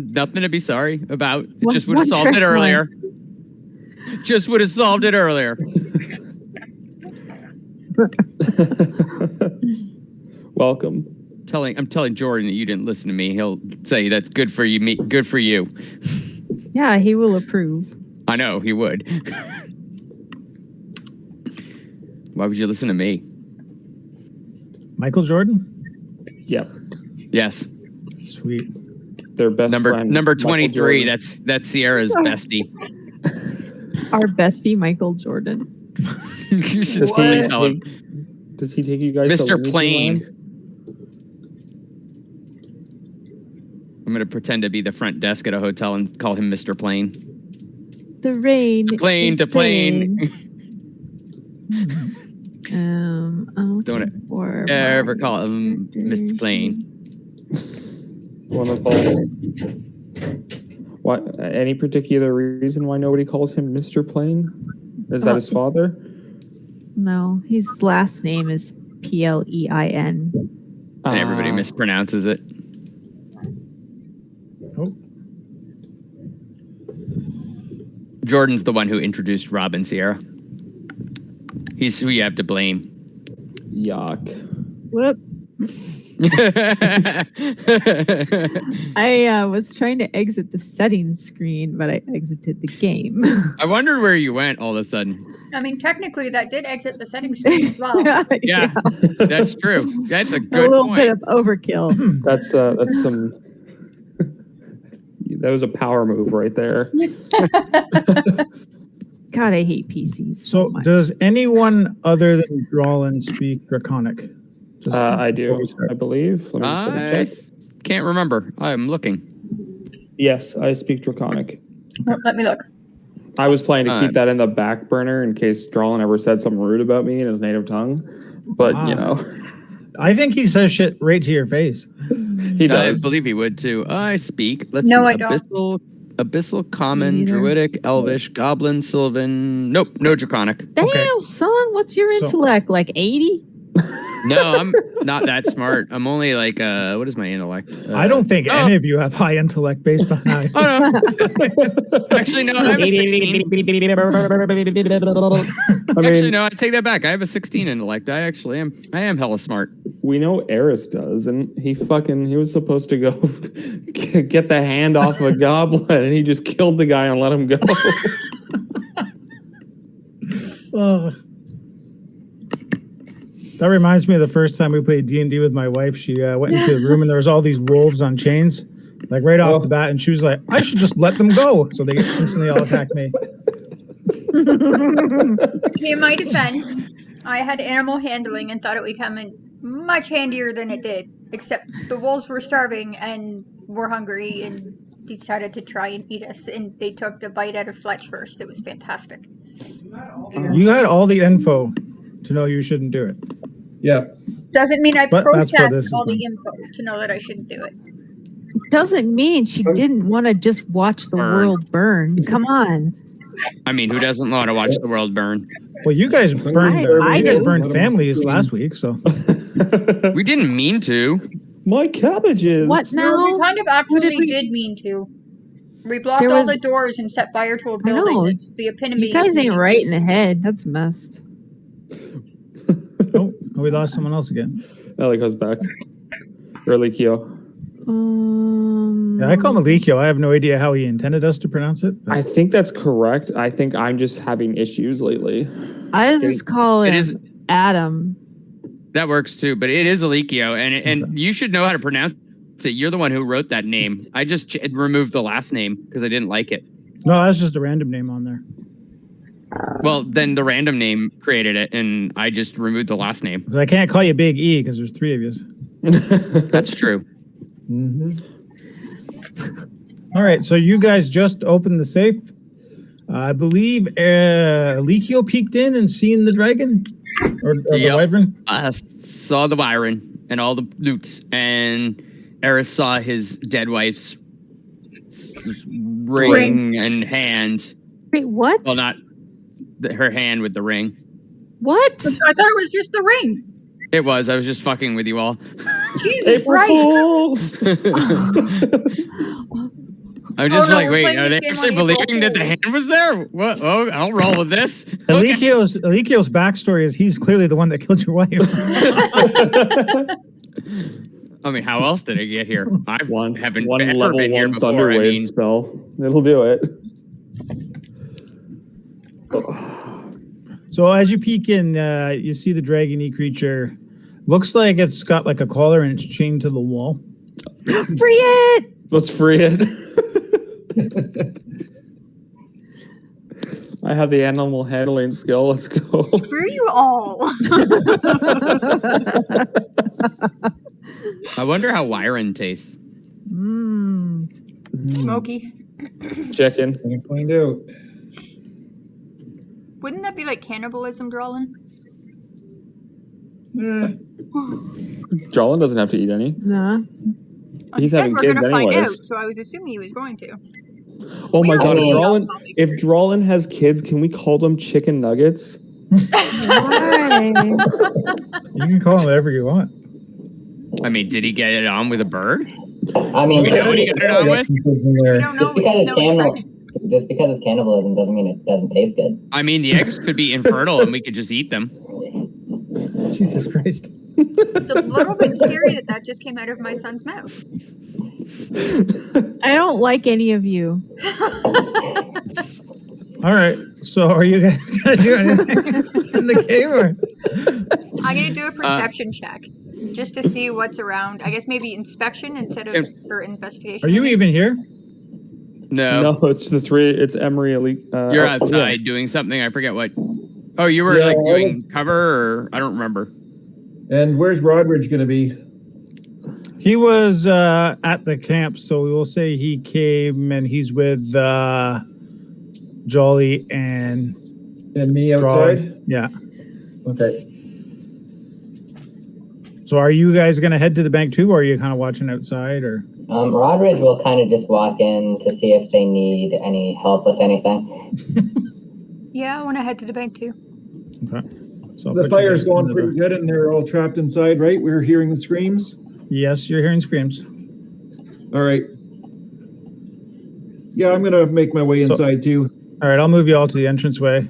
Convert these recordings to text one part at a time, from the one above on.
Nothing to be sorry about. One- Just would have one solved it trick earlier. Just would have solved it earlier. Welcome. I'm telling Jordan that you didn't listen to me. He'll say that's good for you. Good for you. Yeah, he will approve. I know he would. Why would you listen to me? Michael Jordan? Yep. Yes. Sweet. Their best friend. Number Michael 23. Jordan. That's Sierra's bestie. Our bestie, Michael Jordan. You should Does totally he, tell him. does he take you guys to Mr. Luigi Plain. Land? I'm going to pretend to be the front desk at a hotel and call him Mr. Plain. The rain. Plane is to plane. Don't Ever call him Mr. Plain. Wonderful. What? Any particular reason why nobody calls him Mr. Plain? Is that his father? No, his last name is Plein. And everybody mispronounces it. Oh. Jordan's the one who introduced Rob and Sierra. He's who you have to blame. Yuck. Whoops. I was trying to exit the settings screen, but I exited the game. I wondered where you went all of a sudden. I mean, technically, that did exit the settings screen as well. Yeah, that's true. That's a good a little point. bit of overkill. That's some. That was a power move right there. God, I hate PCs so much. Does anyone other than Drawlin speak Draconic? I do, I believe. Let me just double I check. can't remember. I'm looking. Yes, I speak Draconic. Let me look. I was planning to keep that in the back burner in case Drawlin ever said something rude about me in his native tongue. But, you know. I think he says shit right to your face. He does. I believe he would too. I speak. Let's No, see. I don't. Abyssal, Common, Neither. Druidic, Elvish, Goblin, Sylvan. Nope, no Draconic. Damn, Okay. son, what's your So- intellect? Like 80? No, I'm not that smart. I'm only like, what is my intellect? I don't think any of you have high intellect based on that. Oh, no. Actually, no, I have a 16. Actually, no, I take that back. I have a 16 intellect. I am hella smart. We know Eris does, and he was supposed to go get the hand off of a goblin, and he just killed the guy and let him go. Oh. That reminds me of the first time we played D&D with my wife. She went into the room and there was all these wolves on chains, like right off the bat, and she was like, "I should just let them go." So they instantly all attacked me. In my defense, I had animal handling and thought it would come in much handier than it did. Except the wolves were starving and were hungry and decided to try and eat us. And they took the bite out of Fletch first. It was fantastic. You had all the info to know you shouldn't do it. Yeah. Doesn't mean I But that's where this processed is all the from. info to know that I shouldn't do it. Doesn't mean she didn't want to just watch the world burn. Come on. I mean, who doesn't want to watch the world burn? Well, you guys burned. I you guys do. burned families last week, so We didn't mean to. My cabbages. What No, now? we kind of did actually we- did mean to. We blocked There all was- the doors and set fire to a I building. know. It's the epitome. You guys of ain't meaning right to. in the head. That's messed. oh, we lost someone else again. Ellie goes back. Relikio. Yeah, I call him Alikio. I have no idea how he intended us to pronounce it. but- I think that's correct. I think I'm just having issues lately. I just call It him is. Adam. That works too, but it is Alikio, and you should know how to pronounce it. You're the one who wrote that name. I just removed the last name because I didn't like it. No, that's just a random name on there. Well, then the random name created it, and I just removed the last name. 'Cause I can't call you Big E because there's 3 of you. That's true. All right, so you guys just opened the safe. I believe Alikio peeked in and seen the dragon or the Yep. wyvern. I saw the Byron and all the loots, and Eris saw his dead wife's ring and hand. Wait, what? Well, not her hand with the ring. What? I thought it was just the ring. It was. I was just fucking with you all. Jesus April Christ. Fools! I'm just no, like, we're wait, playing are they this game actually on April believing that the Fools. hand was there? What? Oh, I'll roll with this. Okay. Elikio's backstory is he's clearly the one that killed your wife. I mean, how else did I get here? I haven't one ever level been here 1 before. thunder I wave mean, spell. It'll do it. So as you peek in, you see the dragony creature. Looks like it's got like a collar and it's chained to the wall. Free it! Let's free it. I have the animal handling skill. Let's go. Screw you all. I wonder how Wyron tastes. Mm. Smoky. Chicken. I'm gonna find out. Wouldn't that be like cannibalism, Drawlin? Jolin doesn't have to eat any. Nah. Well, He's you said having we're kids gonna find out, anyways. so I was assuming he was going to. Oh my We god, are if really Drawlin, off topic if here. Drawlin has kids, can we call them chicken nuggets? Why? You can call him whatever you want. I mean, did he get it on with a bird? I mean, We know what he got it on with. We don't know. just because it's No, he's pregnant. just because it's cannibalism doesn't mean it doesn't taste good. I mean, the eggs could be infertile and we could just eat them. Jesus Christ. It's a little bit scary that just came out of my son's mouth. I don't like any of you. All right. So are you guys gonna do anything in the game? Or? I'm gonna do a perception check just to see what's around. I guess maybe inspection instead of or investigation. Are you even here? No, No, it's the three. It's Emery. you're outside doing something. I forget what. Oh, you were Yeah, like doing cover, or I don't remember. And where's Rodridge gonna be? He was at the camp, so we will say he came and he's with Jolly and And me Drawlin. outside? Yeah. Okay. So are you guys gonna head to the bank too, or are you kind of watching outside, or? Rodridge will kind of just walk in to see if they need any help with anything. Yeah, I want to head to the bank too. Okay. So I'll The put you fire's guys going into pretty good and they're all trapped inside, right? We're hearing the screams. Yes, you're hearing screams. All right. Yeah, I'm gonna make my way inside too. All right, I'll move you all to the entranceway.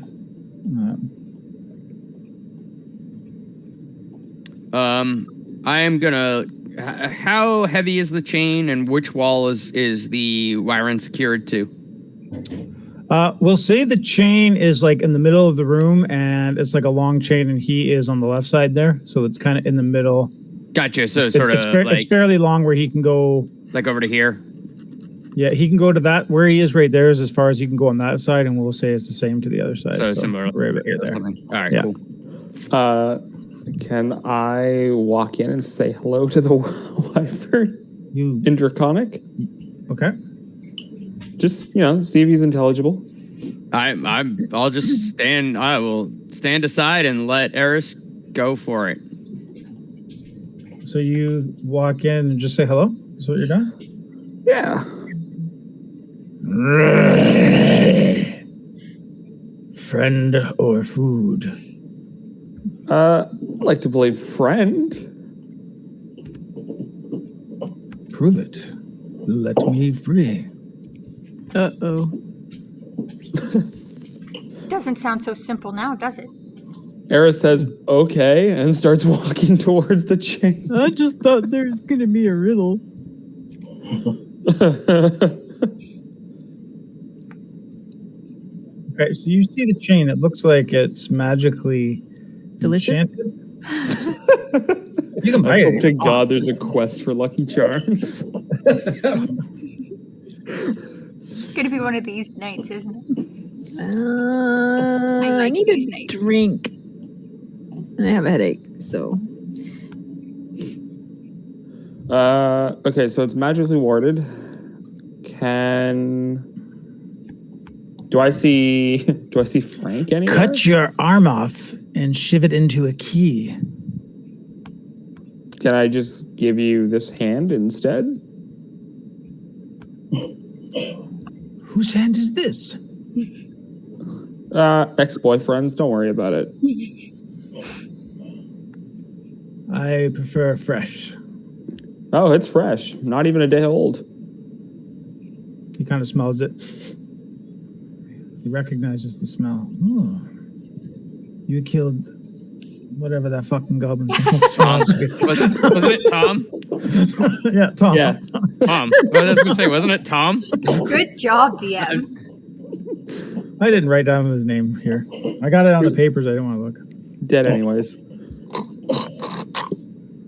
I am gonna. How heavy is the chain, and which wall is the Wyron secured to? We'll say the chain is like in the middle of the room, and it's like a long chain, and he is on the left side there, so it's kind of in the middle. Gotcha. So It's, sort of like it's fairly long, where he can go. like over to here. Yeah, he can go to that. Where he is right there is as far as he can go on that side, and we'll say it's the same to the other side. So similar. Right about here, there. Something. All right. Yeah. Cool. Can I walk in and say hello to the wyvern You in Draconic? okay? Just see if he's intelligible. I'll just stand. I will stand aside and let Eris go for it. So you walk in and just say hello. That's what you're doing. Yeah. Friend or food? I'd like to believe friend. Prove it. Let me free. Uh-oh. Doesn't sound so simple now, does it? Eris says okay and starts walking towards the chain. I just thought there's gonna be a riddle. Okay, so you see the chain. It looks like it's magically Delicious? enchanted. You can buy I hope it. to God there's a quest for Lucky Charms. It's gonna be one of these nights, isn't it? I like need these a nights. drink. And I have a headache, so. Okay, so it's magically warded. Do I see Frank anywhere? Cut your arm off and shove it into a key. Can I just give you this hand instead? Whose hand is this? Ex-boyfriends, don't worry about it. I prefer fresh. Oh, it's fresh. Not even a day old. He kind of smells it. He recognizes the smell. Oh, you killed whatever that fucking goblin's name was. Wasn't it Tom? Yeah, Tom. Yeah, Tom. Well, I was gonna say, wasn't it Tom? Good job, DM. I didn't write down his name here. I got it on the papers. I didn't want to look. Dead anyways.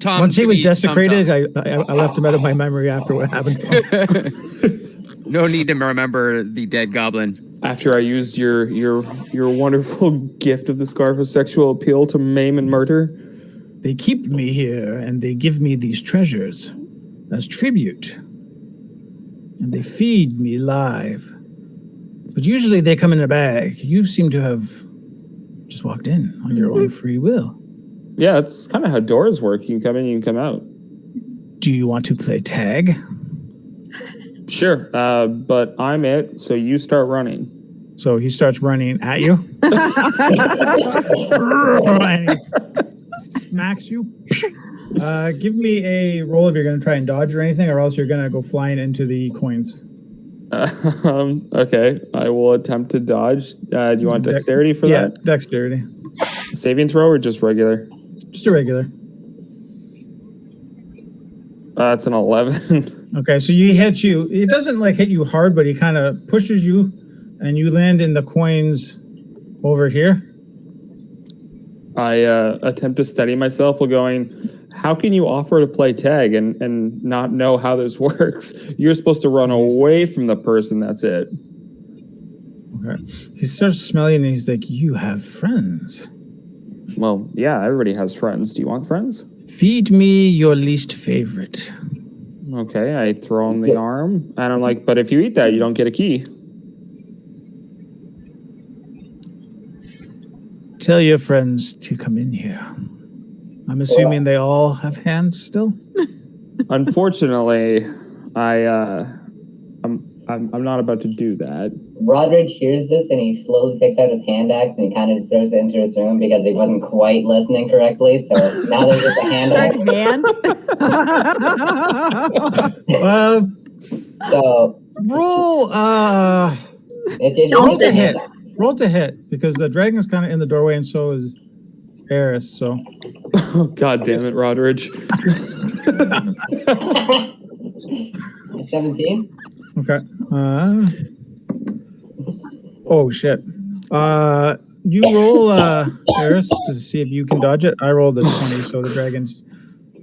Tom. Once he was Tom, desecrated, Tom. I left him out of my memory after what happened to him. No need to remember the dead goblin. After I used your wonderful gift of the scarf of sexual appeal to maim and murder. They keep me here and they give me these treasures as tribute. And they feed me live. But usually they come in a bag. You seem to have just walked in on your own free will. Yeah, it's kind of how doors work. You come in, you come out. Do you want to play tag? Sure, but I'm it, so you start running. So he starts running at you. And he smacks you. Give me a roll if you're going to try and dodge or anything, or else you're going to go flying into the coins. Okay, I will attempt to dodge. Do you want dexterity for that? Yeah, dexterity. Saving throw or just regular? Just a regular. That's an 11. Okay, so he hits you. It doesn't like hit you hard, but he kind of pushes you, and you land in the coins over here. I attempt to steady myself while going, how can you offer to play tag and not know how this works? You're supposed to run away from the person, that's it. Okay. He starts smelling and he's like, you have friends. Well, yeah, everybody has friends. Do you want friends? Feed me your least favorite. Okay, I throw him the arm, and I'm like, but if you eat that, you don't get a key. Tell your friends to come in here. I'm assuming they all have hands still? Unfortunately, I'm not about to do that. Roderick hears this and he slowly takes out his hand axe and he kind of just throws it into his room because he wasn't quite listening correctly. So now there's just a hand axe. So Roll it's roll just to a hit. hand axe. Roll to hit because the dragon's kind of in the doorway and so is Eris. So God damn it, Roderick. 17. okay. Oh shit. You roll Eris to see if you can dodge it. I rolled a 20, so the dragon's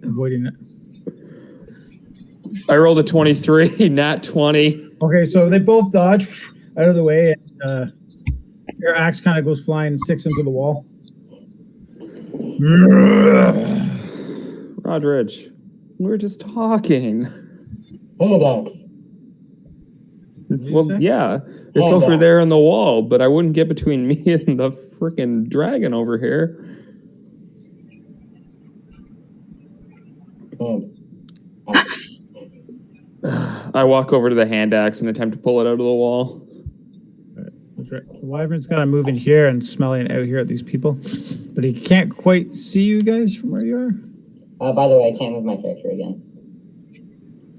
avoiding it. I rolled a 23, nat 20. Okay, so they both dodge out of the way, and your axe kind of goes flying and sticks into the wall. Roderick, we were just talking. Hand axe. Well, say? yeah, it's over there on the wall, but I wouldn't get between me and the freaking dragon over here. I walk over to the hand axe and attempt to pull it out of the wall. That's right. The wyvern's kind of moving here and smelling out here at these people, but he can't quite see you guys from where you are. By the way, I can't move my character again.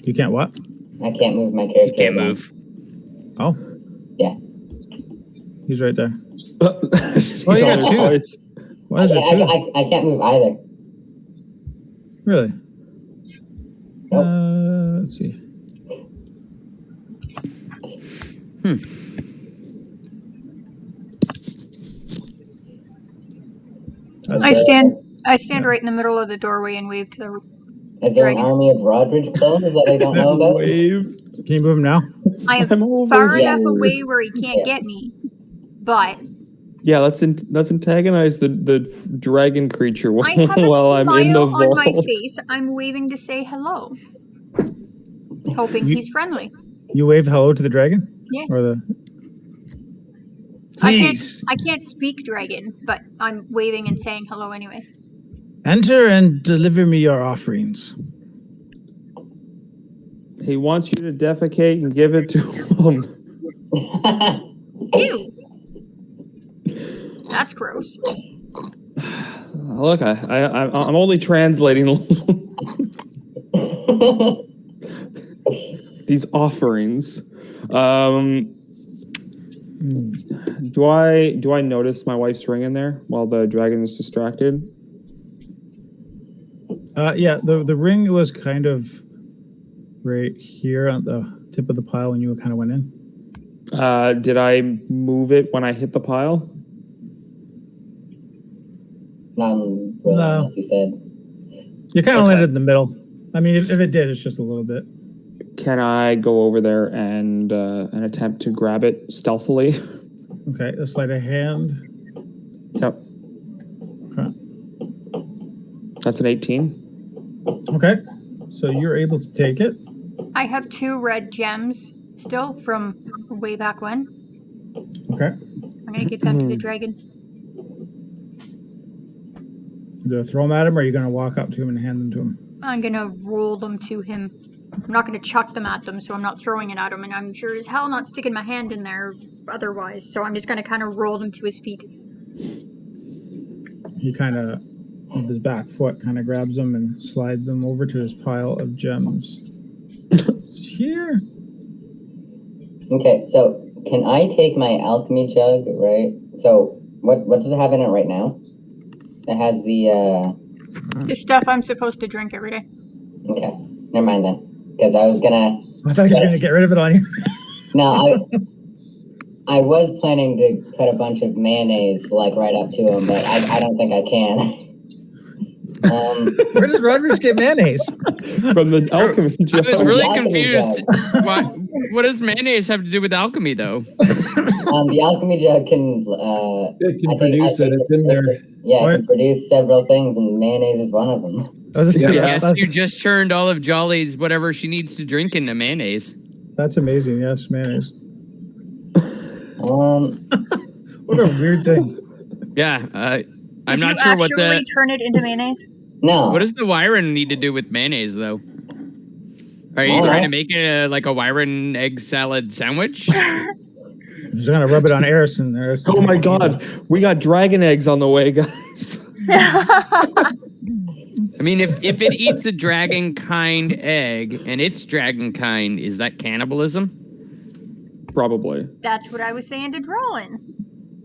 You can't what? I can't move my character Can't again. move. Oh, Yes. he's right there. Oh, you got two. Why is there two? I can't move either. Really? Nope. Let's see. I stand right in the middle of the doorway and wave to the. Is there an Dragon. army of Roderick clones that I don't know about? Wave. Can you move him now? I am I'm over far here. enough away where he can't get me, but Yeah, let's antagonize the dragon creature I have a while I'm in the smile on my vault. face. I'm waving to say hello, hoping he's friendly. You wave hello to the dragon? Yes. Or the... I Please, can't speak dragon, but I'm waving and saying hello anyways. enter and deliver me your offerings. He wants you to defecate and give it to him. Ew. That's gross. Look, I'm only translating these offerings. Do I notice my wife's ring in there while the dragon is distracted? Yeah, the ring was kind of right here on the tip of the pile when you kind of went in. Did I move it when I hit the pile? Not really, No. as you said. You kind of Okay. landed in the middle. I mean, if it did, it's just a little bit. Can I go over there and attempt to grab it stealthily? Okay, a sleight of hand. Yep. Okay. That's an 18. Okay, so you're able to take it. I have 2 red gems still from way back when. Okay. I'm gonna give them to the dragon. You gonna throw them at him, or are you gonna walk up to him and hand them to him? I'm gonna roll them to him. I'm not gonna chuck them at them, so I'm not throwing it at him, and I'm sure as hell not sticking my hand in there otherwise. So I'm just gonna kind of roll them to his feet. He kind of, with his back foot, kind of grabs them and slides them over to his pile of gems. It's here. Okay, so can I take my alchemy jug, right? So what does it have in it right now? It has the The stuff I'm supposed to drink every day. okay. Never mind then. Because I was gonna I thought he was gonna get rid of it on you. no, I was planning to put a bunch of mayonnaise like right up to him, but I don't think I can. Where does Rodriguez get mayonnaise? From the alchemy I jug. was really Alchemy confused. What does mayonnaise have to do with alchemy, though? The alchemy jug can It can I think- produce I it. think It's in there. yeah, it What? can produce several things, and mayonnaise is one of them. I was just I gonna- guess that's, you just churned all of Jolly's whatever she needs to drink into mayonnaise. that's amazing. Yes, mayonnaise. What a weird thing. Yeah, I'm Did not you sure what actually the turn it into mayonnaise? No. what does the Wyron need to do with mayonnaise though. Are you Oh. trying to make it like a Wyron egg salad sandwich? Just gonna rub it on Harrison. Oh my god, we got dragon eggs on the way, guys. I mean, if it eats a dragon kind egg and it's dragon kind, is that cannibalism? Probably. That's what I was saying to Drawlin.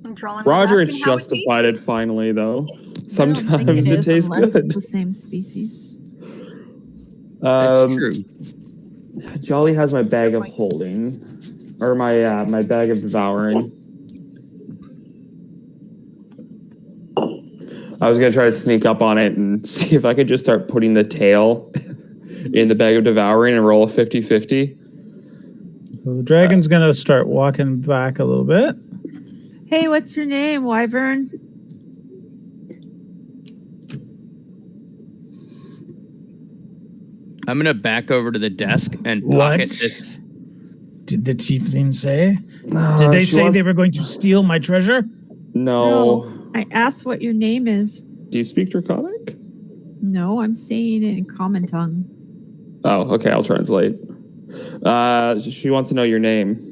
And Drawlin was Roger asking how it justified it tasted. finally, though. I don't think Sometimes it is tastes unless good. It's the same species. That's true. Jolly has my bag of holding, or my bag of devouring. I was gonna try to sneak up on it and see if I could just start putting the tail in the bag of devouring and roll a 50-50. So the dragon's gonna start walking back a little bit. Hey, what's your name, Wyvern? I'm gonna back over to the desk and What? pocket this. Did the tiefling say? Did they say they were going to steal my treasure? No. I asked what your name is. Do you speak Draconic? No, I'm saying it in common tongue. Oh, okay. I'll translate. She wants to know your name.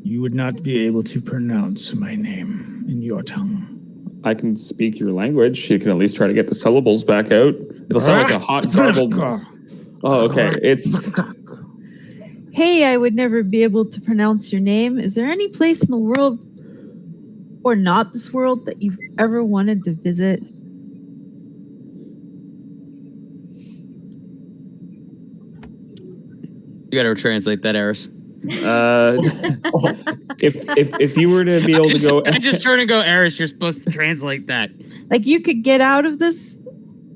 You would not be able to pronounce my name in your tongue. I can speak your language. She can at least try to get the syllables back out. It'll sound like a hot garbled. Oh, okay. It's Hey, I would never be able to pronounce your name. Is there any place in the world, or not this world, that you've ever wanted to visit? You gotta translate that, Eris. if you were to be able to go, I'm just trying to go, Eris. You're supposed to translate that. Like you could get out of this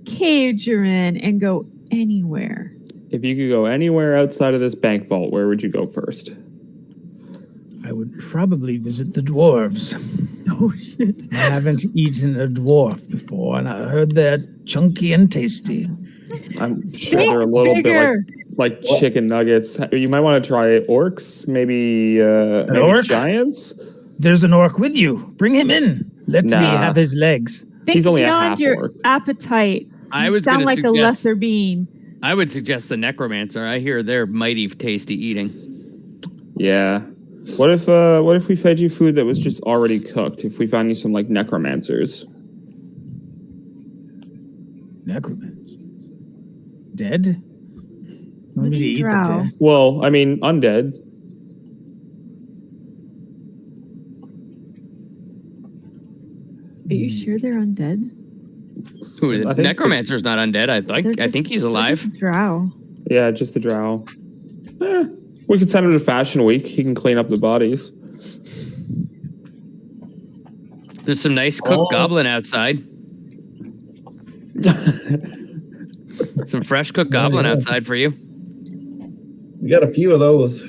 cage you're in and go anywhere. if you could go anywhere outside of this bank vault, where would you go first? I would probably visit the dwarves. Oh shit. I haven't eaten a dwarf before, and I heard they're chunky and tasty. I'm sure they're a little Bigger. bit like chicken nuggets. You might want to try orcs, maybe orc? giants. There's an orc with you. Bring him in. Let me Nah. have his legs. Think He's only a beyond half your orc. appetite. I You was sound gonna like a suggest- lesser being. I would suggest the necromancer. I hear they're mighty tasty eating. Yeah. What if we fed you food that was just already cooked? If we found you some like necromancers? Necromancer. Dead? Want me to Living eat the drow. dead? Well, I mean, undead. Are you sure they're undead? Who, the I think necromancer's not undead. I think he's They're alive. just drow. Yeah, just the drow. We could send him to Fashion Week. He can clean up the bodies. There's some nice cooked goblin outside. Some fresh cooked goblin yeah. outside for you. We got a few of those.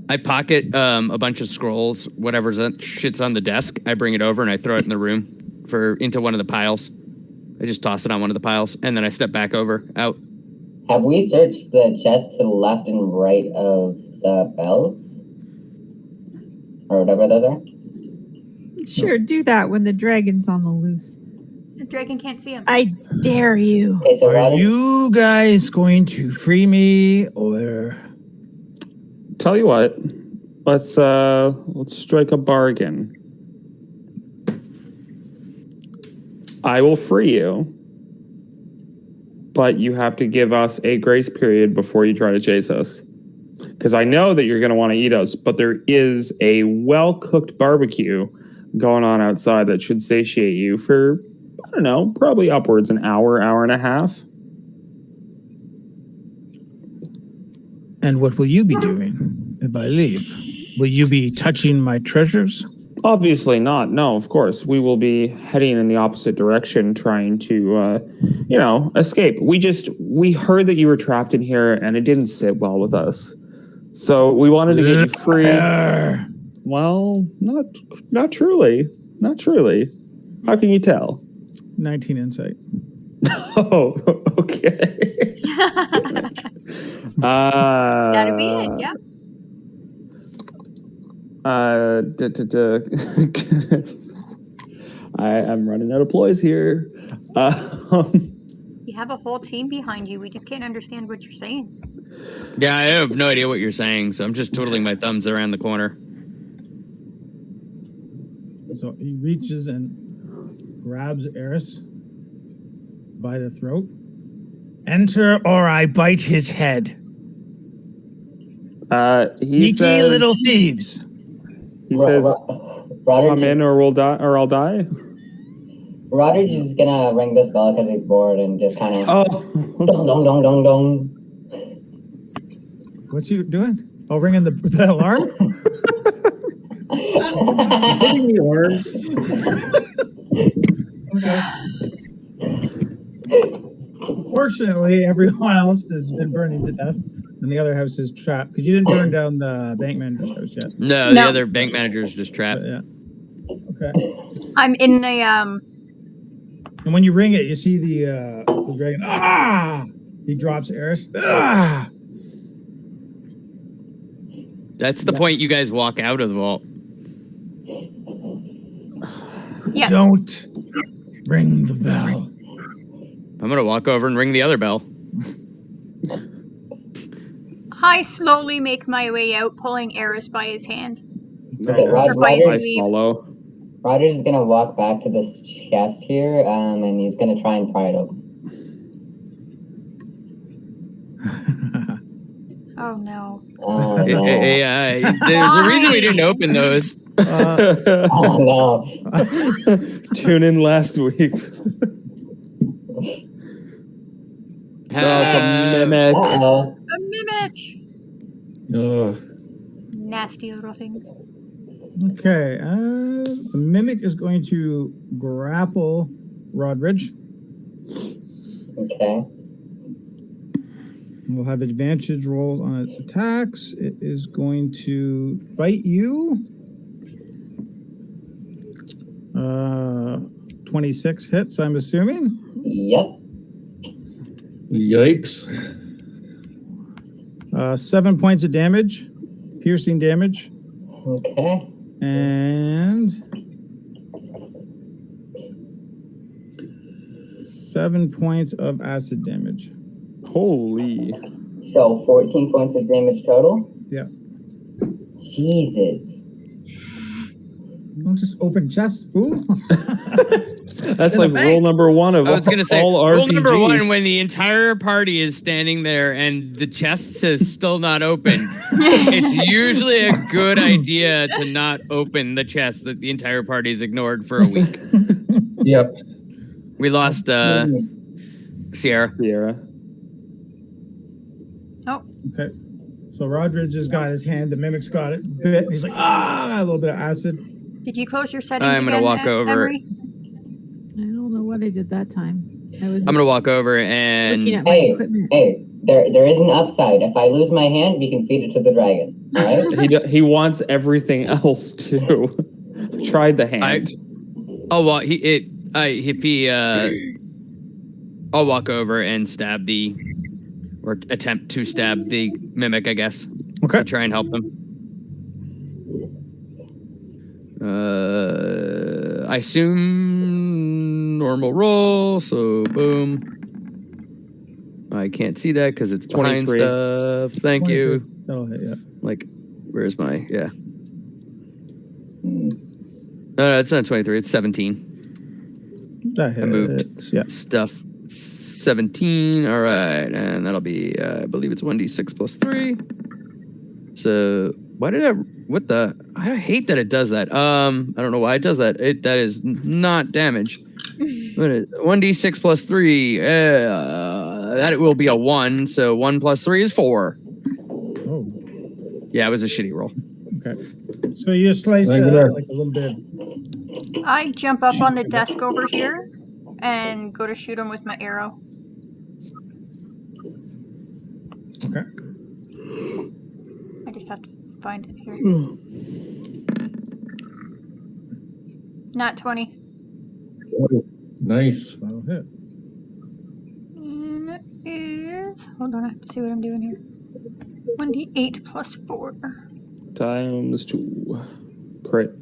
I pocket a bunch of scrolls, whatever's shit's on the desk. I bring it over and I throw it in the room into one of the piles. I just toss it on one of the piles and then I step back out. Have we searched the chest to the left and right of the bells? Or whatever those are? Sure, do that when the dragon's on the loose. The dragon can't see him. I dare you. Okay, so Are you guys going to free me or? Tell you what, let's strike a bargain. I will free you, but you have to give us a grace period before you try to chase us. Because I know that you're going to want to eat us, but there is a well-cooked barbecue going on outside that should satiate you for, I don't know, probably upwards an hour, hour and a half. And what will you be doing if I leave? Will you be touching my treasures? Obviously not. No, of course. We will be heading in the opposite direction, trying to, escape. We heard that you were trapped in here, and it didn't sit well with us. So we wanted to get you free. Well, not truly. Not truly. How can you tell? 19 insight. Oh, okay. Gotta be it, yeah. I'm running out of ploys here. You have a whole team behind you. We just can't understand what you're saying. Yeah, I have no idea what you're saying, so I'm just twiddling my thumbs around the corner. So he reaches and grabs Eris by the throat. Enter or I bite his head. He Sneaky says, little thieves. He says, Roger "Come in, or we'll die, or I'll die." Roger just gonna ring this bell because he's bored and just kind of Oh, dong dong dong dong dong. What's he doing? Oh, ringing the alarm? Fortunately, everyone else has been burning to death, and the other house is trapped because you didn't burn down the bank manager's house yet. No, the No. other bank manager's just trapped. But, yeah. Okay. I'm in the And when you ring it, you see the dragon. Ah! He drops Eris. Ah! That's the point you guys walk out of the vault. yeah. Don't ring the bell. I'm gonna walk over and ring the other bell. I slowly make my way out, pulling Eris by his hand. Okay, Or by his I sleeve. follow. Roger's gonna walk back to this chest here, and he's gonna try and pry it open. Oh no. Oh no! There's a reason we didn't open those. Oh no! Tune in last week. Oh, it's a mimic. Uh-oh. A mimic! Ugh. Nasty little things. Okay. The mimic is going to grapple Rodridge. Okay. We'll have advantage rolls on its attacks. It is going to bite you. 26 hits, I'm assuming. Yep. Yikes. 7 points of damage, piercing damage, Okay. and 7 points of acid damage. Holy. So 14 points of damage total. Yeah. Jesus. Don't just open chests, fool. That's like rule number one of I was gonna say all rule RPGs. number one when the entire party is standing there and the chest is still not open. It's usually a good idea to not open the chest that the entire party's ignored for a week. Yep. We lost Sierra. Okay. So Rodridge has got his hand. The mimic's got it. Bit. He's like, a little bit of acid. Did you close your settings I'm gonna again, walk over. Emery? I don't know what I did that time. I was I'm gonna walk over and looking at my Hey, equipment. hey, there is an upside. If I lose my hand, we can feed it to the dragon. All right? He wants everything else too. Tried the hand. I'll walk over and stab or attempt to stab the mimic, I guess. Okay. To try and help them. I assume normal roll, so boom. I can't see that because it's behind 23. stuff. Thank you. That'll hit, yeah. Like, where's my, No, it's not 23, it's 17. That hits. I moved Yeah. stuff. 17, all right, and that'll be, I believe it's 1d6 plus 3. So, I hate that it does that. I don't know why it does that. That is not damage. 1d6 plus 3, that will be a 1, so 1 plus 3 is 4. Oh. Yeah, it was a shitty roll. Okay. So you slice Thank you there. like a little bit. I jump up on the desk over here and go to shoot him with my arrow. Okay. I just have to find it here. Not 20. Nice. That'll hit. And it is... Hold on, I have to see what I'm doing here. 1d8 plus 4. Times 2. Crit.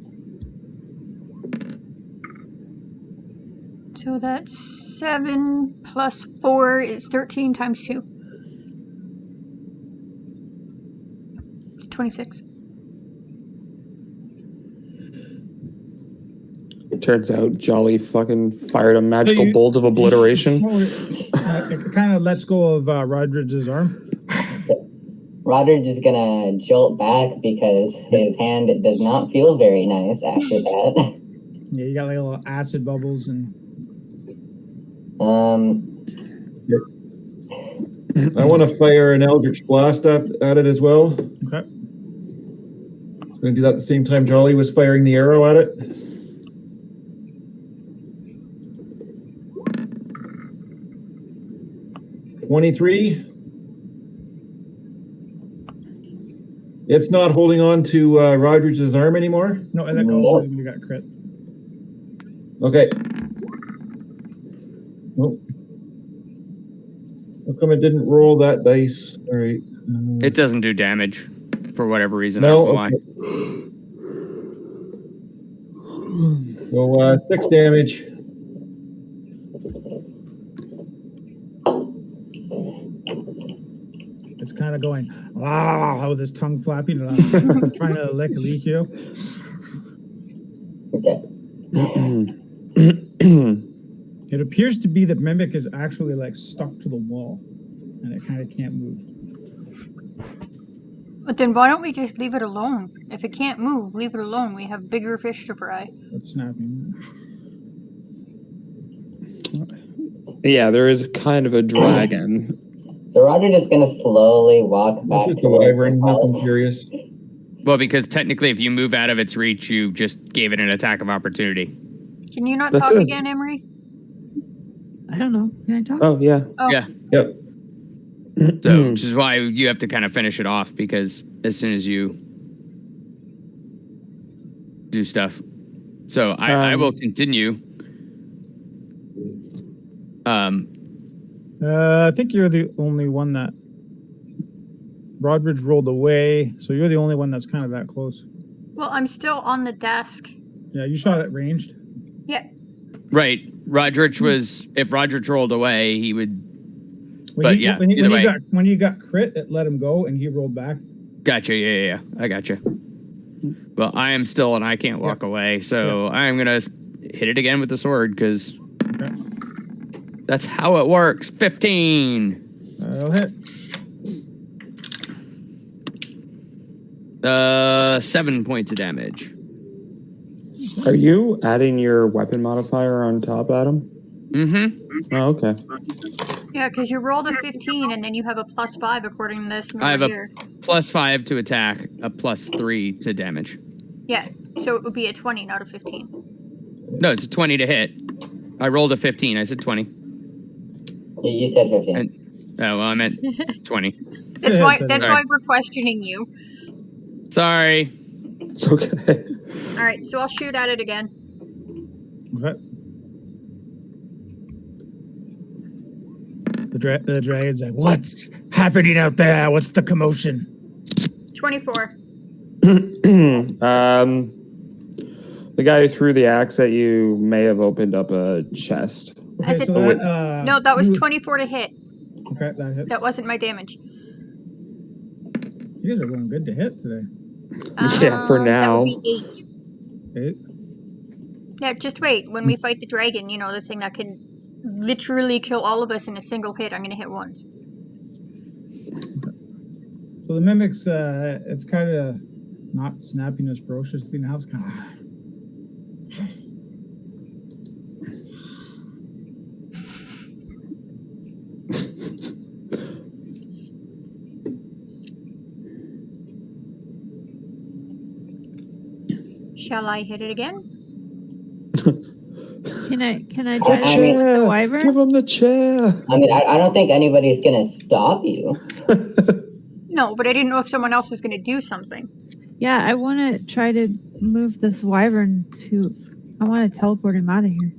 So that's 7 plus 4 is 13 times 2. It's 26. Turns out Jolly fucking fired a magical you- bolt of obliteration. It kind of lets go of Rodridge's arm. Rodridge is gonna jolt back because his hand does not feel very nice after that. Yeah, you got like little acid bubbles and. I want to fire an Eldritch Blast at it as well. Okay. I'm going to do that at the same time Jolly was firing the arrow at it. $23. It's not holding on to Rodridge's arm anymore. No, I let go. No. You got crit. Okay. Oh. How come it didn't roll that dice? All right. It doesn't do damage for whatever reason. No, I don't know why. So 6 damage. It's kind of going with his tongue flapping, trying to lick you. Okay. It appears to be that Mimic is actually like stuck to the wall, and it kind of can't move. But then why don't we just leave it alone? If it can't move, leave it alone. We have bigger fish to fry. It's snapping. Yeah, there is kind of a dragon. So Rodridge is gonna slowly walk back. Just a towards wyvern, the nothing pallet. serious. Well, because technically, if you move out of its reach, you just gave it an attack of opportunity. Can you not That's talk it. again, Emery? I don't know. Can I talk? Oh, yeah. Oh. Yeah. Yep. So, which is why you have to kind of finish it off, because as soon as you do stuff. So I will continue. I think you're the only one that Rodridge rolled away, so you're the only one that's kind of that close. Well, I'm still on the desk. Yeah, you shot it ranged. Yeah. Right. Rodrich was, if Rodrich rolled away, he would. But yeah, when either way. he got crit, it let him go, and he rolled back. Gotcha. Yeah. I gotcha. But I am still, and I can't walk away. So I'm going to hit it again with the sword because that's how it works. 15. That'll hit. 7 points of damage. Are you adding your weapon modifier on top, Adam? Mm-hmm. Oh, okay. Yeah, because you rolled a 15 and then you have a +5 according to this over I have here. a +5 to attack, a +3 to damage. Yeah, so it would be a 20, not a 15. No, it's a 20 to hit. I rolled a 15. I said 20. You said 15. Oh, well, I meant 20. That's Yeah, why. it's That's okay. why we're questioning you. Sorry. It's okay. All right, so I'll shoot at it again. Okay. The dragon's like, what's happening out there? What's the commotion? 24. The guy who threw the axe at you may have opened up a chest. I said, no, that was 24 to hit. Okay, that hits. That wasn't my damage. You guys are going good to hit today. Yeah, for now. That would be 8. 8. Yeah, just wait. When we fight the dragon, you know, the thing that can literally kill all of us in a single hit, I'm going to hit once. So the mimic's, it's kind of not snapping as ferociously now. It's kind of. Shall I hit it again? Can I try to hit the wyvern? Give him the chair. I mean, I don't think anybody's gonna stop you. No, but I didn't know if someone else was going to do something. Yeah, I want to try to move this wyvern to. I want to teleport him out of here.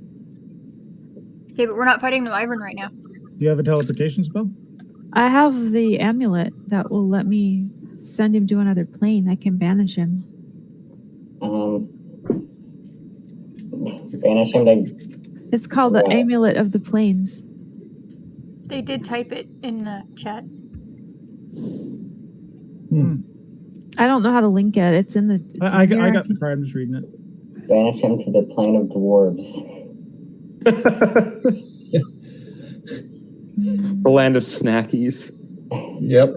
Okay, but we're not fighting the wyvern right now. Do you have a teleportation spell? I have the amulet that will let me send him to another plane. I can banish him. Banish him to. It's called the Amulet of the Plains. They did type it in the chat. I don't know how to link it. It's in the. I got the card. I'm just reading it. Banish him to the plane of dwarves. The land of snackies. Yep.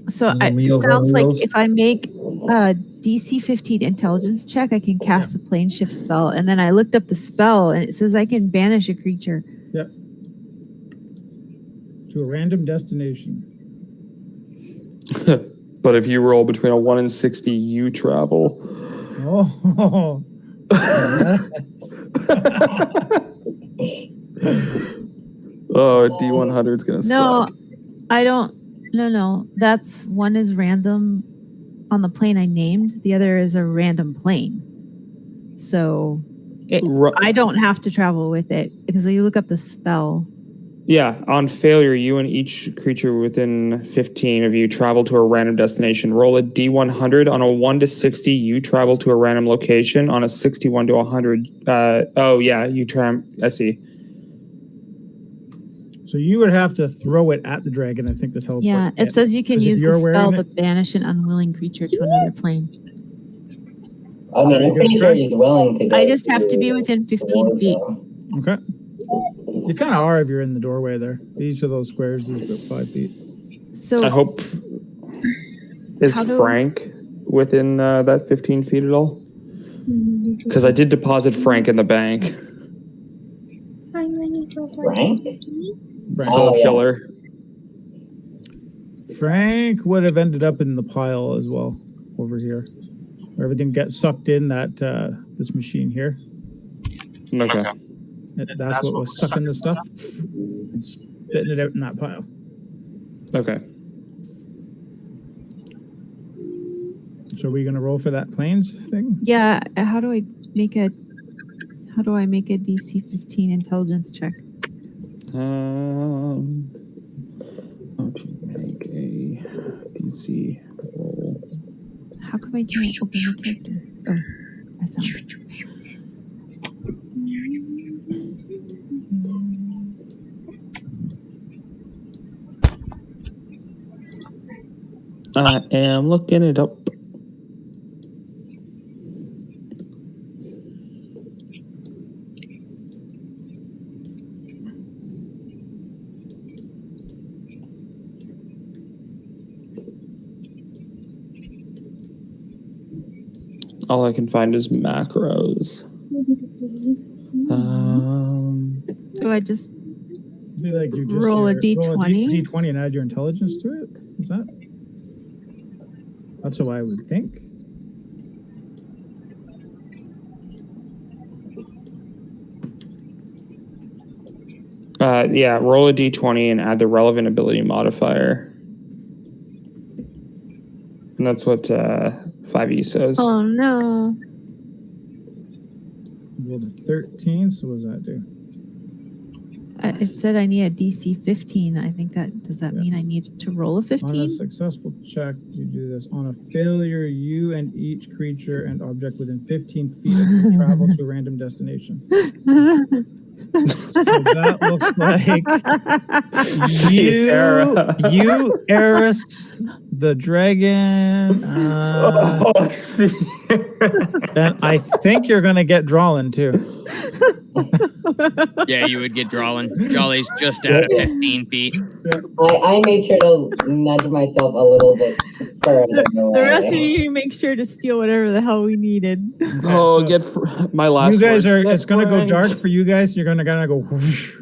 So it sounds like if I make a DC 15 intelligence check, I can cast a plane shift spell. And then I looked up the spell, and it says I can banish a creature. Yep. To a random destination. But if you roll between a 1 and 60, you travel. Oh. Oh, D100 is gonna No, suck. I don't. No. That's one is random on the plane I named. The other is a random plane. So I don't have to travel with it because you look up the spell. Yeah, on failure, you and each creature within 15 of you travel to a random destination. Roll a D100. On a 1 to 60, you travel to a random location. On a 61 to 100, I see. So you would have to throw it at the dragon, I think, to teleport. Yeah, it says you can use the you're spell wearing to it- banish an unwilling creature to another plane. I mean, I'm pretty sure he's willing to go. I just have to be within 15 feet. Okay. You kind of are if you're in the doorway there. Each of those squares is about 5 feet. So I hope. Is How do- Frank within that 15 feet at all? Because I did deposit Frank in the bank. Frank? Soul yeah. killer. Frank would have ended up in the pile as well, over here. Where everything gets sucked in that this machine here. Okay. That's what was sucking the stuff and spitting it out in that pile. Okay. So are we gonna roll for that planes thing? yeah, how do I make a DC 15 intelligence check? How to make a DC roll? How come I can't open the character? Oh, I found it. I am looking it up. All I can find is macros. So I just Be like you just roll a roll d20? D20 and add your intelligence to it. Is that? That's what I would think. Yeah, roll a d20 and add the relevant ability modifier. And that's what 5e says. Oh no. Rolled a 13, so what does that do? It said I need a DC 15. I think does that mean I need to roll a On a 15? successful check, you do this. On a failure, you and each creature and object within 15 feet travel to a random destination. So that looks like you, Eris, the dragon, and I think you're gonna get Drawlin too. Yeah, you would get Drawlin. Jolly's just out of 15 feet. I made sure to nudge myself a little bit further away. The rest of you make sure to steal whatever the hell we needed. Okay, my last. You guys word. it's gonna go dark for you guys. You're gonna go whoosh.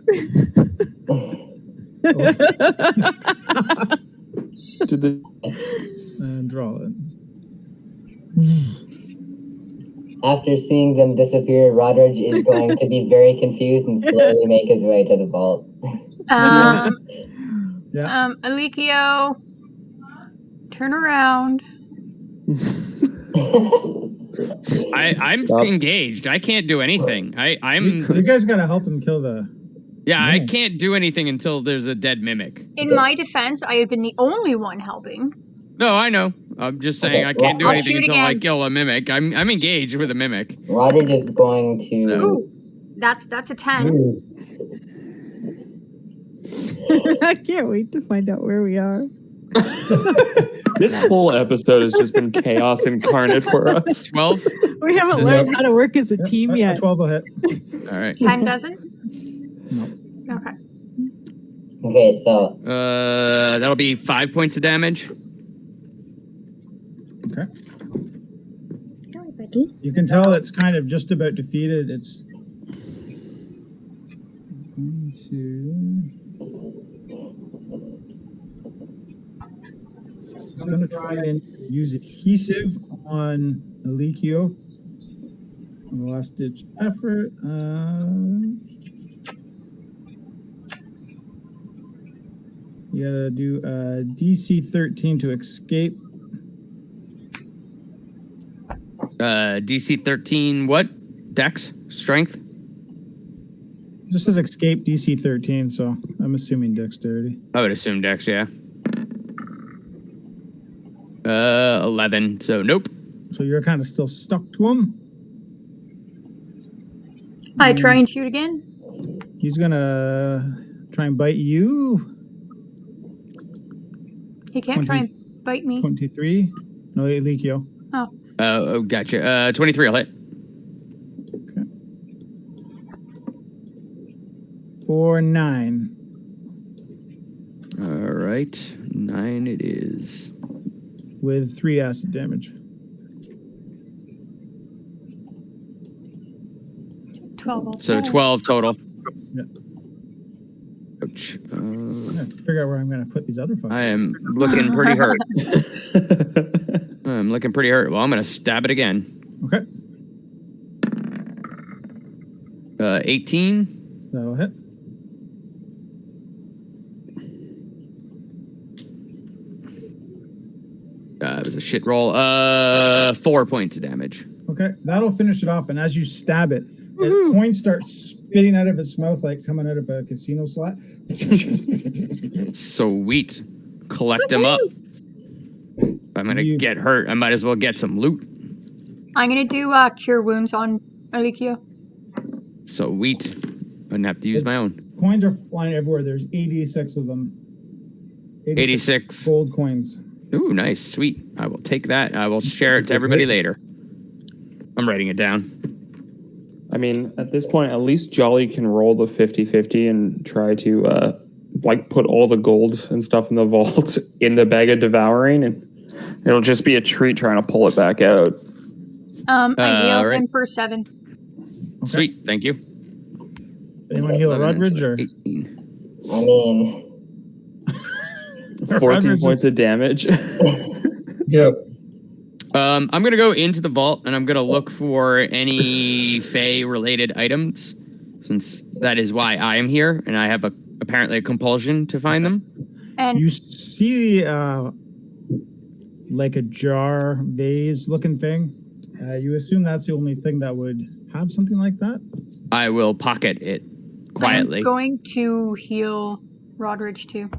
And Drawlin. After seeing them disappear, Rodridge is going to be very confused and slowly make his way to the vault. Alikio, turn around. I'm engaged. I can't do anything. You guys gotta help him kill the. Yeah, I can't do anything until there's a dead mimic. In my defense, I have been the only one helping. No, I know. I'm just saying I can't do I'll anything shoot until again. I kill a mimic. I'm engaged with a mimic. Rodridge is going to. Ooh, that's a 10. I can't wait to find out where we are. This whole episode has just been chaos incarnate for us. 12? We haven't learned how to work as a team yet. 12 will hit. All right. 10 doesn't? No. Okay. Okay, so. That'll be 5 points of damage. Okay. You can tell it's kind of just about defeated. It's going to try and use adhesive on Alikio. On the last ditch effort. You gotta do a DC 13 to escape. DC 13, what? Dex? Strength? Just says escape DC 13, so I'm assuming dexterity. I would assume Dex, yeah. 11, so nope. So you're kind of still stuck to him. I try and shoot again. He's gonna try and bite you. He can't try and bite me. 23. No, Alikio. Oh. Gotcha. 23 I'll hit. Okay. For 9. All right. 9 it is. With 3 acid damage. 12. So 12 total. Yeah. Ouch. I have to figure out where I'm going to put these other fuckers. I am looking pretty hurt. I'm looking pretty hurt. Well, I'm going to stab it again. Okay. 18. That'll hit. It was a shit roll. 4 points of damage. Okay. That'll finish it off. And as you stab it, the coin starts spitting out of its mouth like coming out of a casino slot. Sweet. Collect them up. If I'm going to get hurt, I might as well get some loot. I'm going to do Cure Wounds on Alikio. Sweet. I didn't have to use my own. Coins are flying everywhere. There's 86 of them. 86 gold coins. Ooh, nice. Sweet. I will take that. I will share it to everybody later. I'm writing it down. I mean, at this point, at least Jolly can roll the 50-50 and try to, put all the gold and stuff in the vault in the bag of devouring, and it'll just be a treat trying to pull it back out. I heal right. him for 7. Okay. Sweet, thank you. Anyone heal 11, Rodridge so or 18. I mean, 14 points of damage. Yep. I'm gonna go into the vault and I'm gonna look for any Fey related items, since that is why I am here, and I have apparently a compulsion to find them. And you see like a jar vase looking thing? You assume that's the only thing that would have something like that? I will pocket it quietly. I'm going to heal Rodridge too.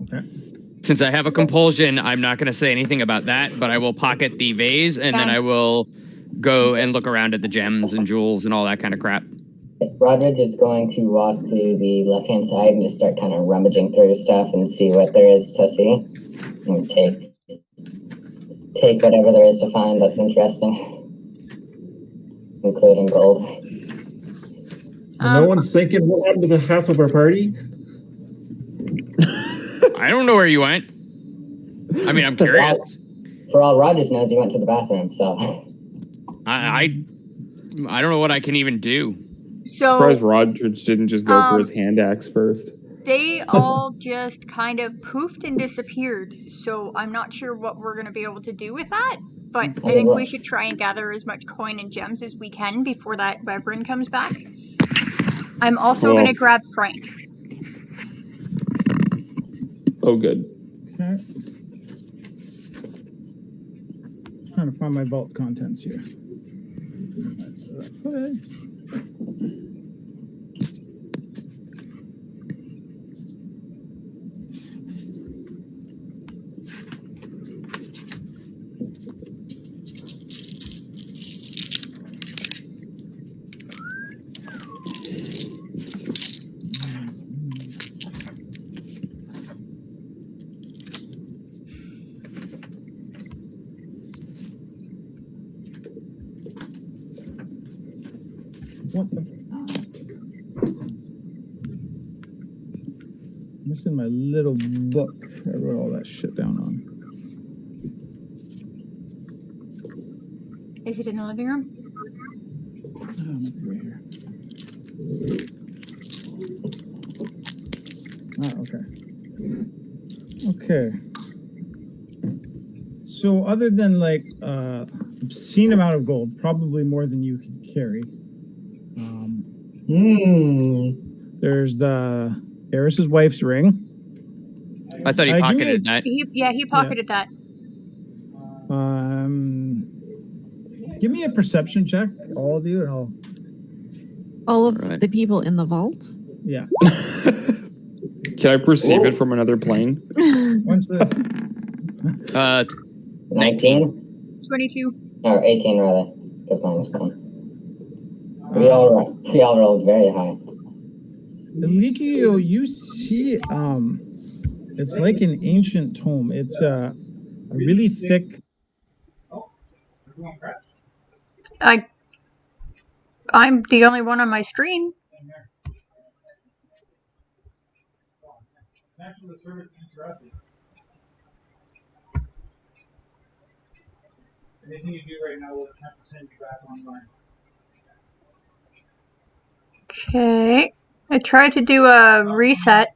Okay. Since I have a compulsion, I'm not gonna say anything about that, but I will pocket the vase and then Okay. I will go and look around at the gems and jewels and all that kind of crap. Rodridge is going to walk to the left-hand side and just start kind of rummaging through stuff and see what there is to see. And take whatever there is to find that's interesting, including gold. No one's thinking what happened to the half of our party? I don't know where you went. I mean, I'm curious. For all Rodridge knows, he went to the bathroom, so. I don't know what I can even do. Surprised So Rodridge didn't just go for his hand axe first. they all just kind of poofed and disappeared. So I'm not sure what we're going to be able to do with that. But I think we should try and gather as much coin and gems as we can before that Reverend comes back. I'm also going to grab Frank. Oh, good. Okay. Trying to find my vault contents here. Okay. What the? Missing my little book. I wrote all that shit down on. Is it in the living room? Right here. Okay. So other than like obscene amount of gold, probably more than you can carry. There's the Eris's wife's ring. I thought he pocketed that. He pocketed that. Give me a perception check, all of you, and I'll. All of the people in the vault? Yeah. Can I perceive it from another plane? When's the 19? 22. Or 18 rather, because mine was 1. We all rolled very high. Elikio, you see, it's like an ancient tome. It's a really thick. I'm the only one on my screen. Anything you do right now will attempt to send you back online. Okay. I tried to do a reset.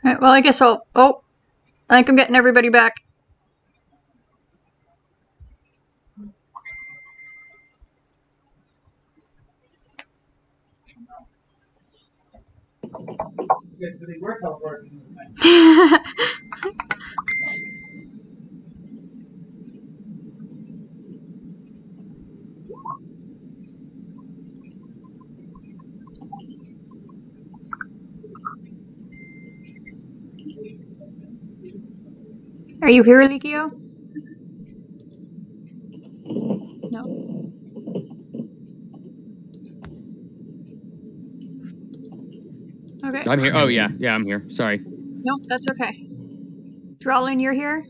Alright, well, I guess I'll. Oh, I think I'm getting everybody back. Yes, but they were teleporting. Are you here, Likio? No. Okay. I'm here. Oh, yeah, I'm here. Sorry. No, that's okay. Drawlin, you're here?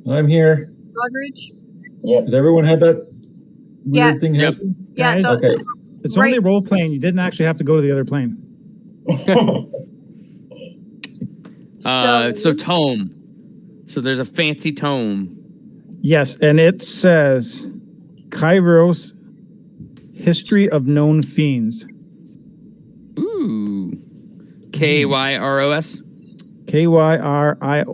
I'm here. Rodridge? Yep. Did everyone have that weird thing Yep. happen? Yeah, Guys, Okay. It's Right. only role playing. You didn't actually have to go to the other plane. So tome. So there's a fancy tome. Yes, and it says Kairos, History of Known Fiends. Ooh. Kyros? Kyrios.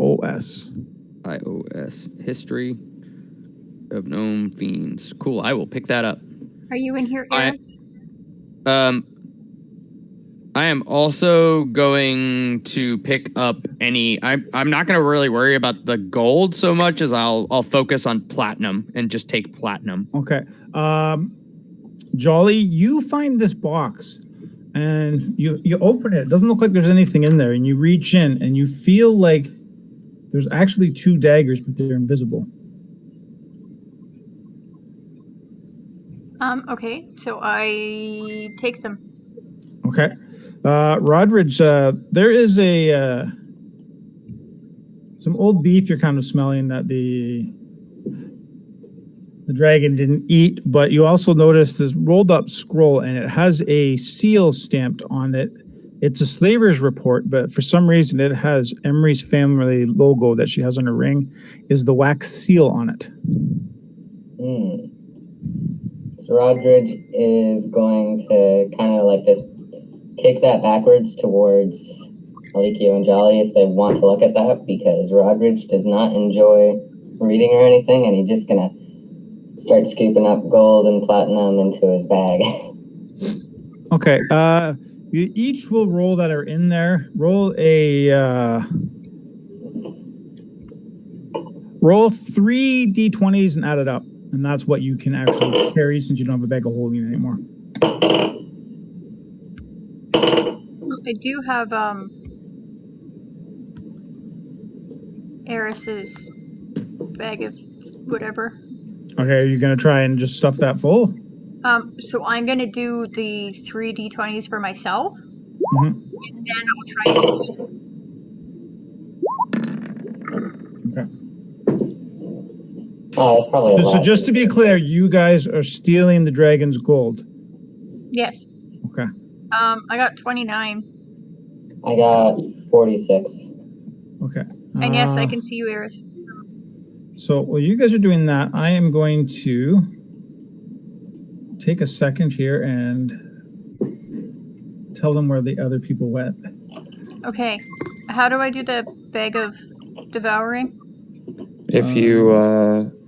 IOS. History of Known Fiends. Cool. I will pick that up. Are you in here, Eris? I am also going to pick up any. I'm not going to really worry about the gold so much as I'll focus on platinum and just take platinum. Okay. Jolly, you find this box and you open it. It doesn't look like there's anything in there, and you reach in and you feel like there's actually 2 daggers, but they're invisible. Okay, so I take them. Okay. Rodridge, there is some old beef you're kind of smelling that the dragon didn't eat, but you also notice this rolled up scroll, and it has a seal stamped on it. It's a slaver's report, but for some reason it has Emery's family logo that she has on her ring is the wax seal on it. So Rodridge is going to kind of like just kick that backwards towards Alikio and Jolly if they want to look at that, because Rodridge does not enjoy reading or anything, and he's just gonna start scooping up gold and platinum into his bag. Okay, you each will roll that are in there. Roll 3 d20s and add it up, and that's what you can actually carry since you don't have a bag of holding anymore. I do have Eris's bag of whatever. Okay, are you gonna try and just stuff that full? So I'm gonna do the 3 d20s for myself, Mm-hmm. and then I'll try and do those. Okay. Oh, that's probably a lot. So just to be clear, you guys are stealing the dragon's gold. Yes. Okay. I got 29. I got 46. Okay. And yes, I can see you, Eris. So while you guys are doing that, I am going to take a second here and tell them where the other people went. Okay. How do I do the bag of devouring? If you,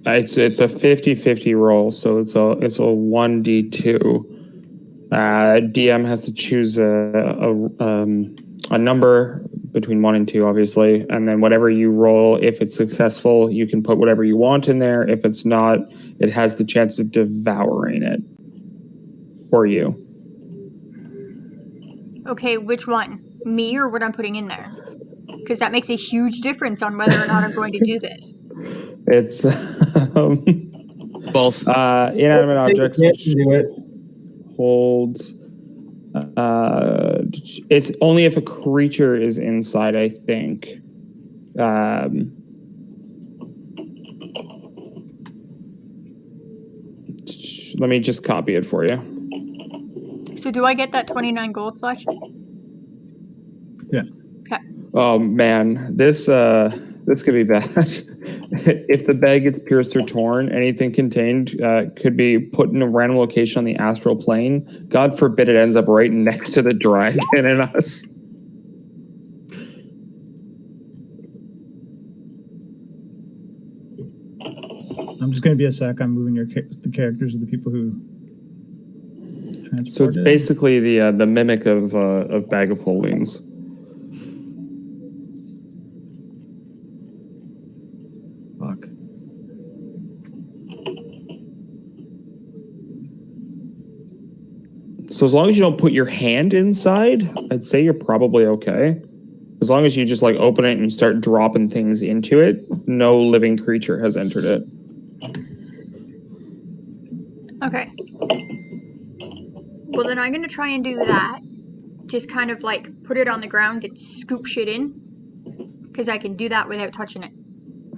it's a 50-50 roll, so it's a 1d2. DM has to choose a number between 1 and 2, obviously, and then whatever you roll, if it's successful, you can put whatever you want in there. If it's not, it has the chance of devouring it for you. Okay, which one? Me or what I'm putting in there? Because that makes a huge difference on whether or not I'm going to do this. It's both inanimate objects which Do it. holds. It's only if a creature is inside, I think. Let me just copy it for you. So do I get that 29 gold flesh? Yeah. Okay. Oh man, this could be bad. If the bag gets pierced or torn, anything contained could be put in a random location on the astral plane. God forbid it ends up right next to the dragon and us. I'm just going to be a sec. I'm moving the characters of the people who transported. So it's basically the mimic of Bag of Holdings. Fuck. So as long as you don't put your hand inside, I'd say you're probably okay. As long as you just like open it and you start dropping things into it, no living creature has entered it. Okay. Well, then I'm going to try and do that. Just kind of like put it on the ground and scoop shit in. Because I can do that without touching it.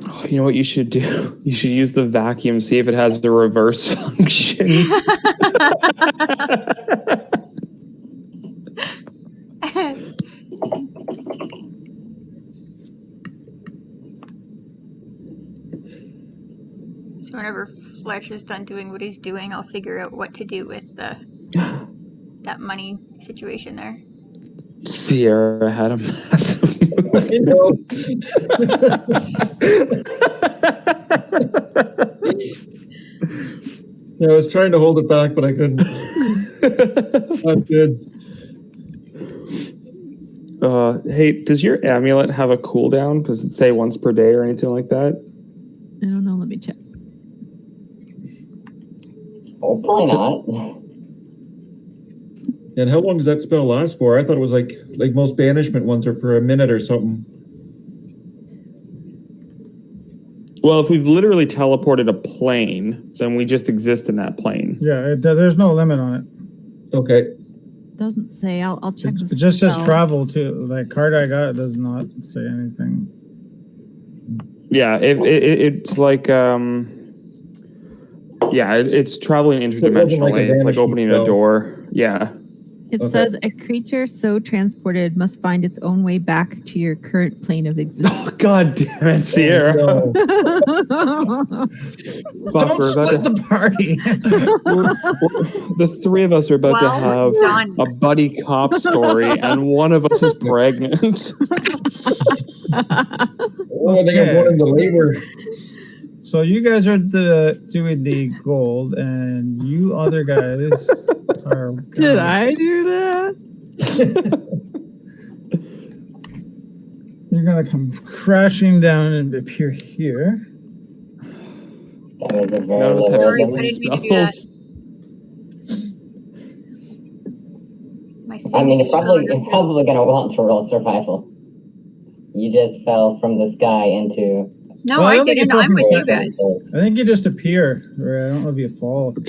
Oh, you know what you should do? You should use the vacuum, see if it has the reverse function. So whenever Fletch is done doing what he's doing, I'll figure out what to do with that money situation there. Sierra had a massive Yeah, I was trying to hold it back, but I couldn't. Not good. Hey, does your amulet have a cooldown? Does it say once per day or anything like that? I don't know. Let me check. Oh, probably not. And how long does that spell last for? I thought it was like most banishment ones are for a minute or something. Well, if we've literally teleported a plane, then we just exist in that plane. Yeah, there's no limit on it. Okay. Doesn't say. I'll check the It just says spell. travel too. That card I got does not say anything. Yeah, it's like it's traveling interdimensionally. It's like opening a door. Yeah. It says a creature so transported must find its own way back to your current plane of existence. Oh, God damn it, Sierra. Oh, no. Fuck, Don't we're about split to, the party. the three of us are about to have done. a buddy cop story, and one of us is pregnant. Oh, I think I'm going into labor. So you guys are doing the gold, and you other guys are. Did I do that? You're gonna come crashing down and appear here. That was a very Notice how Sorry, everyone I didn't mean to do that. smells. My I mean, thing's you're probably gonna want to roll survival. You just fell from the sky into. No, Well, I I don't think didn't. it's I'm with you nothing guys. I think you just appear, or I don't know if you fall. I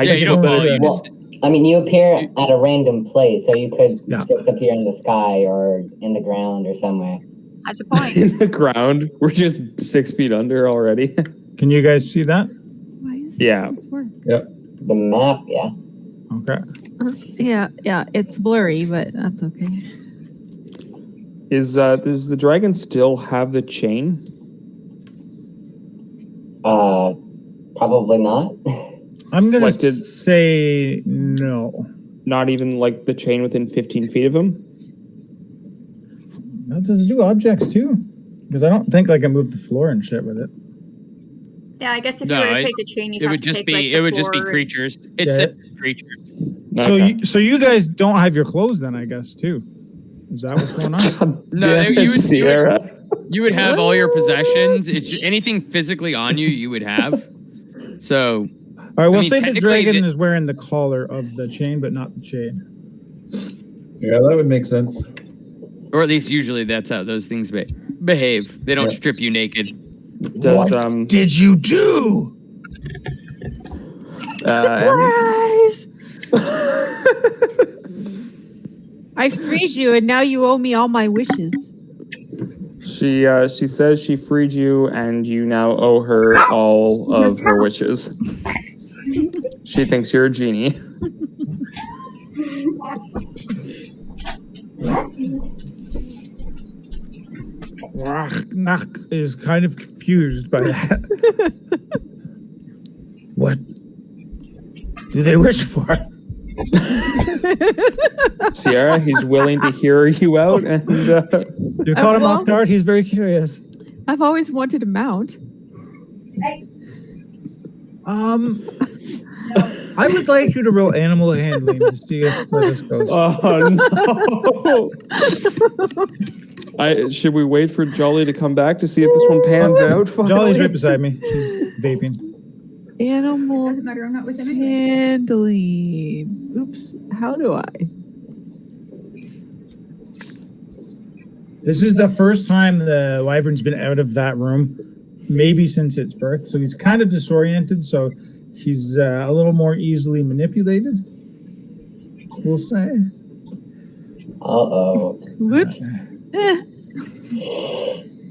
Yeah, just you don't hope fall. that You it- just, I mean, you appear at a random place, so you could Yeah. just appear in the sky or in the ground or somewhere. That's a point. in the ground. We're just 6 feet under already. Can you guys see that? Why is Yeah. this work? The map, yeah. Okay. Yeah, it's blurry, but that's okay. Does the dragon still have the chain? Probably not. I'm gonna Like, did- say no. Not even like the chain within 15 feet of him? That does it do objects too? Because I don't think I can move the floor and shit with it. Yeah, I guess if No, you were to it- take the chain, you'd it have would to just take, be like, the it would just be floor and- creatures. It's Yeah. creatures. Okay. So you guys don't have your clothes then, I guess too. Is that what's going on? No, Damn you it, Sierra. You would have all your possessions. Anything physically on you, you would have. So All right, we'll mean, say the technically dragon the- is wearing the collar of the chain, but not the chain. Yeah, that would make sense. or at least usually that's how those things behave. They don't Yeah. strip you naked. Does Did you do? Surprise! I freed you, and now you owe me all my wishes. she says she freed you, and you now owe her all of her wishes. She thinks you're a genie. Nach is kind of confused by that. What do they wish for? Sierra, he's willing to hear you out, and You caught him off guard. He's very curious. I've always wanted a mount. I would like you to roll animal handling to see where this goes. oh no! Should we wait for Jolly to come back to see if this one pans out? Jolly's right beside me. She's vaping. Animal Doesn't matter. I'm not with him anyway. handling. Oops. How do I? This is the first time the wyvern's been out of that room, maybe since its birth. So he's kind of disoriented. So he's a little more easily manipulated, we'll say. Uh-oh. Whoops.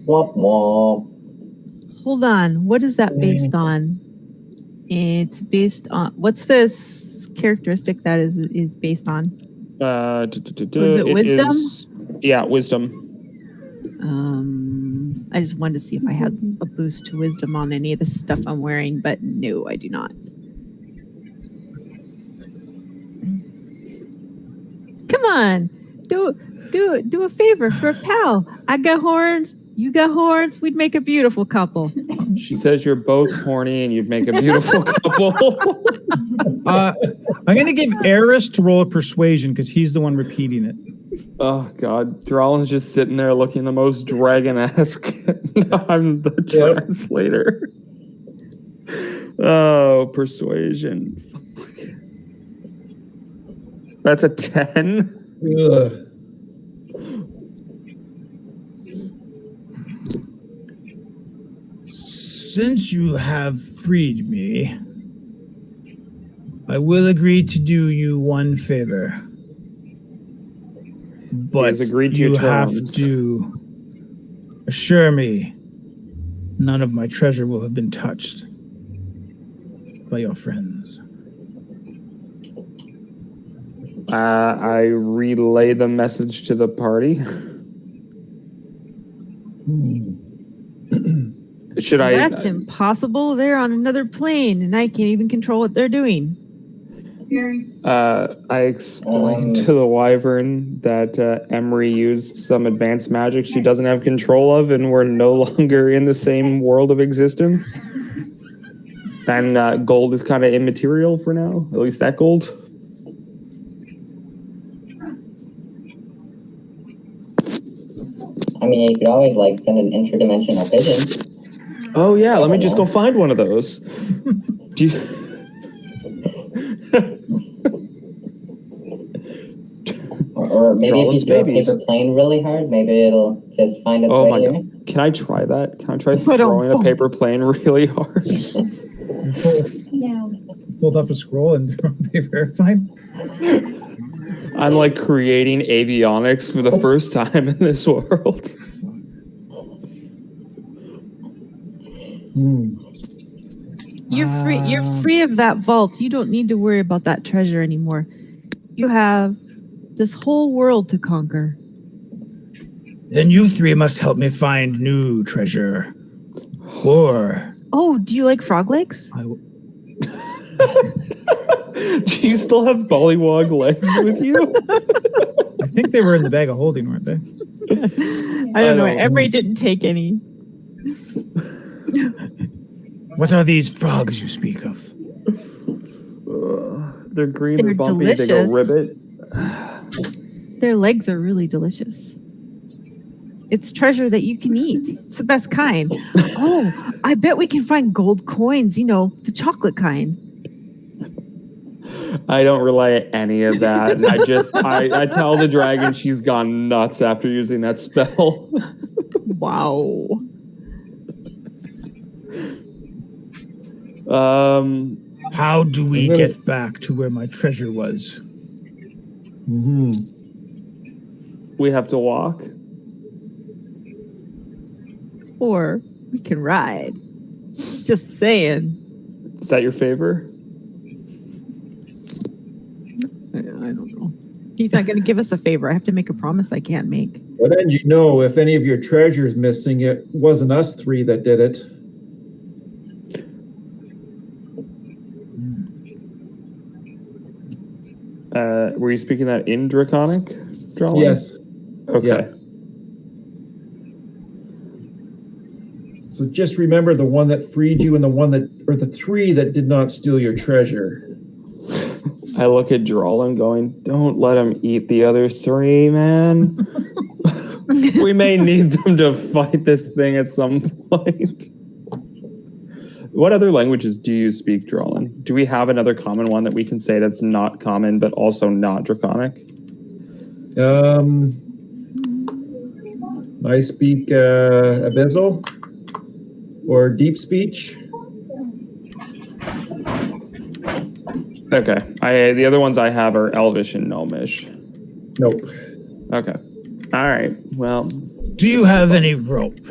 Womp womp. Hold on. What is that based on? It's based on what's this characteristic that is based on? Was it wisdom? Yeah, wisdom. I just wanted to see if I had a boost to wisdom on any of the stuff I'm wearing, but no, I do not. Come on, do a favor for a pal. I got horns, you got horns. We'd make a beautiful couple. She says you're both horny and you'd make a beautiful couple. I'm going to give Eris to roll a persuasion because he's the one repeating it. Oh, God. Drolin's just sitting there looking the most dragon-esque. I'm the translator. Oh, persuasion. Fuck. That's a 10. Ugh. Since you have freed me, I will agree to do you one favor. But agreed to you your have terms. to assure me none of my treasure will have been touched by your friends. I relay the message to the party. Should I? That's impossible. They're on another plane, and I can't even control what they're doing. I explained to the Wyvern that Emery used some advanced magic she doesn't have control of, and we're no longer in the same world of existence. And gold is kind of immaterial for now, at least that gold. I mean, you could always like send an interdimensional pigeon. Oh yeah, let me just go find one of those. Do you... or maybe Drolin's if you throw babies. a paper plane really hard, maybe it'll just find its Oh way my here. God. Can I try that? Can I try throwing a paper plane really hard? No. Fold up a scroll and throw a paper. Fine. I'm like creating avionics for the first time in this world. You're free of that vault. You don't need to worry about that treasure anymore. You have this whole world to conquer. Then you three must help me find new treasure. Or... Oh, do you like frog legs? Do you still have bullywog legs with you? I think they were in the bag of holding, weren't they? I don't know. Emery didn't take any. What are these frogs you speak of? They're green, They're they're bumpy, they go delicious. ribbit. Their legs are really delicious. It's treasure that you can eat. It's the best kind. Oh, I bet we can find gold coins, the chocolate kind. I don't relay any of that. And I tell the dragon she's gone nuts after using that spell. Wow. How do we get back to where my treasure was? We have to walk. Or we can ride. Just saying. Is that your favor? I don't know. He's not going to give us a favor. I have to make a promise I can't make. Well, then you know if any of your treasure's missing, it wasn't us three that did it. Were you speaking that in Draconic, Drolin? Yes. Okay. Yeah. So just remember the one that freed you and the three that did not steal your treasure. I look at Drolin going, don't let him eat the other three, man. We may need them to fight this thing at some point. What other languages do you speak, Drolin? Do we have another common one that we can say that's not common, but also not Draconic? I speak Abyssal or Deep Speech. Okay. The other ones I have are Elvish and Gnomish. Nope. Okay. All right. Well, Do you have any rope?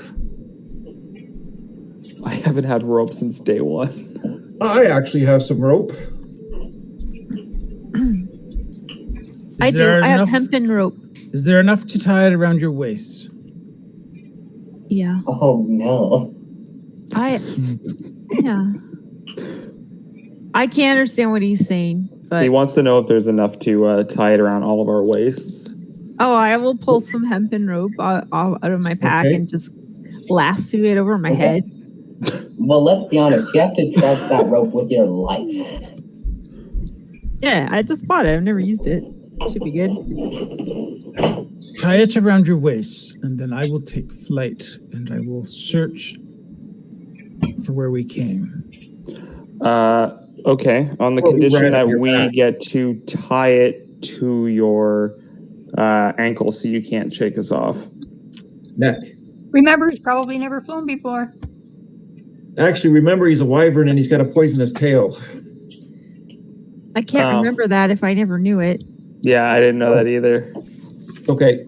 I haven't had rope since day one. I actually have some rope. I do. I have hempen rope. Is there enough to tie it around your waist? Yeah. Oh no. Yeah. I can't understand what he's saying, but He wants to know if there's enough to tie it around all of our waists. oh, I will pull some hempen rope out of my pack Okay. and just lasso it over my head. Well, let's be honest. You have to trust that rope with your life. Yeah, I just bought it. I've never used it. Should be good. Tie it around your waist, and then I will take flight, and I will search for where we came. Okay, on the Well, we condition ran that up your we back. get to tie it to your ankle so you can't shake us off. Neck. Remember, he's probably never flown before. Actually, remember he's a wyvern and he's got a poisonous tail. I can't remember that if I never knew it. Yeah, I didn't know that either. Okay,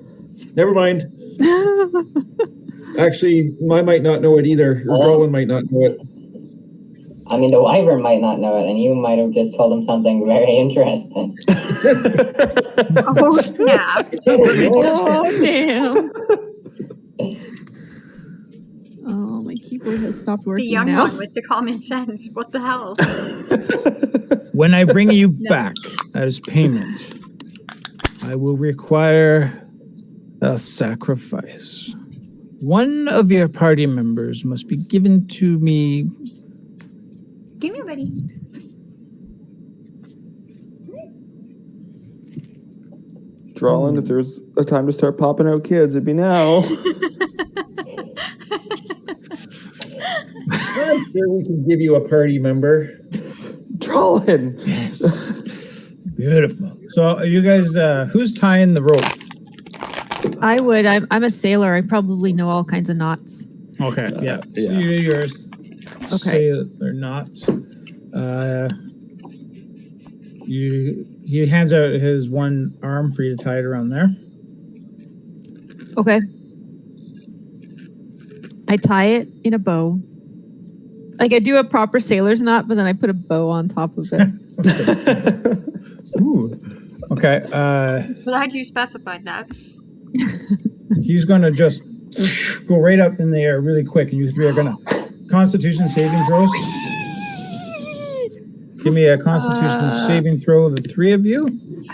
never mind. Actually, I might not know it either, or Drolan might not know it. I mean, the wyvern might not know it, and you might have just told him something very interesting. Oh, snap. Oh, damn. Oh, my keyboard has stopped The working young now. one with the common sense. What the hell? When I bring you back as payment, I will require a sacrifice. One of your party members must be given to me. Give me a buddy. Drolan, if there's a time to start popping out kids, it'd be now. I'm sure we can give you a party member. Drolan! Yes. Beautiful. So, you guys, who's tying the rope? I would. I'm a sailor. I probably know all kinds of knots. Okay, yeah. So Yeah. you do yours. Okay. Say that they're knots. He hands out his one arm for you to tie it around there. Okay. I tie it in a bow. Like I do a proper sailor's knot, but then I put a bow on top of it. Ooh. Okay. Glad you specified that. He's going to just go right up in the air really quick, and you three are going to Constitution saving throws. Give me a Constitution saving throw, the three of you.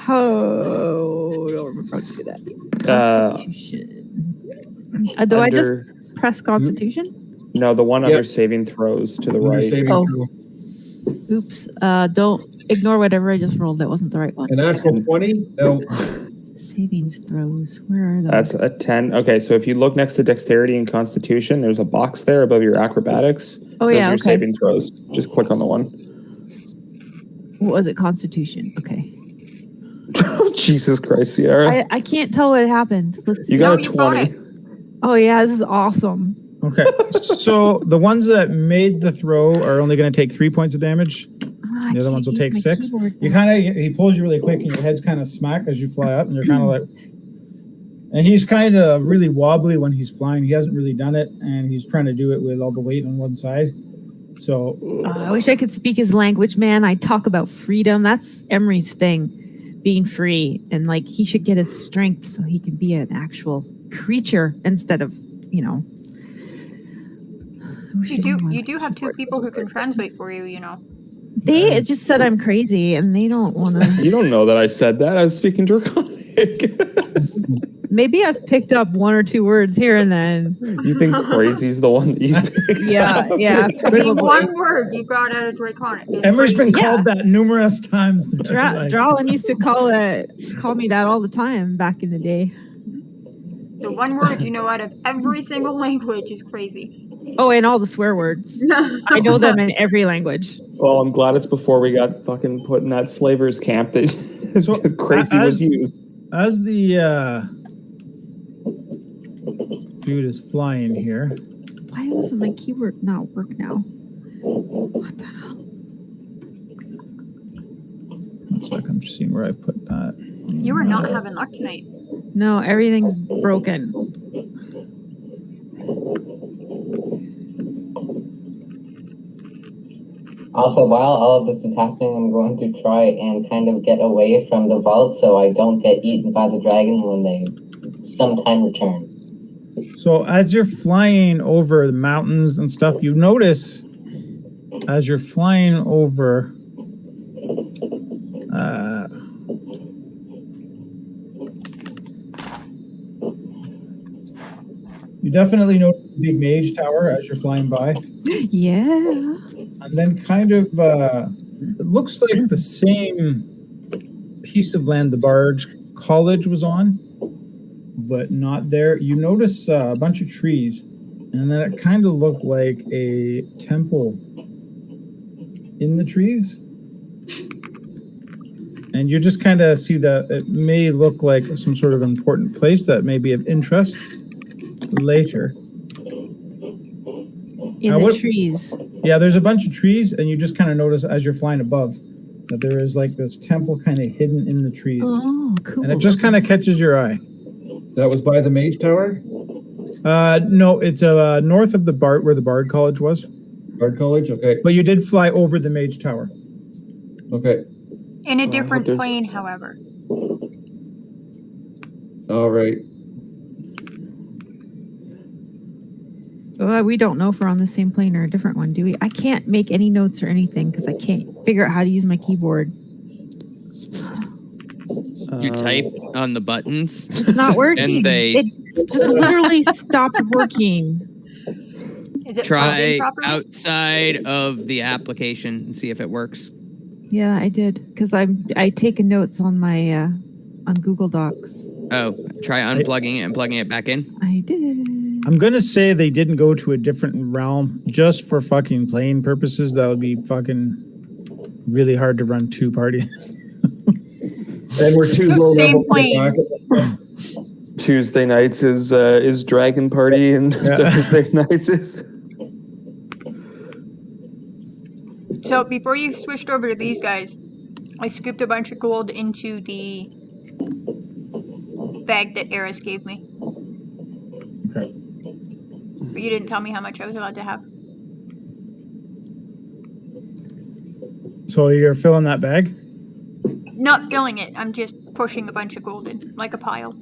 Oh, I don't remember how to do that. Constitution. Do I just press Constitution? No, the one Yep. under saving throws to the Under right. saving Oh. throw. Oops. Don't ignore whatever I just rolled. That wasn't the right one. A natural 20? No. Savings throws. Where are those? That's a 10. Okay, so if you look next to dexterity and constitution, there's a box there above your acrobatics. Oh, Those yeah, are your okay. saving throws. Just click on the one. What was it? Constitution. Okay. Jesus Christ, Sierra. I can't tell what happened. Let's You see. got a you got 20. it. Oh, yeah. This is awesome. Okay. So the ones that made the throw are only going to take 3 points of damage. I The other ones will can't take use my 6. keyboard You now. kind of he pulls you really quick, and your head's kind of smacked as you fly up, and you're kind of like. And he's kind of really wobbly when he's flying. He hasn't really done it, and he's trying to do it with all the weight on one side. So I wish I could speak his language, man. I talk about freedom. That's Emery's thing, being free. And like he should get his strength so he can be an actual creature instead of, I wish You anyone- do have two people who can translate for you, you know. They just said I'm crazy and they don't want to. You don't know that I said that. I was speaking Draconic. Maybe I've picked up 1 or 2 words here and then. You think crazy's the one that you picked up? Yeah. The probably. one word you got out of Draconic. is Emery's been crazy. called that numerous times. in their life. Drawlin used to call me that all the time back in the day. The one word you know out of every single language is crazy. Oh, and all the swear words. I know them in every language. Well, I'm glad it's before we got fucking put in that slavers camp that So, crazy was used. As the dude is flying here, Why doesn't my keyboard not work now? What the hell? looks like I'm just seeing where I put that. You are not having luck tonight. No, everything's broken. Also, while all of this is happening, I'm going to try and kind of get away from the vault so I don't get eaten by the dragon when they sometime return. So as you're flying over the mountains and stuff, you notice as you're flying over you definitely notice the big mage tower as you're flying by. Yeah. And then kind of it looks like the same piece of land the Barge College was on, but not there. You notice a bunch of trees, and then it kind of looked like a temple in the trees. And you just kind of see that it may look like some sort of important place that may be of interest later. In the trees. Yeah, there's a bunch of trees, and you just kind of notice as you're flying above that there is like this temple kind of hidden in the trees. Oh, cool. And it just kind of catches your eye. That was by the Mage Tower? No, it's north of the Bard, where the Bard College was. Bard College? Okay. But you did fly over the Mage Tower. Okay. In a different plane, however. All right. We don't know if we're on the same plane or a different one, do we? I can't make any notes or anything because I can't figure out how to use my keyboard. You type on the buttons. It's not working. And it just literally stopped working. Is it Try outside of the application and see if it works. Yeah, I did because I take notes on my on Google Docs. Oh, try unplugging it and plugging it back in. I did. I'm gonna say they didn't go to a different realm just for fucking playing purposes. That would be fucking really hard to run two parties. And we're too low level. Tuesday nights is Dragon Party, and Thursday nights is. So before you switched over to these guys, I scooped a bunch of gold into the bag that Eris gave me. Okay. But you didn't tell me how much I was allowed to have. So you're filling that bag? Not filling it. I'm just pushing a bunch of gold in, like a pile.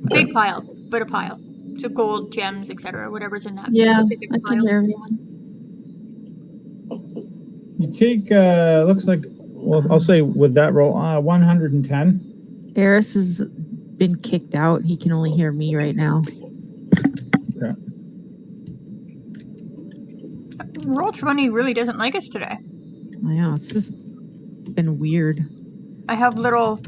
Big pile, but a pile. So gold, gems, etc., whatever's in that specific I pile. can hear everyone. You take looks like, well, I'll say with that roll 110. Eris has been kicked out. He can only hear me right now. Okay. Roll20 really doesn't like us today. I know, it's just been weird. I have little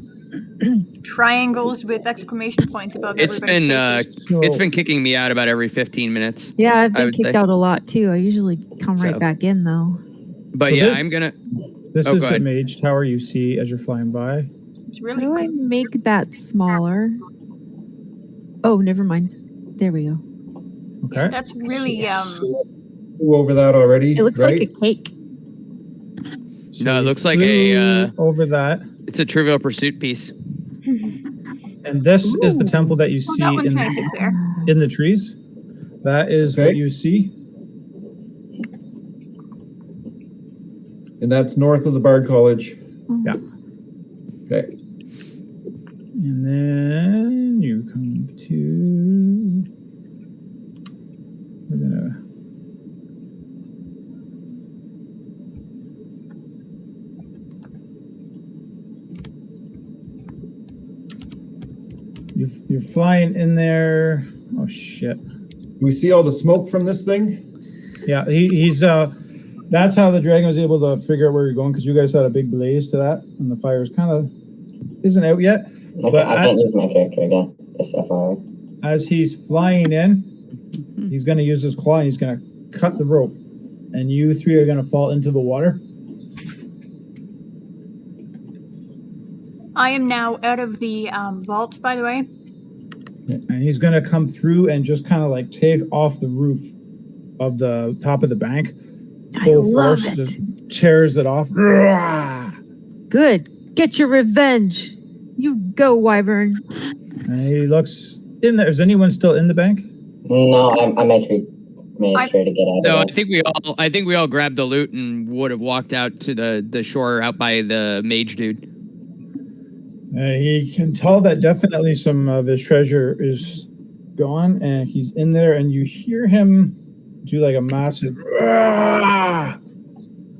triangles with exclamation points above It's everybody's been faces. it's been kicking me out about every 15 minutes. Yeah, I've I been would kicked say. out a lot too. I usually come right So- back in though. But So yeah, this- I'm gonna. This Oh, is go the ahead. mage tower you see as you're flying by. It's How really do I big. make that smaller? Oh, never mind. There we go. Okay. That's really Flew over that already. It looks right? like a cake. So No, it you looks like flew over that. It's a Trivial Pursuit piece. And this is the temple that you Oh, see that one's nice and clear. in the trees. That is Okay. what you see. And that's north of the Bard College. Yeah. Okay. And then you come to. We're gonna. You're flying in there. Oh shit. Do we see all the smoke from this thing? Yeah, he's that's how the dragon was able to figure out where you're going, because you guys had a big blaze to that, and the fire's kind of isn't out yet. Okay, I can't use my character again. Just FYI. As he's flying in, he's going to use his claw and he's going to cut the rope, and you three are going to fall into the water. I am now out of the vault, by the way. And he's going to come through and just kind of like take off the roof of the top of the bank. Full love force, it. just tears it off. Good. Get your revenge. You go, Wyvern. And he looks in there. Is anyone still in the bank? No, I made sure to get out of No, there. I think we all grabbed the loot and would have walked out to the shore out by the mage dude. He can tell that definitely some of his treasure is going, and he's in there, and you hear him do like a massive.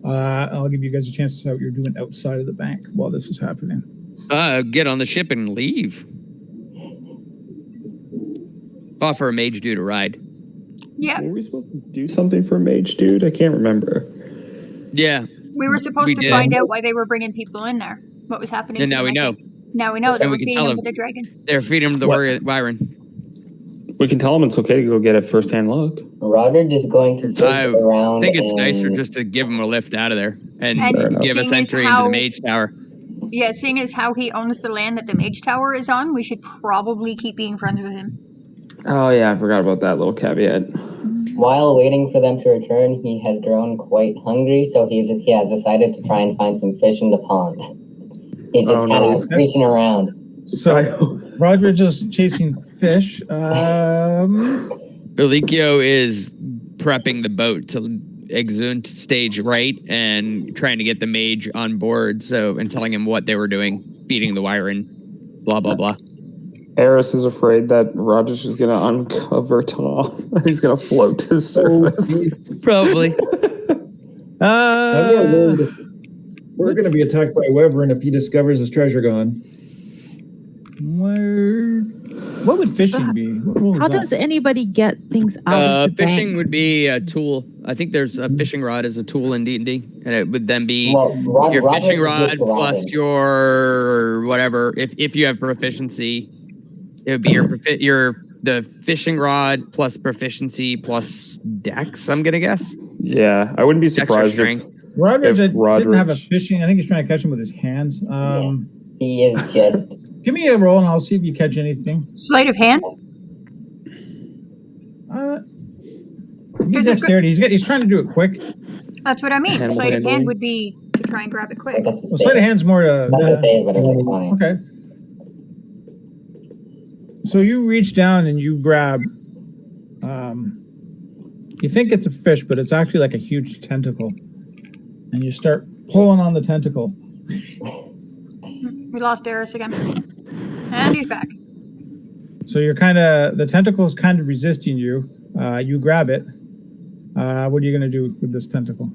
I'll give you guys a chance to see what you're doing outside of the bank while this is happening. Get on the ship and leave. Offer a mage dude a ride. Yeah. Were we supposed to do something for Mage Dude? I can't remember. Yeah. We were supposed to find out why they were bringing people in there. What was happening And to now them, we I know. think. Now we know. They And were we can feeding tell them them. to the dragon. They're feeding him to the Wyvern. We can tell him it's okay to go get a first-hand look. Roderick is going to I sit around. think it's nicer just to give him a lift out of there and give us seeing as entry into the mage tower. Yeah, seeing as how he owns the land that the mage tower is on, we should probably keep being friends with him. Oh, yeah, I forgot about that little caveat. While waiting for them to return, he has grown quite hungry, so he has decided to try and find some fish in the pond. He's just kind of reaching around. So, Roderick is chasing fish. Elikio is prepping the boat to exude stage right and trying to get the mage on board. And telling him what they were doing, feeding the Wyvern, blah blah blah. Eris is afraid that Rogers is going to uncover Tom. He's going to float to the surface. Probably. We're going to be attacked by Wyvern if he discovers his treasure gone. What would fishing be? How does anybody get things out of the fishing bank? would be a tool. I think there's a fishing rod as a tool in D&D, and it would then be your fishing rod plus your whatever. If you have proficiency, it would be the fishing rod plus proficiency plus dex. I'm gonna guess. Yeah, I wouldn't be surprised if Roderick didn't have a fishing. I think he's trying to catch him with his hands. He is just. Give me a roll and I'll see if you catch anything. Sleight of hand? He's dexterity. He's trying to do it quick. That's what I mean. Sleight of hand would be to try and grab it quick. Well, sleight of hand's more to... Okay. So you reach down and you grab... you think it's a fish, but it's actually like a huge tentacle. And you start pulling on the tentacle. We lost Eris again. And he's back. So you're the tentacle's kind of resisting you. You grab it. What are you going to do with this tentacle?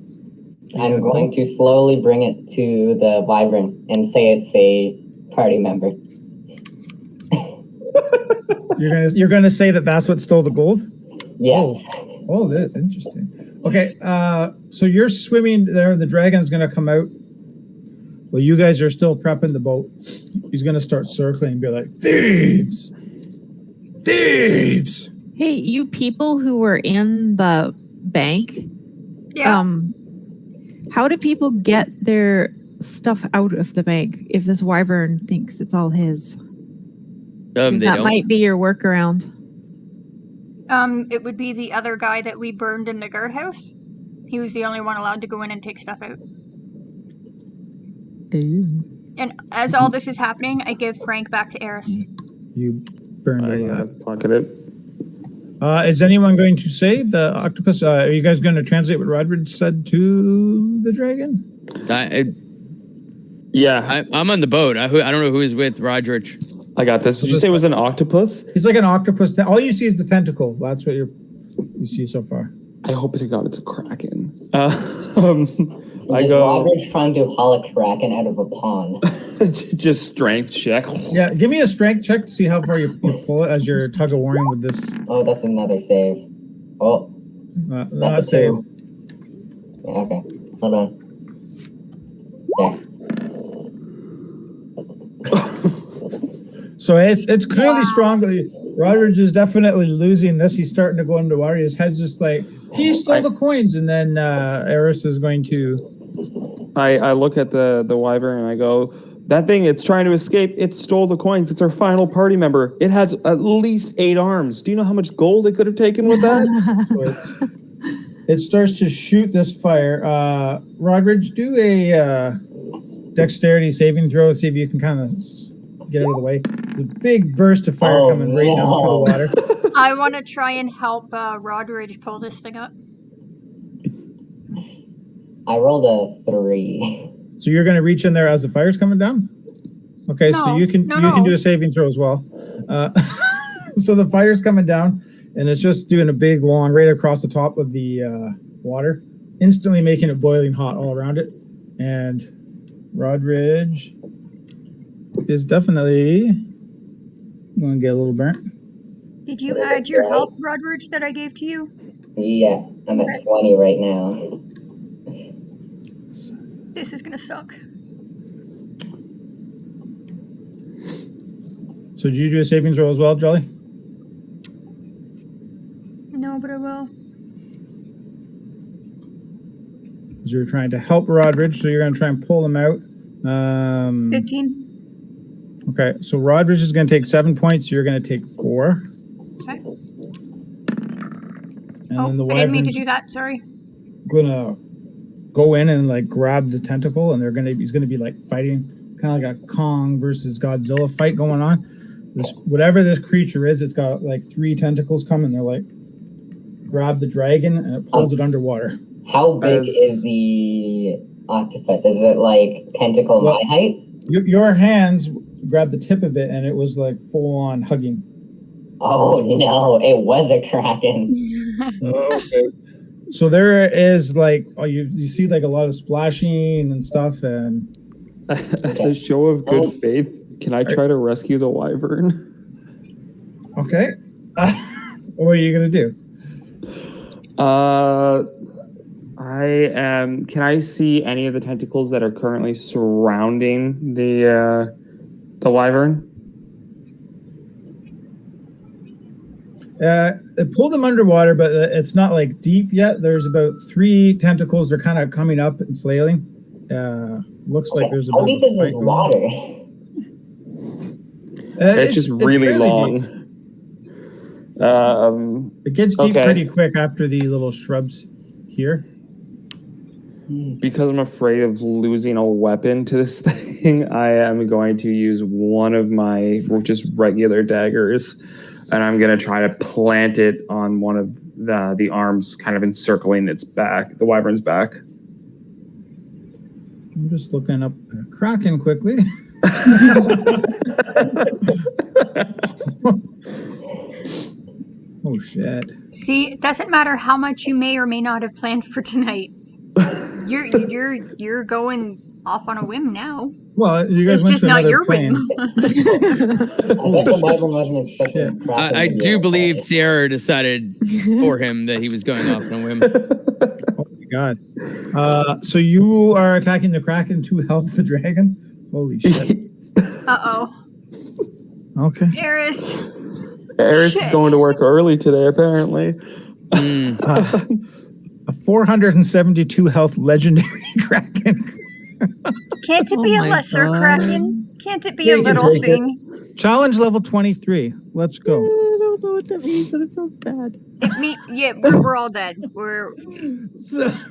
I'm going to slowly bring it to the Wyvern and say it's a party member. You're going to say that's what stole the gold? Yes. Oh, that's interesting. Okay, so you're swimming there. The dragon's going to come out. Well, you guys are still prepping the boat. He's going to start circling and be like, thieves! Thieves! Hey, you people who were in the bank, how do people get their stuff out of the bank if this Wyvern thinks it's all his? That might be your workaround. It would be the other guy that we burned in the guardhouse. He was the only one allowed to go in and take stuff out. Ooh. And as all this is happening, I give Frank back to Eris. You burned a pocket it. Is anyone going to say the octopus? Are you guys going to translate what Roderick said to the dragon? I'm on the boat. I don't know who is with Roderick. I got this. Did you say it was an octopus? He's like an octopus. All you see is the tentacle. That's what you see so far. I hope to God it's a kraken. Roderick's trying to haul a kraken out of a pond. Just strength check. Yeah, give me a strength check to see how far you pull it as your tug of warring with this. Oh, that's another save. Oh, that's a save. Yeah, okay, hold on. Yeah. So it's clearly strong. Roderick is definitely losing this. He's starting to go into worry. His head's just like, he stole the coins. And then Eris is going to... I look at the Wyvern and I go, that thing, it's trying to escape. It stole the coins. It's our final party member. It has at least 8 arms. Do you know how much gold it could have taken with that? So it starts to shoot this fire. Roderick, do a dexterity saving throw. See if you can kind of get out of the way. There's a big burst of fire coming right down through the water. I want to try and help Roderick pull this thing up. I rolled a 3. So you're going to reach in there as the fire's coming down? Okay, so you can do a saving throw as well. So the fire's coming down, and it's just doing a big long right across the top of the water, instantly making it boiling hot all around it. And Rodridge is definitely going to get a little burnt. Did you add your health, Rodridge, that I gave to you? Yeah, I'm at 20 right now. This is gonna suck. So did you do a savings roll as well, Jolly? No, but I will. Because you're trying to help Rodridge, so you're going to try and pull him out. 15. Okay, so Rodridge is going to take 7 points. You're going to take 4. Okay. And Oh, then the I didn't mean to wyvern's do that. Sorry. gonna go in and like grab the tentacle, and he's gonna be like fighting, kind of like a Kong versus Godzilla fight going on. Whatever this creature is, it's got like 3 tentacles coming. They're like grab the dragon, and it pulls it underwater. How big is the octopus? Is it like tentacle my height? Your hands grabbed the tip of it, and it was like full on hugging. Oh no, it was a kraken. Okay. So there is like, you see like a lot of splashing and stuff, and as a show of good faith, can I try to rescue the wyvern? okay. What are you gonna do? Can I see any of the tentacles that are currently surrounding the wyvern? It pulled them underwater, but it's not like deep yet. There's about 3 tentacles. They're kind of coming up and flailing. Looks like there's How deep is this water? It's just really long. It gets deep pretty quick after the little shrubs here. Because I'm afraid of losing a weapon to this thing, I am going to use one of my just regular daggers. And I'm going to try to plant it on one of the arms, kind of encircling its back, the wyvern's back. I'm just looking up Kraken quickly. Oh, shit. See, it doesn't matter how much you may or may not have planned for tonight. You're going off on a whim now. Well, you guys it's went just to not another your plane. whim. I do believe Sierra decided for him that he was going off on a whim. Oh my god. So you are attacking the Kraken to help the dragon? Holy shit. Uh-oh. Okay. Eris is going to work early today, apparently. A 472 health legendary Kraken. Can't it be a lesser Kraken? Can't it be a little thing? Challenge level 23. Let's go. I don't know what that means, but it sounds bad. We're all dead.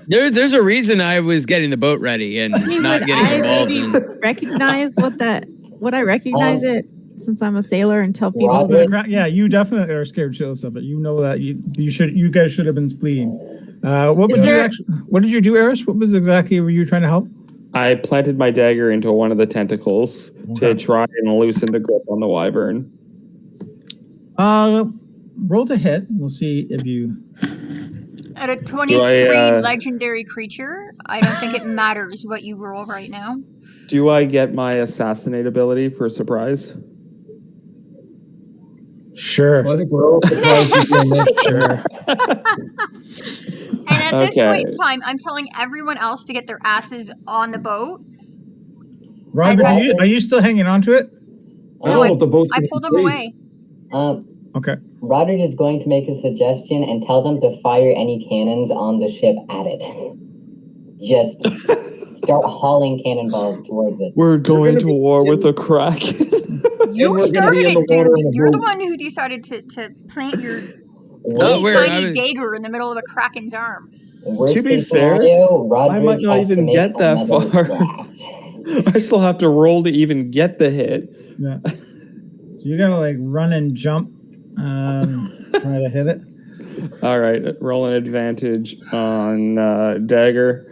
There's a reason I was getting the boat ready and not getting involved. Recognize what I recognize it since I'm a sailor and tell people. Yeah, you definitely are scared shitless of it. You know that you guys should have been fleeing. What did you do, Eris? What was exactly were you trying to help? I planted my dagger into one of the tentacles to try and loosen the grip on the wyvern. Roll to hit. We'll see if you. At a 23 legendary creature, I don't think it matters what you roll right now. Do I get my assassinate ability for a surprise? Sure. Well, I think we're all surprised you're doing this. Sure. And at this point in time, I'm telling everyone else to get their asses on the boat. Robert, are you still hanging on to it? No, I pulled them away. Okay. Roderick is going to make a suggestion and tell them to fire any cannons on the ship at it. Just start hauling cannonballs towards it. We're going to war with the Kraken. You started it, dude. You're the one who decided to plant your tiny dagger in the middle of a Kraken's arm. To be fair, I might not even get that far. I still have to roll to even get the hit. Yeah. So you gotta like run and jump, try to hit it. All right, roll an advantage on dagger.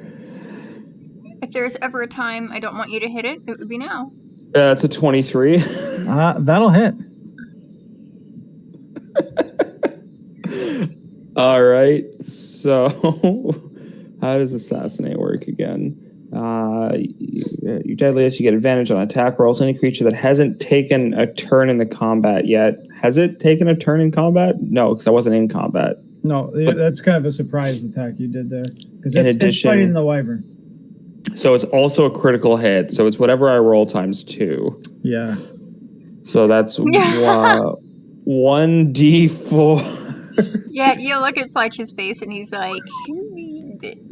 If there's ever a time I don't want you to hit it, it would be now. It's a 23. That'll hit. All right. So, how does assassinate work again? You deadliest, you get advantage on attack rolls. Any creature that hasn't taken a turn in the combat yet. Has it taken a turn in combat? No, because I wasn't in combat. No, But- that's kind of a surprise attack you did there. Because In it's addition- fighting the wyvern. So it's also a critical hit. So it's whatever I roll times 2. Yeah. So that's 1d4. Yeah, you look at Fletch's face and he's like,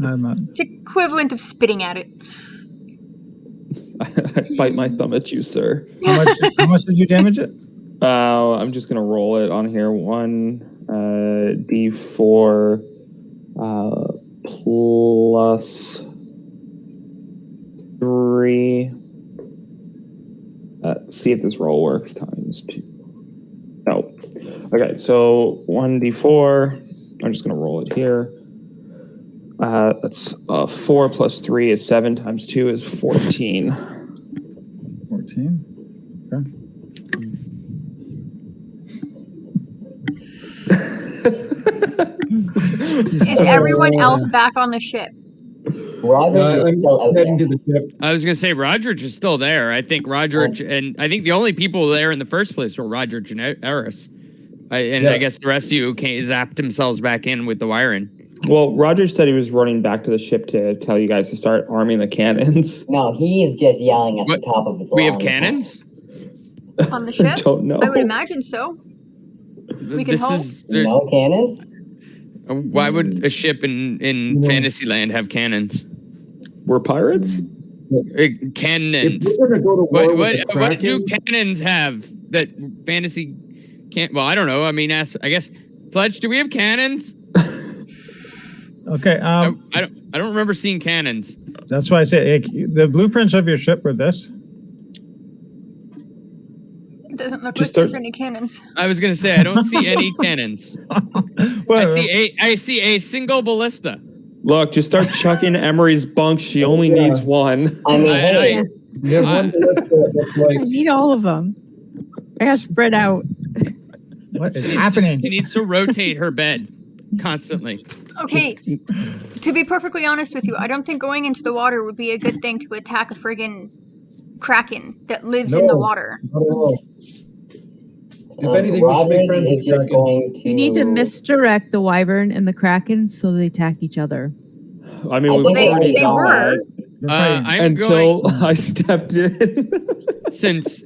I'm not. it's equivalent of spitting at it. I bite my thumb at you, sir. How much did you damage it? I'm just gonna roll it on here. 1d4 plus 3. See if this roll works. Times 2. No. Okay, so 1d4. I'm just gonna roll it here. That's 4 plus 3 is 7 times 2 is 14. 14. Okay. Is everyone else back on the ship? Roderick is I'm still out heading there. to the ship. I was gonna say Roderick is still there. I think Roderick and I think the only people there in the first place were Roderick and Eris. I guess the rest of you zapped themselves back in with the wiring. Well, Roger said he was running back to the ship to tell you guys to start arming the cannons. No, he is just yelling at What? the top of his lungs. We have cannons. On the ship? Don't know. I would imagine so. We can hope. No cannons? Why would a ship in Fantasyland have cannons? We're pirates? Cannons. If we're gonna go to war with the What do Kraken, cannons have that fantasy can't? Well, I don't know. I mean, I guess Fletch, do we have cannons? Okay. I don't remember seeing cannons. That's why I said the blueprints of your ship were this. It doesn't look Just like there's start- any cannons. I was gonna say I don't see any cannons. Well, I see a single ballista. Look, just start chucking Emery's bunk. She only needs one. I mean, I- hey, we have one ballista that's like I need all of them. I got spread out. what is happening? She needs to rotate her bed constantly. Okay, to be perfectly honest with you, I don't think going into the water would be a good thing to attack a friggin' kraken that lives in the No. water. not at all. If anything, we should make Roderick friends is with just Kraken. going to... You need to misdirect the wyvern and the kraken so they attack each other. I mean, I we've think already they done were. that They're fighting. I'm until going I stepped in. since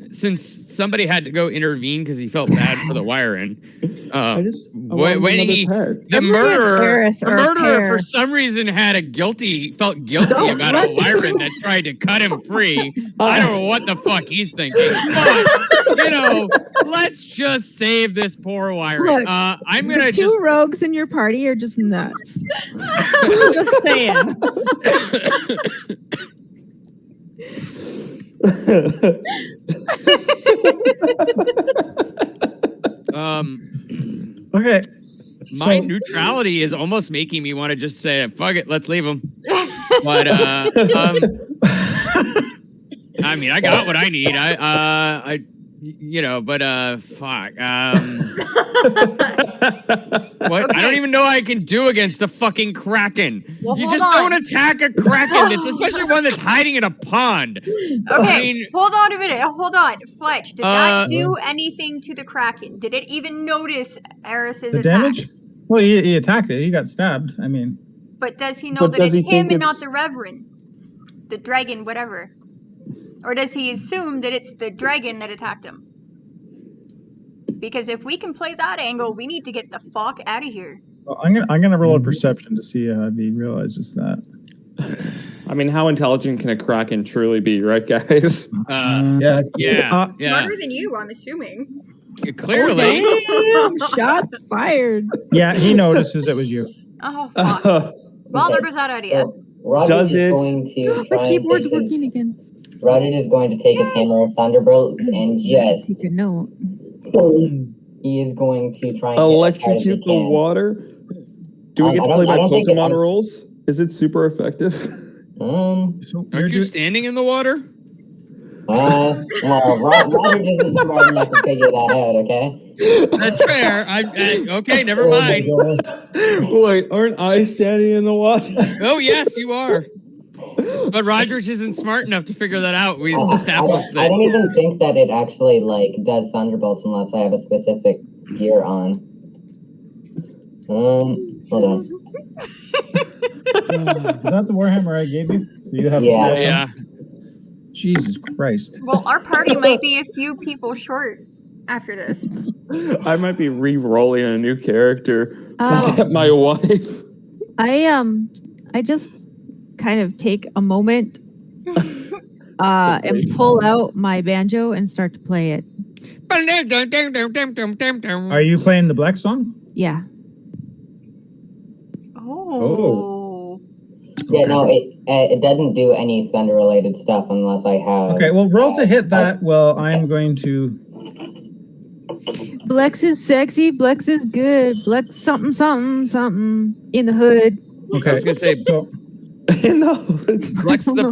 somebody had to go intervene because he felt bad for the wiring. I When wanted he another pet. the Emery and murderer, Eris the are a murderer pair. for some reason felt guilty Don't about a let wiring that tried to cut him free. I don't know what the fuck he's thinking. But, let's just save this poor wiring. Look, I'm The gonna two rogues in your party are just nuts. Just saying. Okay. My So- neutrality is almost making me want to just say, fuck it, let's leave him. But, I mean, I got what I need. Fuck. What? I don't Okay. even know what I can do against a fucking kraken. Well, You hold just on. don't attack a kraken. It's especially one that's hiding in a pond. Okay, I mean, hold on a minute. Hold on. Fletch, did Uh, that do anything to the kraken? Did it even notice Eris's The attack? damage? Well, he attacked it. He got stabbed. I mean, But does he know But that does it's he him think and not it's- the Reverend? The dragon, whatever. Or does he assume that it's the dragon that attacked him? Because if we can play that angle, we need to get the fuck out of here. well, I'm gonna roll a perception to see if he realizes that. I mean, how intelligent can a kraken truly be, right, guys? Yeah, yeah. Smarter than you, I'm assuming. Clearly. Damn, shots fired. Yeah, he notices it was you. Oh, fuck. Well, there goes that idea. Roderick Does is it- going to try My and keyboard's take his... working again. Roderick is going to take his hammer of thunderbolts and just... Take a note. boom. He is going to try and hit as hard as Electrocute he the can. water? Do we get I to play by don't think it- Pokemon rules? Is it super effective? So you're Aren't you do- standing in the water? Well, Roderick isn't smart enough to figure that out, okay? That's fair. Okay, never mind. Wait, aren't I standing in the water? Oh, yes, you are. But Rogers isn't smart enough to figure that out. We've established I that. don't even think that it actually like does thunderbolts unless I have a specific gear on. Hold on. Is that the Warhammer I gave you? Do you have Yeah. a stats on? Yeah. Jesus Christ. Well, our party might be a few people short after this. I might be re-rolling a new character. Oh. Get my wife. I just kind of take a moment and pull out my banjo and start to play it. Are you playing the Black song? Yeah. Oh. Yeah, no, it doesn't do any thunder related stuff unless I have. Okay, well, roll to hit that. Well, I'm going to. Blex is sexy. Blex is good. Blex something, something, something in the hood. Okay, I was gonna say- so, No.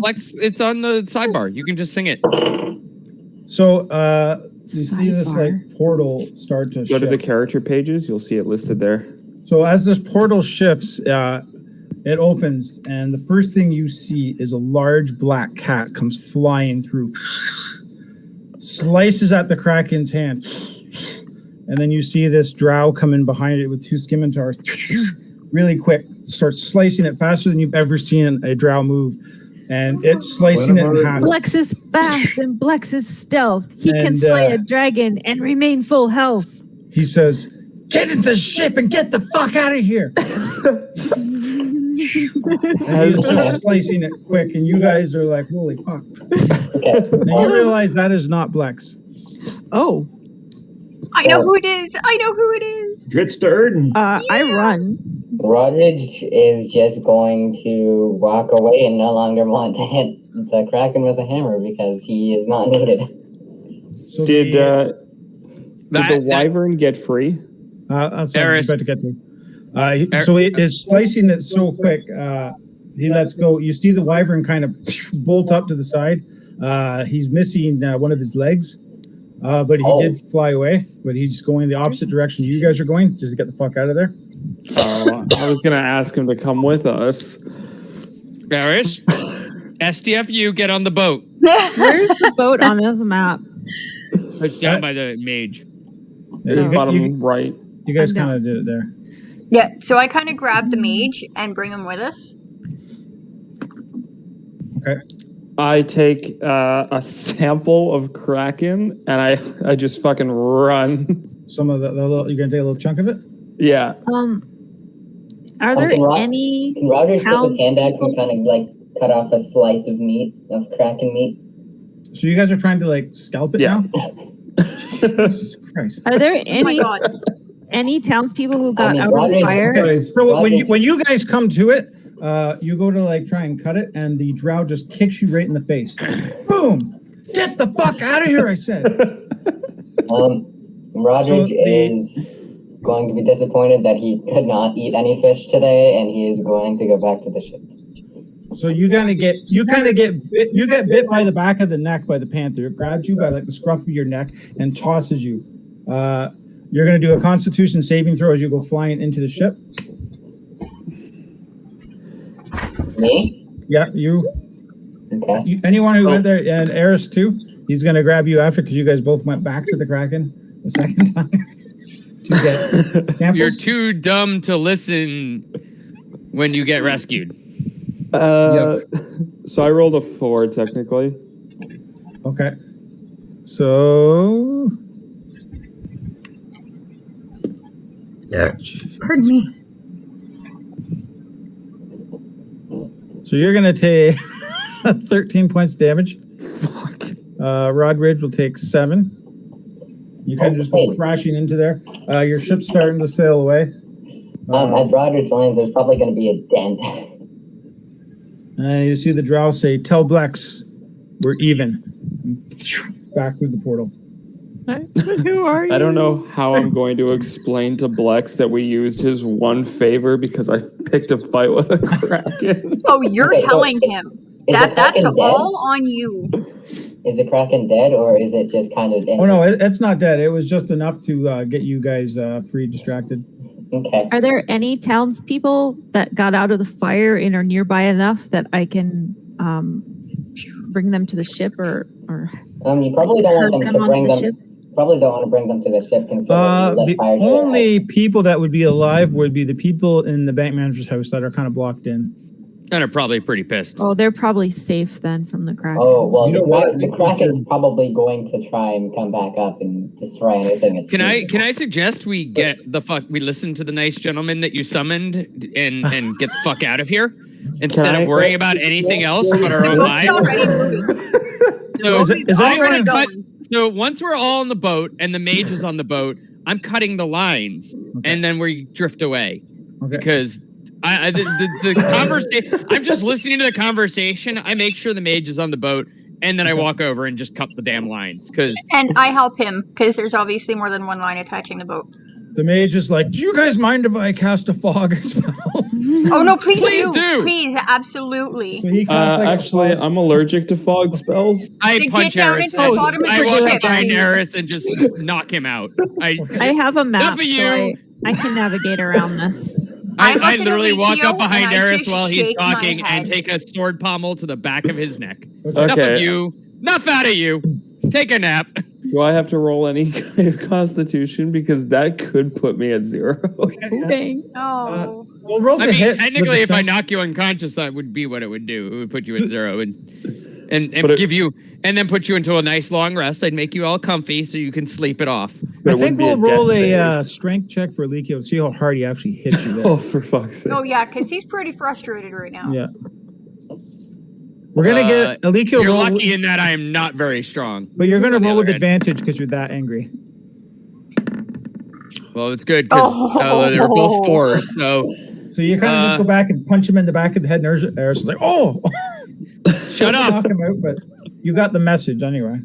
Flex, it's on the sidebar. You can just sing it. so you see this like Sidebar. portal start to Go shift. to the character pages. You'll see it listed there. So as this portal shifts, it opens, and the first thing you see is a large black cat comes flying through, slices at the Kraken's hand, and then you see this drow come in behind it with two scimitars, really quick, starts slicing it faster than you've ever seen a drow move, and it's slicing it in half. Blex is fast and Blex is stealth. He can And, slay a dragon and remain full health. He says, "Get in the ship and get the fuck out of here." And he's just slicing it quick, and you guys are like, "Holy fuck!" And you realize that is not Blex. Oh, I know who it is. I know who it is. Dritsterd. I run. Rodridge is just going to walk away and no longer want to hit the Kraken with a hammer because he is not needed. So Did the That- wyvern get free? that's what I was Eris. about to get to. So it is slicing it so quick. He lets go. You see the wyvern kind of bolt up to the side. He's missing one of his legs, but he did fly away. But he's going the opposite direction you guys are going. Just to get the fuck out of there. I was gonna ask him to come with us. Barris, SDFU, get on the boat. Where's the boat on this map? It's down by the mage. Yeah, Bottom right. you guys I'm down. kind of did it there. Yeah, so I kind of grab the mage and bring him with us. Okay. I take a sample of Kraken and I just fucking run. Some of the little, you're gonna take a little chunk of it. Yeah. Are there Can any Can Rodridge slip his hand out and townspeople? kind of like cut off a slice of meat, of Kraken meat? So you guys are trying to like scalp it Yeah. now. Jesus Christ. Are there Oh my any god. any townspeople who got mean, out of the Rodridge- fire? Guys, So when you guys come to it, you go to like try and cut it, and the drow just kicks you right in the face. Boom! Get the fuck out of here! I said. Rodridge So the- is going to be disappointed that he could not eat any fish today, and he is going to go back to the ship. So you kind of get bit by the back of the neck by the panther. It grabs you by like the scruff of your neck and tosses you. You're gonna do a Constitution saving throw as you go flying into the ship. Me? Yeah, you. Okay. Anyone who went there, and Eris too. He's gonna grab you after because you guys both went back to the Kraken the second time to get samples. You're too dumb to listen when you get rescued. So I rolled a 4 technically. Okay. So. Yeah. Pardon me. So you're gonna take 13 points damage. Fuck. Rodridge will take 7. You kind of just go crashing into there. Your ship's starting to sail away. As Rodridge lands, there's probably going to be a dent. And you see the drow say, "Tell Blex, we're even." Back through the portal. Who are you? I don't know how I'm going to explain to Blex that we used his one favor because I picked a fight with a Kraken. Oh, you're Okay, telling so him. is the That's Kraken dead? all on you. Is the Kraken dead, or is it just kind of... Oh, no, it's not dead. It was just enough to get you guys free distracted. Okay. Are there any townspeople that got out of the fire and are nearby enough that I can bring them to the ship, or you probably don't want them to bring them. ship? Probably don't want to bring them to the ship. The only people that would be alive would be the people in the bank manager's house that are kind of blocked in. And are probably pretty pissed. Oh, they're probably safe then from the Kraken. Oh, well, You know what? the Kraken's probably going to try and come back up and destroy anything. It's Can I suggest we we listen to the nice gentleman that you summoned and get the fuck out of here instead of worrying about anything else but our own lives? So once we're all on the boat and the mage is on the boat, I'm cutting the lines and then we drift away because the conversation. I'm just listening to the conversation. I make sure the mage is on the boat, and then I walk over and just cut the damn lines. And I help him because there's obviously more than one line attaching the boat. The mage is like, "Do you guys mind if I cast a fog spell?" Oh no, please do. Please, absolutely. So he actually, I'm allergic to fog spells. I punch Eris. I walk ship. up behind Eris and just knock him out. I have a map, for you. so I can navigate around this. I literally walk up behind Eris while he's shake my talking and head. take a sword pommel to the back of his neck. Okay. Enough of you. Enough out of you. Take a nap. Do I have to roll any kind of constitution? Because that could put me at 0. Okay. Oh. Well, roll to hit. Technically, if I knock you unconscious, that would be what it would do. It would put you at 0 and give you, and then put you into a nice long rest. I'd make you all comfy so you can sleep it off. I think we'll roll a strength check for Alikio. See how hard he actually hits you there. Oh, for fuck's sake. Oh yeah, because he's pretty frustrated right now. Yeah. We're gonna get Alikio. You're lucky in that I am not very strong. But you're gonna roll with advantage because you're that angry. Well, it's good because they're both 4. So you kind of just go back and punch him in the back of the head, and Eris is like, "Oh!" Shut up! Knock him out, but you got the message anyway.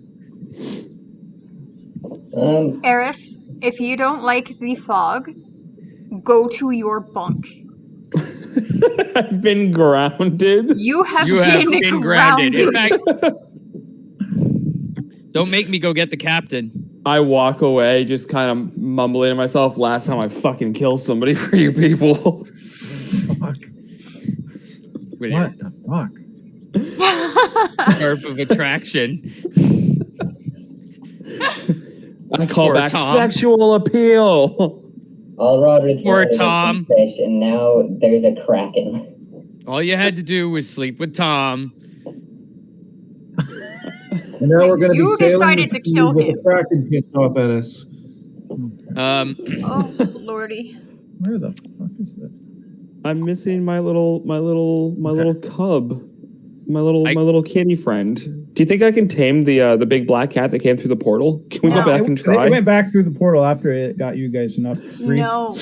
Eris, if you don't like the fog, go to your bunk. I've been grounded. You have been grounded. In fact, don't make me go get the captain. I walk away, just kind of mumbling to myself, last time I fucking killed somebody for you people. Fuck. What the fuck? Scarf of attraction. I call Poor back Tom. sexual appeal. All Roderick Poor Tom. Fish, and now there's a Kraken. All you had to do was sleep with Tom. And now we're going to be You sailing decided to kill with him. the Kraken pissed off at us. Oh lordy. Where the fuck is that? I'm missing my little cub, my little kitty friend. Do you think I can tame the big black cat that came through the portal? Can we go back and try? It went back through the portal after it got you guys enough free. No.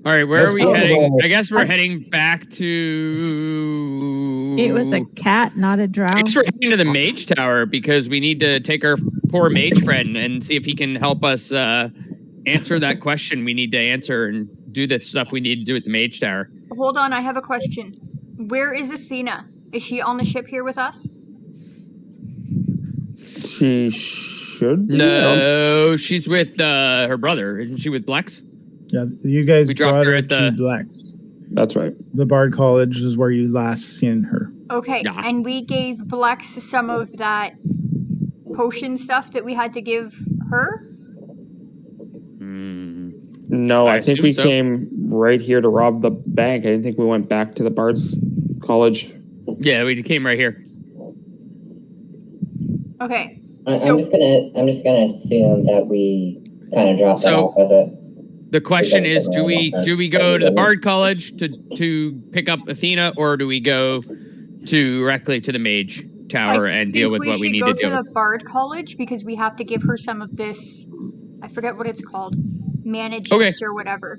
All right, where are we Let's go. heading? I guess we're heading back to... It was a cat, not a drow. I guess we're heading to the mage tower because we need to take our poor mage friend and see if he can help us answer that question we need to answer and do the stuff we need to do at the mage tower. Hold on, I have a question. Where is Athena? Is she on the ship here with us? She should be. No, she's with her brother. Isn't she with Blex? Yeah, you guys We dropped brought her her at to the- Blex. That's right. The Bard College is where you last seen her. Okay, Yeah. and we gave Blex some of that potion stuff that we had to give her? No, I think assume we so. came right here to rob the bank. I didn't think we went back to the Bard's College. Yeah, we came right here. Okay. I'm So- just gonna assume that we kind of dropped So- off with it. The question is, do we go to the Bard College to pick up Athena, or do we go directly to the mage tower and deal with what we need to go do? to the Bard College because we have to give her some of this. I forget what it's called. Manage Okay. or whatever.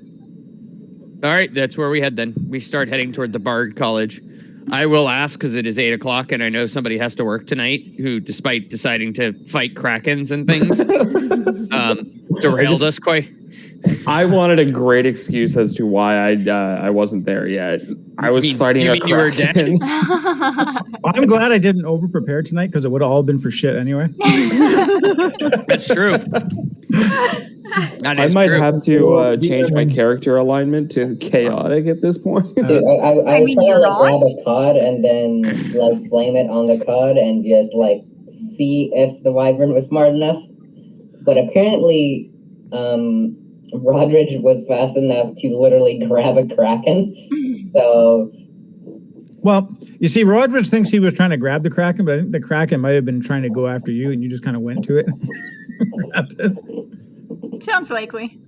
All right, that's where we head then. We start heading toward the Bard College. I will ask because it is 8 o'clock and I know somebody has to work tonight who, despite deciding to fight Krakens and things, derailed us quite I wanted a great excuse as to why I wasn't there yet. I was fighting a you were dead? kraken. I'm glad I didn't over prepare tonight because it would have all been for shit anyway. That's true. That I is might true. have to change my character alignment to chaotic at this point. Dude, I was mean, trying you're to like not. grab a cod and then like flame it on the cod and just like see if the wyvern was smart enough. But apparently, Rodridge was fast enough to literally grab a kraken. So, Well, you see, Rodridge thinks he was trying to grab the kraken, but I think the kraken might have been trying to go after you, and you just kind of went to it. Grabbed it. Sounds likely.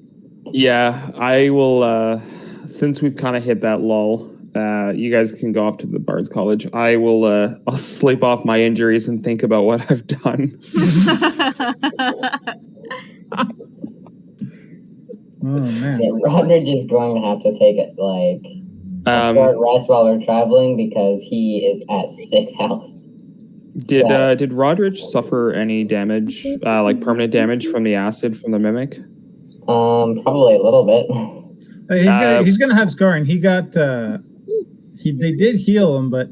Yeah, I will. Since we've kind of hit that lull, you guys can go off to the Bard's College. I will. I'll sleep off my injuries and think about what I've done. Oh man. yeah, Rodridge is going to have to take it like a short rest while we're traveling because he is at 6 health. Did Rodridge suffer any damage, like permanent damage from the acid from the mimic? Probably a little bit. He's gonna have scarring. He got they did heal him, but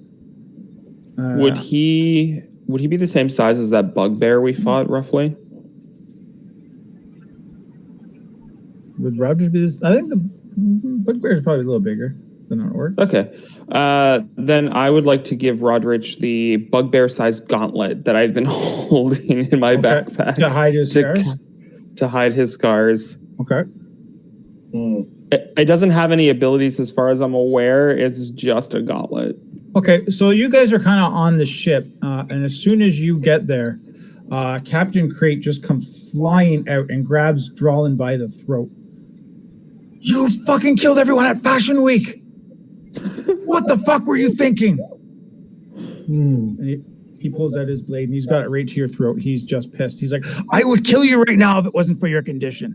would he be the same size as that bugbear we fought roughly? Would Rodridge be this? I think the bugbear is probably a little bigger than an orc. Okay. Then I would like to give Rodridge the bugbear-sized gauntlet that I've been holding in my backpack to hide his scars. To hide his scars. Okay. It doesn't have any abilities as far as I'm aware. It's just a gauntlet. Okay, so you guys are kind of on the ship, and as soon as you get there, Captain Crate just comes flying out and grabs Drawlin by the throat. You fucking killed everyone at Fashion Week! What the fuck were you thinking? And he pulls out his blade and he's got it right to your throat. He's just pissed. He's like, I would kill you right now if it wasn't for your condition.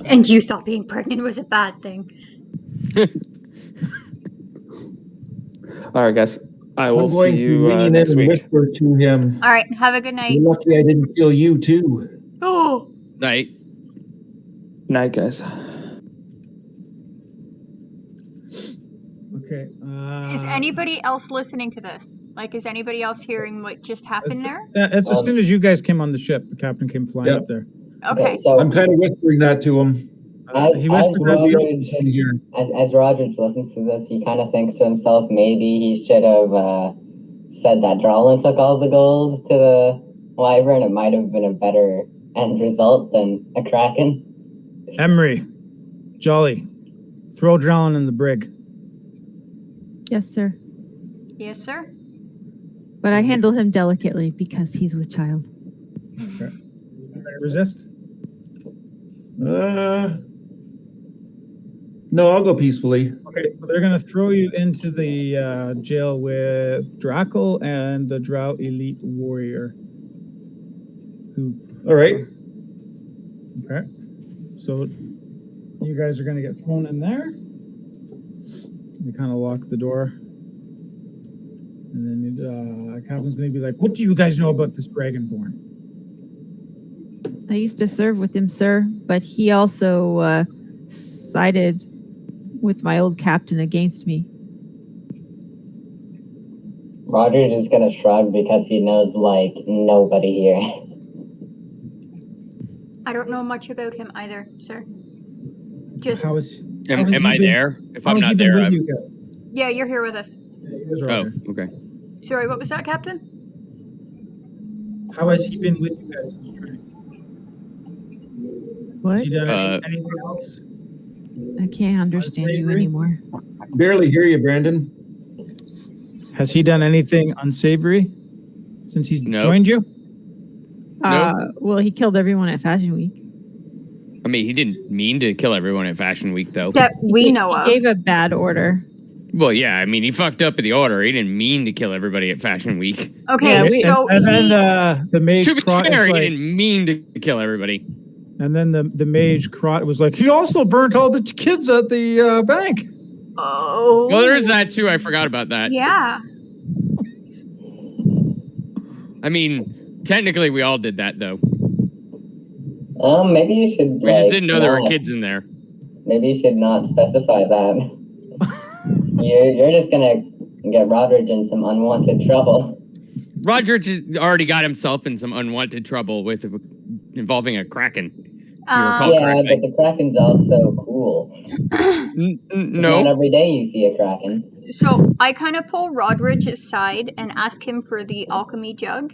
And you thought being pregnant was a bad thing. All right, guys. I will I'm going see you to lean in next and week. whisper to him. All right, have a good night. You're lucky I didn't kill you too. Oh. Night. Night, guys. Okay. Is anybody else listening to this? Like, is anybody else hearing what just happened there? It's as soon as you guys came on the ship, the captain came flying up there. Okay. So I'm kind of whispering that to him. He whispered that to you. As Rodridge listens to this, he kind of thinks to himself, maybe he should have said that Drawlin took all the gold to the wyvern. It might have been a better end result than a kraken. Emery, Jolly, throw Drawlin in the brig. Yes, sir. Yes, sir. But I handle him delicately because he's with child. Okay. Resist? No, I'll go peacefully. Okay, so they're going to throw you into the jail with Drackle and the Drow Elite Warrior. All right. Okay. So you guys are going to get thrown in there. You kind of lock the door. And then Captain's going to be like, what do you guys know about this Dragonborn? I used to serve with him, sir, but he also sided with my old captain against me. Rodridge is going to shrug because he knows, like, nobody here. I don't know much about him either, sir. Just Am I there? If I'm not there, I'm... Yeah, you're here with us. Oh, okay. Sorry, what was that, Captain? How has he been with you guys since training? What? Has he done anything else? I can't understand you anymore. Barely hear you, Brandon. Has he done anything unsavory since he's joined you? Well, he killed everyone at Fashion Week. I mean, he didn't mean to kill everyone at Fashion Week, though. That we know of. He gave a bad order. Well, yeah, I mean, he fucked up at the order. He didn't mean to kill everybody at Fashion Week. Okay, so and then the mage to be Crot fair, is he like, didn't mean to kill everybody. and then the mage Crot was like, he also burnt all the kids at the bank. Oh. Well, there is that too. I forgot about that. Yeah. I mean, technically, we all did that, though. Maybe you should. We just didn't know there were kids in there. Maybe you should not specify that. You're just gonna get Rodridge in some unwanted trouble. Rodridge already got himself in some unwanted trouble with involving a kraken. Yeah, but the kraken's also cool. No. Not every day you see a kraken. So I kind of pull Rodridge aside and ask him for the alchemy jug.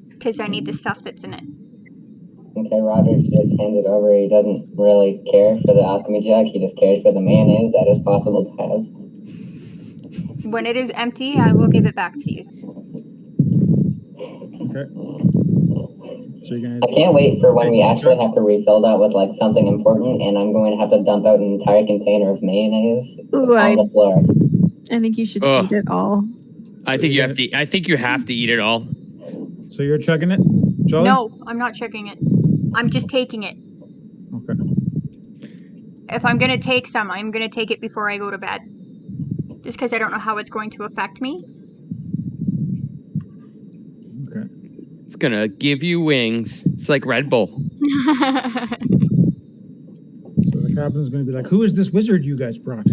Because I need the stuff that's in it. Okay, Rodridge just hands it over. He doesn't really care for the alchemy jug. He just cares for the mayonnaise that is possible to have. When it is empty, I will give it back to you. Okay. So you're gonna. I can't wait for when we actually have to refill that with like something important, and I'm going to have to dump out an entire container of mayonnaise on the floor. I think you should eat it all. I think you have to. I think you have to eat it all. So you're chugging it, Jolly? No, I'm not checking it. I'm just taking it. Okay. If I'm gonna take some, I'm gonna take it before I go to bed. Just because I don't know how it's going to affect me. Okay. It's gonna give you wings. It's like Red Bull. So the captain's gonna be like, "Who is this wizard you guys brought?"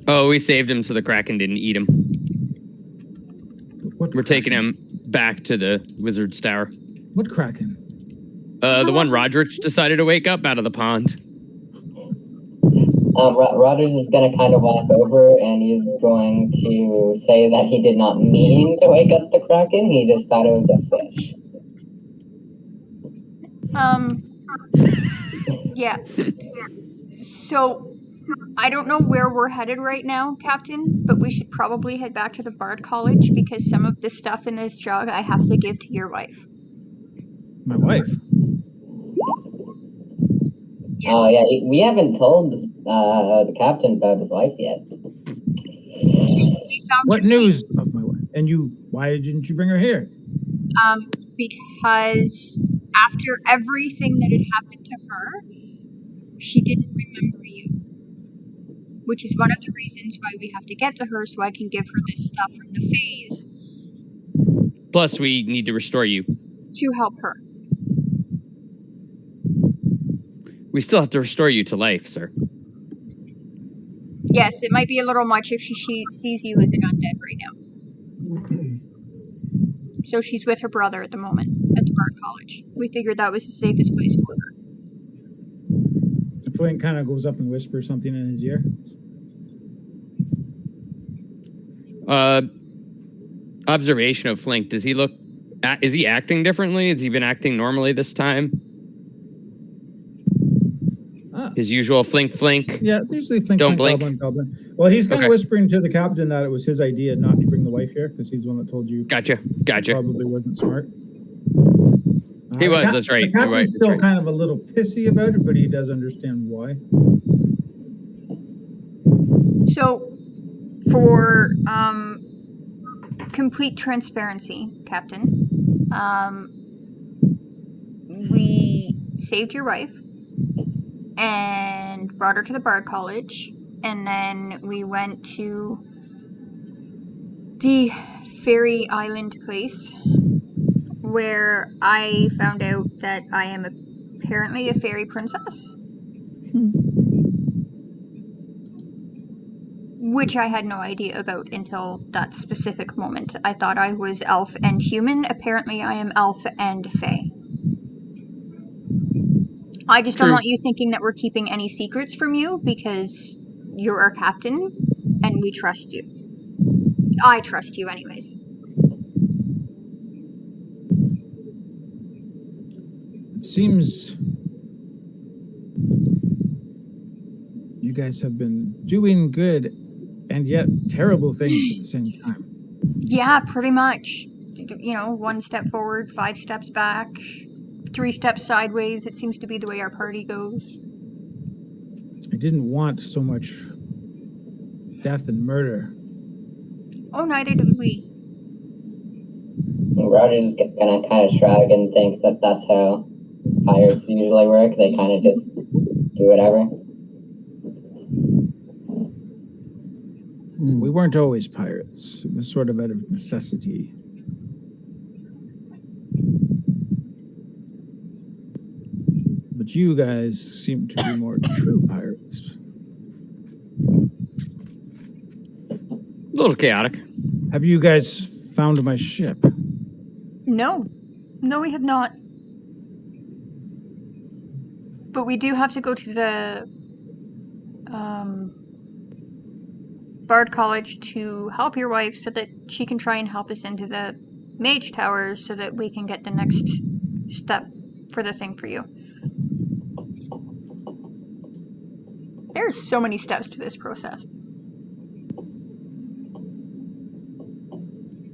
Oh, we saved him so the kraken didn't eat him. What We're kraken? taking him back to the wizard's tower. What kraken? The one Rodridge decided to wake up out of the pond. Rodridge is going to kind of walk over and he's going to say that he did not mean to wake up the kraken. He just thought it was a fish. Yeah. So, I don't know where we're headed right now, Captain, but we should probably head back to the Bard College because some of the stuff in this jug I have to give to your wife. My wife? Yes. Oh, yeah, we haven't told the captain about his wife yet. We found What news of my wife? And why didn't you bring her here? Because after everything that had happened to her, she didn't remember you. Which is one of the reasons why we have to get to her so I can give her this stuff from the phase. Plus, we need to restore you. To help her. We still have to restore you to life, sir. Yes, it might be a little much if she sees you as an undead right now. So she's with her brother at the moment, at the Bard College. We figured that was the safest place for her. Flint kind of goes up and whispers something in his ear. Observation of Flink. Does he look... Is he acting differently? Has he been acting normally this time? His usual flink. Yeah, usually flink, Don't flink, blink. goblin. Well, he's kind of whispering to the captain that it was his idea not to bring the wife here because he's the one that told you. Gotcha. Probably wasn't smart. He was, that's right. The captain's still kind of a little pissy about it, but he does understand why. So, for complete transparency, Captain, we saved your wife and brought her to the Bard College, and then we went to the fairy island place where I found out that I am apparently a fairy princess. Which I had no idea about until that specific moment. I thought I was elf and human. Apparently I am elf and fae. I just don't want you thinking that we're keeping any secrets from you because you're our captain and we trust you. I trust you anyways. It seems you guys have been doing good and yet terrible things at the same time. Yeah, pretty much. You know, 1 step forward, 5 steps back, 3 steps sideways. It seems to be the way our party goes. I didn't want so much death and murder. Oh, neither did we. Roger's gonna kind of shrug and think that that's how pirates usually work. They kind of just do whatever. We weren't always pirates. It was sort of out of necessity. But you guys seem to be more true pirates. A little chaotic. Have you guys found my ship? No. No, we have not. But we do have to go to the Bard College to help your wife so that she can try and help us into the Mage Tower so that we can get the next step for the thing for you. There's so many steps to this process.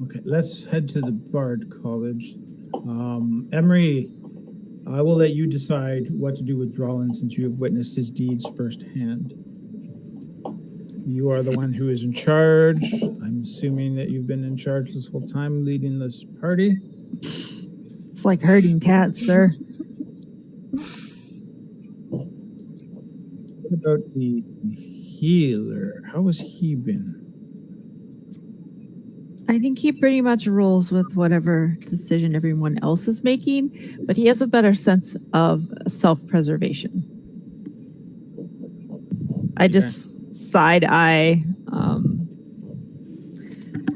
Okay, let's head to the Bard College. Emery, I will let you decide what to do with Drawlin since you have witnessed his deeds firsthand. You are the one who is in charge. I'm assuming that you've been in charge this whole time leading this party. It's like herding cats, sir. What about the healer? How has he been? I think he pretty much rolls with whatever decision everyone else is making, but he has a better sense of self-preservation. I just side-eye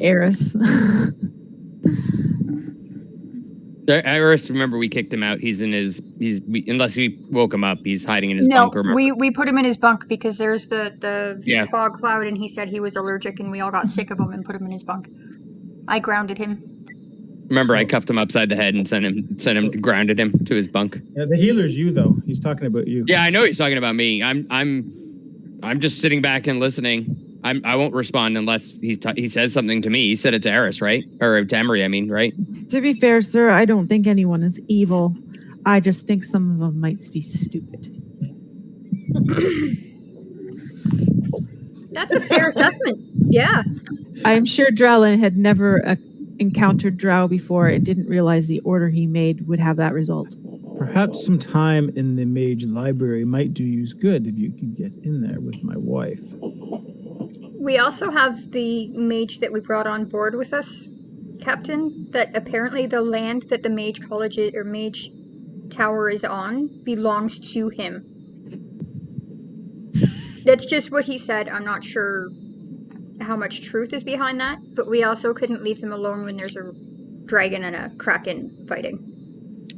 Eris. Iris, remember we kicked him out. Unless we woke him up, he's hiding in his bunk. No, we put him in his bunk because there's the fog cloud and he said he was allergic and we all got sick of him and put him in his bunk. I grounded him. Remember, I cuffed him upside the head and grounded him to his bunk. Yeah, the healer's you though. He's talking about you. Yeah, I know he's talking about me. I'm just sitting back and listening. I won't respond unless he says something to me. He said it to Eris, right? Or to Emery, I mean, right? To be fair, sir, I don't think anyone is evil. I just think some of them might be stupid. That's a fair assessment. Yeah. I'm sure Drowlin had never encountered Drow before and didn't realize the order he made would have that result. Perhaps some time in the mage library might do you good if you could get in there with my wife. We also have the mage that we brought on board with us, Captain, that apparently the land that the Mage College or Mage Tower is on belongs to him. That's just what he said. I'm not sure how much truth is behind that, but we also couldn't leave him alone when there's a dragon and a kraken fighting.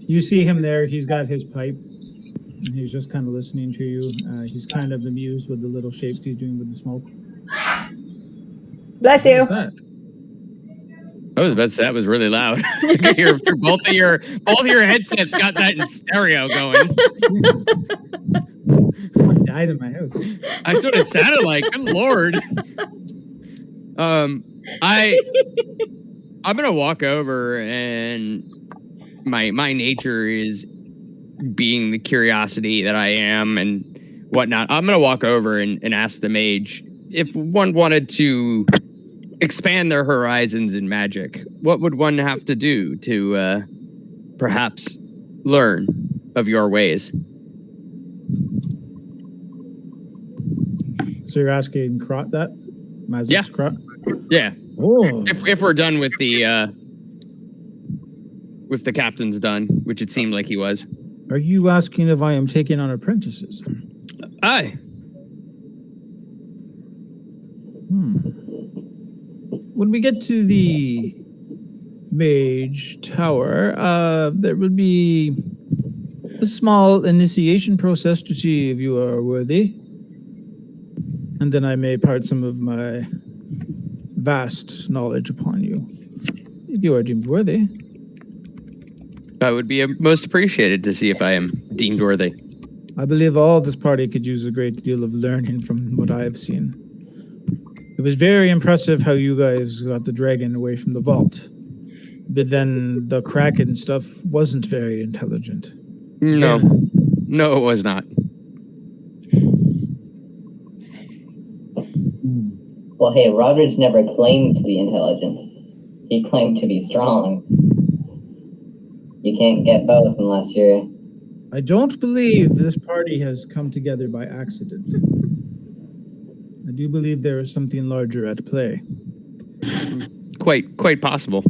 You see him there. He's got his pipe. And he's just kind of listening to you. He's kind of amused with the little shapes he's doing with the smoke. Bless you. What's that? I was about to say that was really loud. both of your headsets got that in stereo going. Someone died in my house. That's what it sounded like. Good Lord. I'm gonna walk over, and my nature is being the curiosity that I am and whatnot. I'm gonna walk over and ask the mage if one wanted to expand their horizons in magic. What would one have to do to perhaps learn of your ways? So you're asking Krot that? Mazik's Krot? Yeah. Oh. If we're done with the captain's done, which it seemed like he was. Are you asking if I am taking on apprentices? Aye. When we get to the Mage Tower, there will be a small initiation process to see if you are worthy. And then I may impart some of my vast knowledge upon you. If you are deemed worthy. I would be most appreciated to see if I am deemed worthy. I believe all this party could use a great deal of learning from what I have seen. It was very impressive how you guys got the dragon away from the vault. But then the Kraken stuff wasn't very intelligent. No. No, it was not. Well, hey, Rodridge never claimed to be intelligent. He claimed to be strong. You can't get both unless you're... I don't believe this party has come together by accident. I do believe there is something larger at play. Quite possible.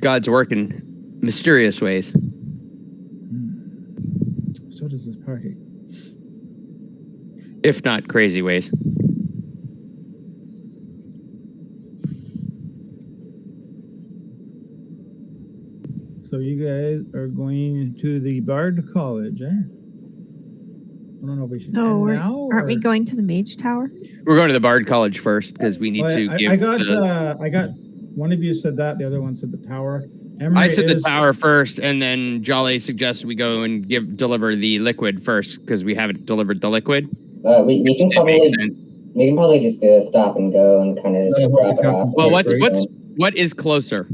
God's working mysterious ways. So does this party. If not crazy ways. So you guys are going to the Bard College, eh? I don't know if we should No, end now. aren't we or- going to the Mage Tower? We're going to the Bard College first because we need Well, to give. I got. One of you said that. The other one said the tower. I said the tower first, and then Jolly suggested we go and deliver the liquid first because we haven't delivered the liquid. We can probably just do a stop and go and kind of just drop it off. Well, what is closer?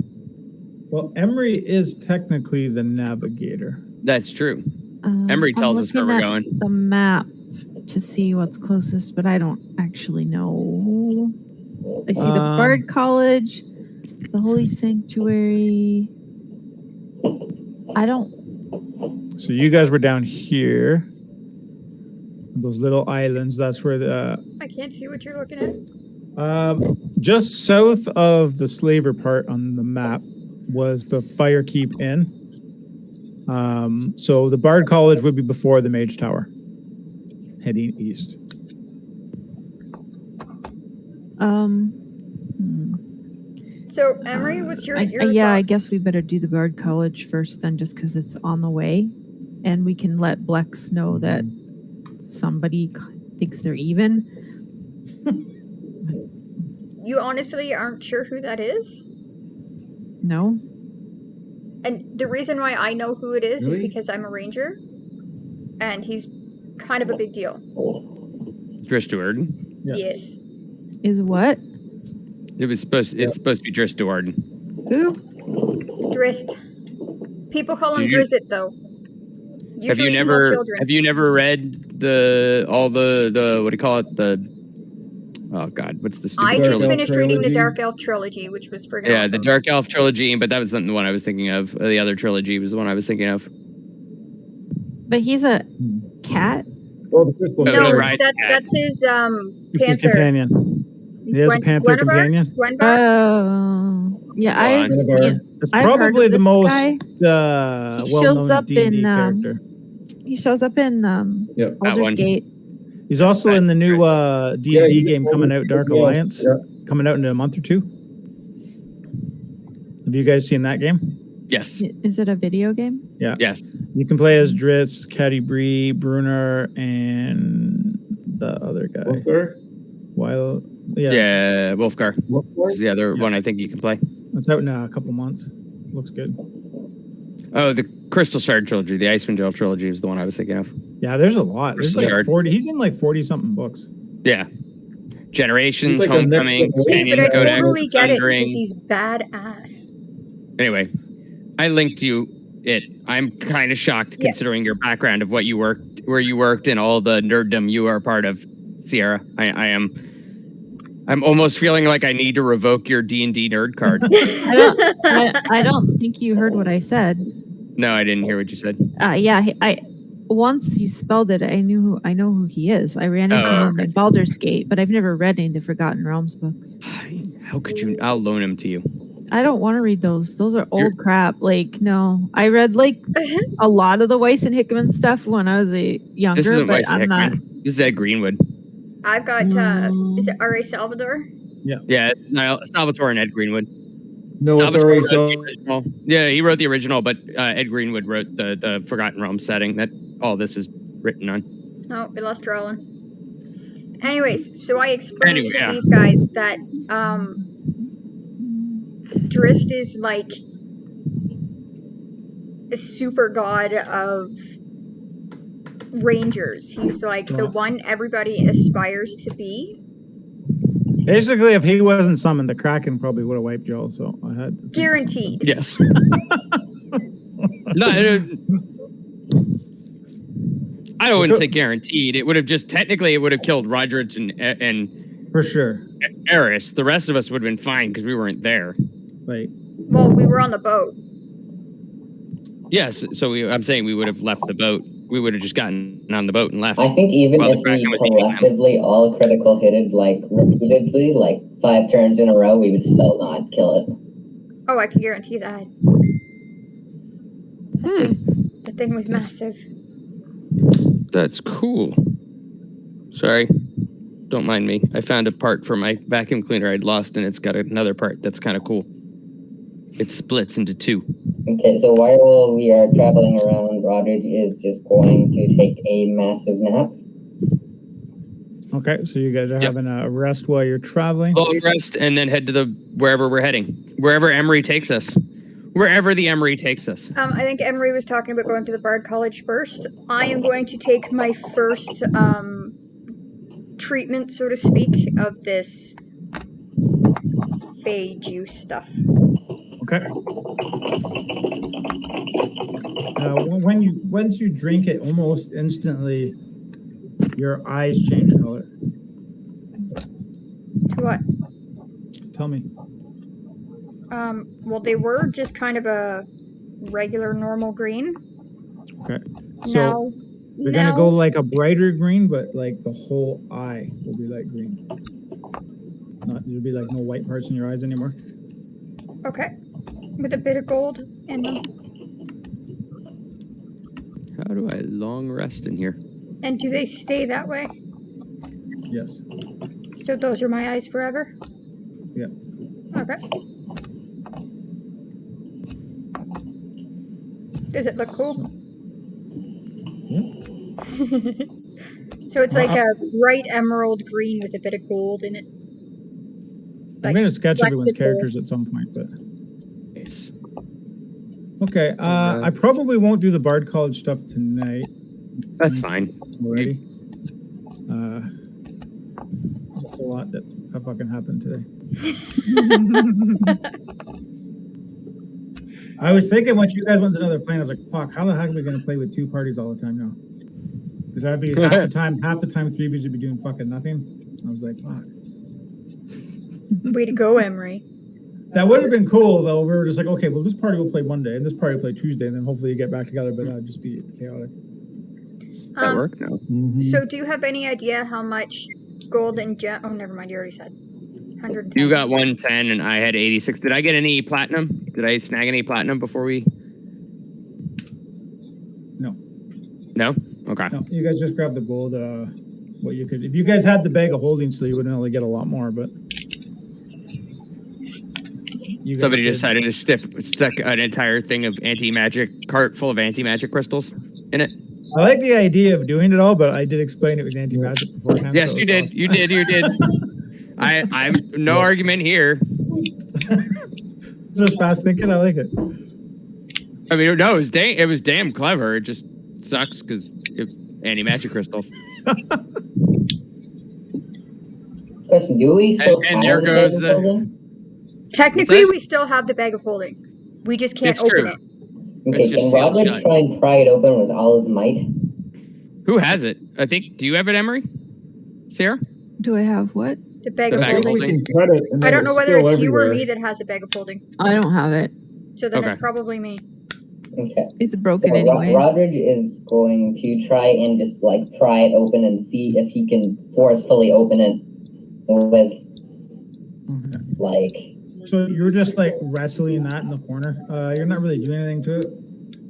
Well, Emery is technically the navigator. That's true. Emery tells us where we're going. The map to see what's closest, but I don't actually know. I see the Bard College, the Holy Sanctuary. I don't. So you guys were down here. Those little islands. That's where the. I can't see what you're looking at. Just south of the slaver part on the map was the Firekeep Inn. So the Bard College would be before the Mage Tower, heading east. So, Emery, what's your yeah, thoughts? I guess we better do the Bard College first then, just because it's on the way. And we can let Blex know that somebody thinks they're even. You honestly aren't sure who that is? No. And the reason why I know who it is Really? because I'm a ranger. And he's kind of a big deal. Driss Duarden. Yes. Is what? It's supposed to be Driss Duarden. Who? Drist. People call him Do you- Drizzt, though. Have Usually small children. read all the what do you call it, oh god, what's the stupid I just trilogy? finished reading the Trilogy. Dark Elf trilogy, which was friggin' Yeah, awesome. the Dark Elf trilogy, but that wasn't the one I was thinking of. The other trilogy was the one I was thinking of. But he's a cat? Oh, the crystal No, No, shard. right. that's his It's his panther. companion. He has a panther companion. Gwenbar? Oh, yeah. I've Gwenbar. seen. It's I've heard probably of the this most guy. He shows well-known up D&D in, character. He shows up in Yeah. That Baldur's one. Gate. He's also in the new D&D Yeah, he's game coming out, Dark yeah, Alliance, yeah. coming out in a month or two. Have you guys seen that game? Yes. Is it a video game? Yes. You can play as Driss, Caddy Bree, Brunner, and the other guy. Wolfgar? Yeah, Wolfgar Wolfgar? is the other Yeah. one I think you can play. It's out in a couple months. Looks good. Oh, the Crystal Shard trilogy, the Icewind Dale trilogy is the one I was thinking of. Yeah, there's a lot. There's like Shard. 40. He's in like 40 something books. Yeah. Generations, He's like a next Homecoming, level- Okay, but Canyon I Codex, totally get it because Thundering. he's badass. Anyway, I linked you it. I'm kind of shocked Yeah. considering your background of where you worked, and all the nerddom you are part of, Sierra. I'm almost feeling like I need to revoke your D&D nerd card. I don't think you heard what I said. No, I didn't hear what you said. Yeah, once you spelled it, I know who he is. I ran into him okay. in Baldur's Gate, but I've never read any of the Forgotten Realms books. How could you? I'll loan him to you. I don't want to read those. Those are old crap. Like, no. I read like a lot of the Weiss and Hickman stuff when I was younger, This isn't but Weiss and I'm not. Hickman. This is Ed Greenwood. I've got, is it R.A. Salvador? Yeah, no, Salvatore and Ed Greenwood. No, it's Salvatore already wrote so. the original. Yeah, he wrote the original, but Ed Greenwood wrote the Forgotten Realms setting that all this is written on. Oh, we lost Roland. Anyways, so I explained to yeah. these guys that Drist is like a super god of rangers. He's like the one everybody aspires to be. Basically, if he wasn't summoned, the Kraken probably would have wiped Joel. So I had to think of Guaranteed. Yes. No, I wouldn't say guaranteed. It would have just technically it would have killed Roderick and something. For sure. Eris. The rest of us would have been fine because we weren't there. Like, Well, we were on the boat. Yes, so I'm saying we would have left the boat. We would have just gotten on the boat and left. I think even Well, the if Kraken we was eating them. collectively all critical hitted like repeatedly, like 5 turns in a row, we would still not kill it. Oh, I can guarantee that. The thing was massive. That's cool. Sorry. Don't mind me. I found a part for my vacuum cleaner I'd lost, and it's got another part that's kind of cool. It splits into two. Okay, so while we are traveling around, Roderick is just going to take a massive nap. Okay, so you guys are having a rest while you're traveling. Long rest, and then head to wherever we're heading. Wherever Emery takes us. Wherever the Emery takes us. I think Emery was talking about going to the Bard College first. I am going to take my first treatment, so to speak, of this Fey juice stuff. Okay. Once you drink it, almost instantly, your eyes change color. To what? Tell me. Well, they were just kind of a regular, normal green. Okay. So they're gonna go like a brighter green, but like the whole eye will be like green. There'll be like no white parts in your eyes anymore. Okay. With a bit of gold in them. How do I long rest in here? And do they stay that way? Yes. So those are my eyes forever? Yeah. Okay. Does it look cool? So it's like a bright emerald green with a bit of gold in it. I'm going to sketch everyone's characters at some point, but... Yes. Okay, I probably won't do the Bard College stuff tonight. That's fine. Already. There's a whole lot that fucking happened today. I was thinking once you guys went to another plane, I was like, fuck, how the heck are we going to play with two parties all the time now? Because that'd be half the time 3Bs would be doing fucking nothing. I was like, fuck. Way to go, Emery. That would have been cool, though. We were just like, okay, well, this party will play Monday, and this party will play Tuesday, and then hopefully you get back together, but that would just be chaotic. That work now. So do you have any idea how much gold and gem... Oh, never mind, you already said. 110. You got 110 and I had 86. Did I get any platinum? Did I snag any platinum before we... No. No? Okay. No, you guys just grabbed the gold. What you could... If you guys had the bag of holding, so you would only get a lot more, but... Somebody decided to stick an entire thing of anti-magic, cart full of anti-magic crystals in it. I like the idea of doing it all, but I did explain it was anti-magic beforehand. Yes, so you did. Awesome. You did. I'm no argument here. Just fast thinking. I like it. I mean, no, it was damn clever. It just sucks because anti-magic crystals. Question: do we still and there goes the... Technically, we still have the bag of holding. We just can't open it. Okay, can Roderick try and pry it open with all his might? Who has it? I think. Do you have it, Emery? Sarah? Do I have what? The bag of holding. We can cut it and I don't know whether it's you or everywhere. me that has a bag of holding. I don't have it. So then it's probably me. Okay. It's broken so anyway. Roderick is going to try and just like pry it open and see if he can forcefully open it with like... So you're just like wrestling that in the corner. You're not really doing anything to it.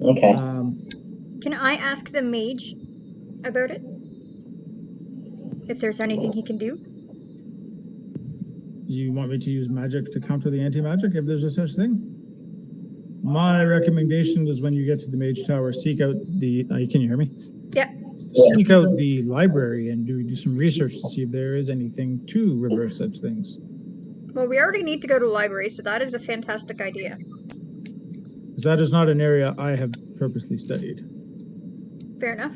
Okay. Can I ask the mage about it? If there's anything he can do? Do you want me to use magic to counter the anti-magic if there's a such thing? My recommendation is when you get to the mage tower, seek out the... can you hear me? Yeah. Seek out the library and do some research to see if there is anything to reverse such things. Well, we already need to go to the library, so that is a fantastic idea. Because that is not an area I have purposely studied. Fair enough.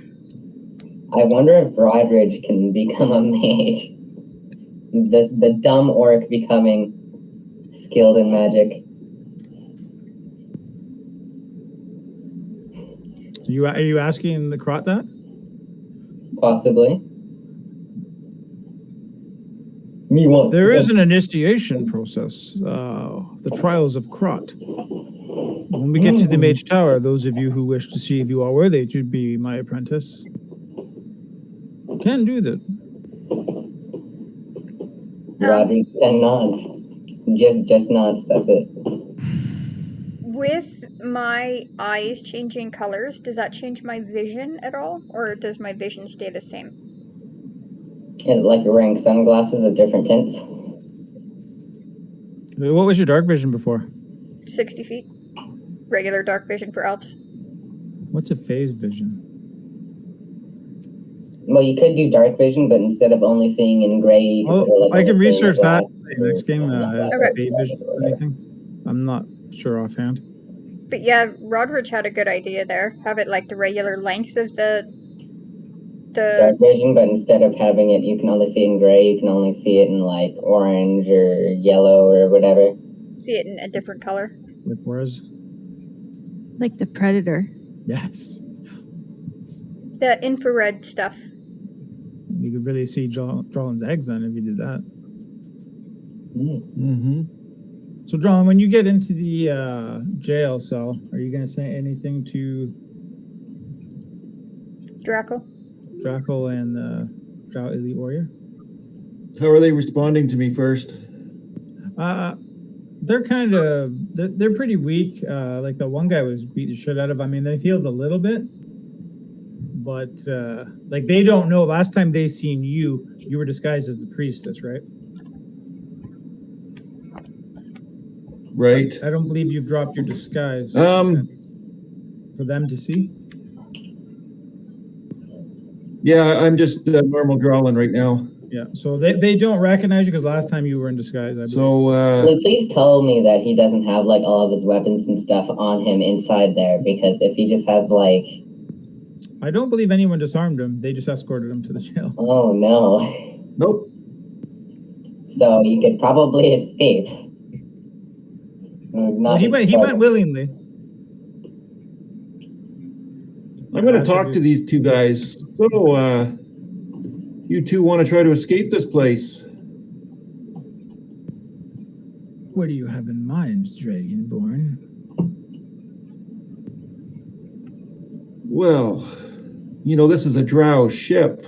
I wonder if Roderick can become a mage. The dumb orc becoming skilled in magic. Are you asking the Krot that? Possibly. There is an initiation process, the Trials of Krot. When we get to the Mage Tower, those of you who wish to see if you are worthy to be my apprentice can do that. Roderick and nods. Just nods, that's it. With my eyes changing colors, does that change my vision at all? Or does my vision stay the same? Is it like you're wearing sunglasses of different tints? What was your dark vision before? 60 feet. Regular dark vision for elves. What's a phase vision? Well, you could do dark vision, but instead of only seeing in gray, you could put, like, I can only seeing research that black. next game. Okay. If phase vision or anything. I'm not sure offhand. But yeah, Rodridge had a good idea there. Have it like the regular length of the Dark vision, but instead of having it, you can only see it in gray. You can only see it in like orange or yellow or whatever. see it in a different color. Like whereas? Like the Predator. Yes. The infrared stuff. You could really see Drolin's eggs then if you did that. Mm-hmm. So, Drolin, when you get into the jail cell, are you going to say anything to Draco? Draco and Drow Elite Warrior? How are they responding to me first? They're kind of they're pretty weak. Like the one guy was beat the shit out of. I mean, they healed a little bit, but like they don't know. Last time they seen you were disguised as the priestess, right? Right. I don't believe you've dropped your disguise for them to see. Yeah, I'm just normal Drolin right now. Yeah, so they don't recognize you because last time you were in disguise, I believe. So, Well, please tell me that he doesn't have like all of his weapons and stuff on him inside there, because if he just has like... I don't believe anyone disarmed him. They just escorted him to the jail. Oh, no. Nope. So you could probably escape. Well, he went willingly. I'm going to talk to these two guys. So, you two want to try to escape this place? What do you have in mind, Dragonborn? Well, you know, this is a drow ship.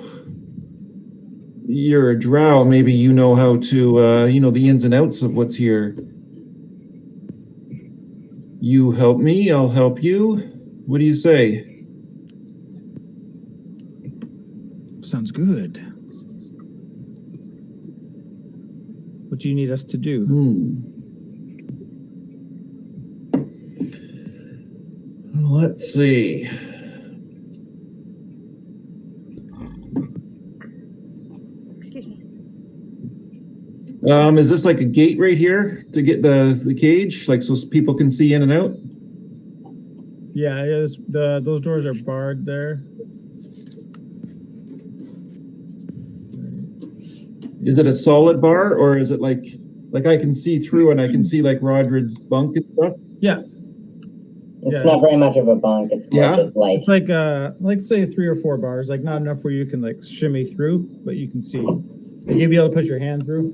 You're a drow. Maybe you know how to, you know, the ins and outs of what's here. You help me, I'll help you. What do you say? Sounds good. What do you need us to do? Let's see. Excuse me. Is this like a gate right here to get the cage, like so people can see in and out? Yeah, those doors are barred there. Is it a solid bar, or is it like I can see through and I can see like Rodrid's bunk and stuff? Yeah. It's not very much of a bunk. It's more just like... It's like say 3 or 4 bars, like not enough where you can like shimmy through, but you can see. Like you'd be able to put your hand through.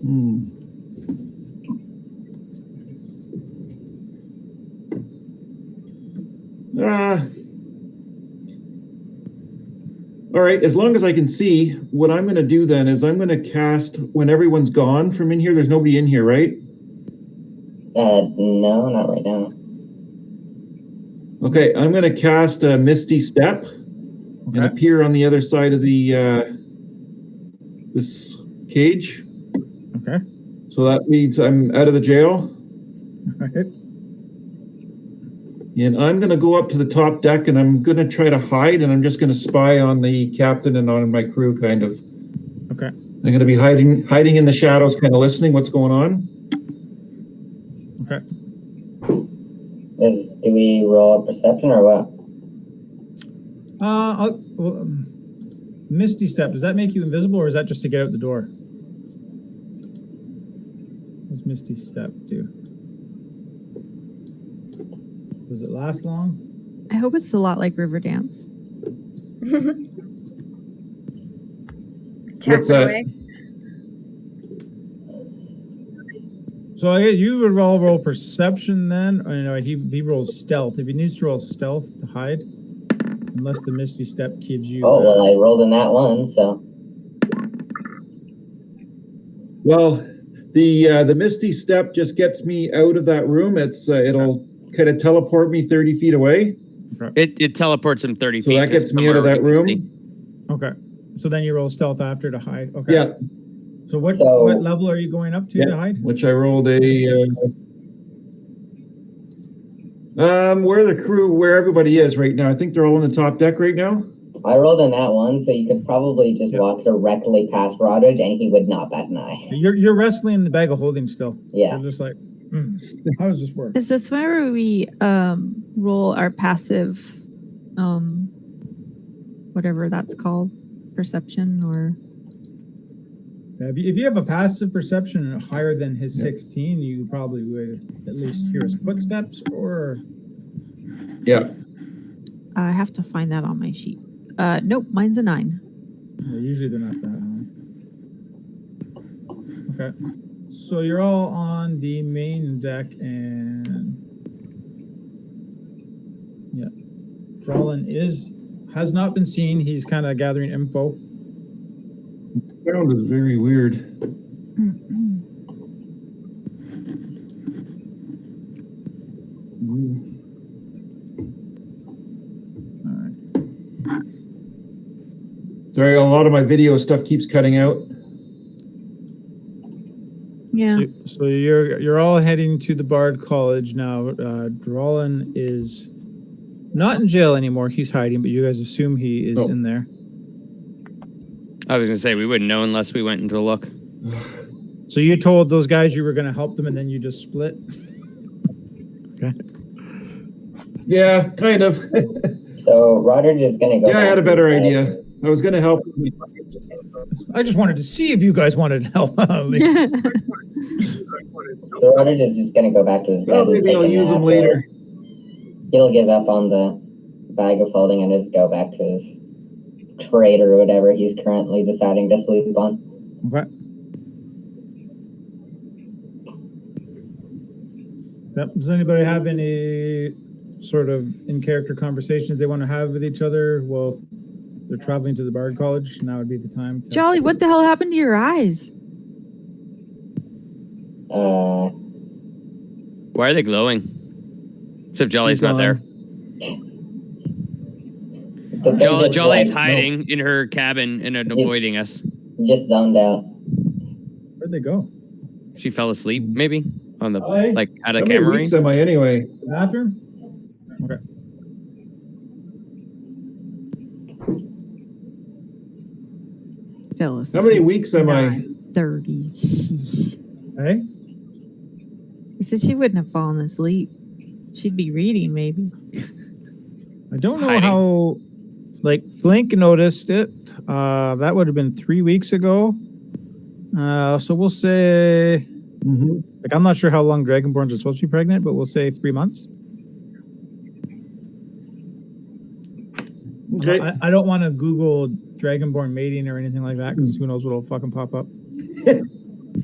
All right, as long as I can see, what I'm going to do then is I'm going to cast when everyone's gone from in here. There's nobody in here, right? No, not right now. Okay, I'm going to cast a Misty Step and appear on the other side of the this cage. Okay. So that means I'm out of the jail. All right. And I'm going to go up to the top deck and I'm going to try to hide, and I'm just going to spy on the captain and on my crew, kind of. Okay. I'm going to be hiding in the shadows, kind of listening what's going on. Okay. Do we roll a perception or what? Misty Step, does that make you invisible, or is that just to get out the door? What's Misty Step do? Does it last long? I hope it's a lot like Riverdance. What's that? So you would roll perception then. Or, no, he rolls stealth. If he needs to roll stealth to hide, unless the Misty Step gives you. Oh well, I rolled in that one, so. Well, the Misty Step just gets me out of that room. It'll could it teleport me 30 feet away? It teleports him 30 So feet. that gets me out of that room. Okay. So then you roll stealth after to hide. Okay. Yeah. So what level are you going up to hide? Which I rolled a where everybody is right now. I think they're all on the top deck right now. I rolled in that one, so you could probably just walk directly past Rodridge, and he would not bat an eye. You're wrestling in the bag of holding still. Yeah. You're just like, how does this work? Is this where we roll our passive, whatever that's called, perception or? If you have a passive perception higher than his 16, you probably would at least hear his footsteps or. Yeah. I have to find that on my sheet. Nope, mine's a 9. Yeah, usually they're not that high. Okay. So you're all on the main deck and Drolin has not been seen. He's kind of gathering info. The sound is very weird. All right. Sorry, a lot of my video stuff keeps cutting out. Yeah. So you're all heading to the Bard College now. Drolin is not in jail anymore. He's hiding, but you guys assume he is in there. I was gonna say we wouldn't know unless we went into a look. So you told those guys you were going to help them, and then you just split. Okay. Yeah, kind of. So Rodridge is going to go. Yeah, I had a better idea. I was going to help. I just wanted to see if you guys wanted help. So Rodridge is just going to go back to his bed. Well, maybe I'll use them later. He'll give up on the bag of holding and just go back to his trade or whatever he's currently deciding to sleep on. Okay. Yep. Does anybody have any sort of in-character conversations they want to have with each other? Well, they're traveling to the Bard College. Now would be the time. Jolly, what the hell happened to your eyes? Why are they glowing? Except Jolly's not there. Jolly's hiding in her cabin and avoiding us. Just zoned out. Where'd they go? She fell asleep, maybe? On the, out of How the many camera weeks ring? am I anyway? Bathroom? Okay. Fell asleep. How many weeks am I? 30. Hey? He said she wouldn't have fallen asleep. She'd be reading, maybe. I don't know Hiding. how, Flink noticed it. That would have been 3 weeks ago. So we'll say, I'm not sure how long Dragonborns are supposed to be pregnant, but we'll say 3 months. Okay. I don't want to Google Dragonborn mating or anything like that because who knows what'll fucking pop up.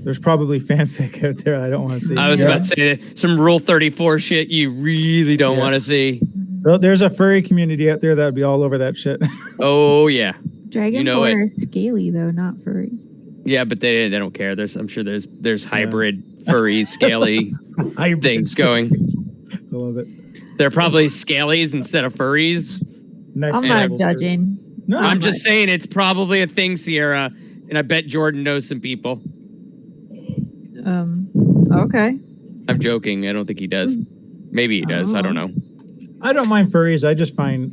There's probably fanfic out there I don't want to see. I was about to say some Rule 34 shit you really don't want to see. Well, there's a furry community out there that would be all over that shit. Oh, yeah. Dragonborn are scaly, though, not furry. Yeah, but they don't care. I'm sure there's hybrid, furry, scaly things going. I love it. They're probably scalies instead of furries. I'm not judging. No, I'm just saying it's probably a thing, Sierra, and I bet Jordan knows some people. Okay. I'm joking. I don't think he does. Maybe he does. I don't know. I don't mind furries. I just find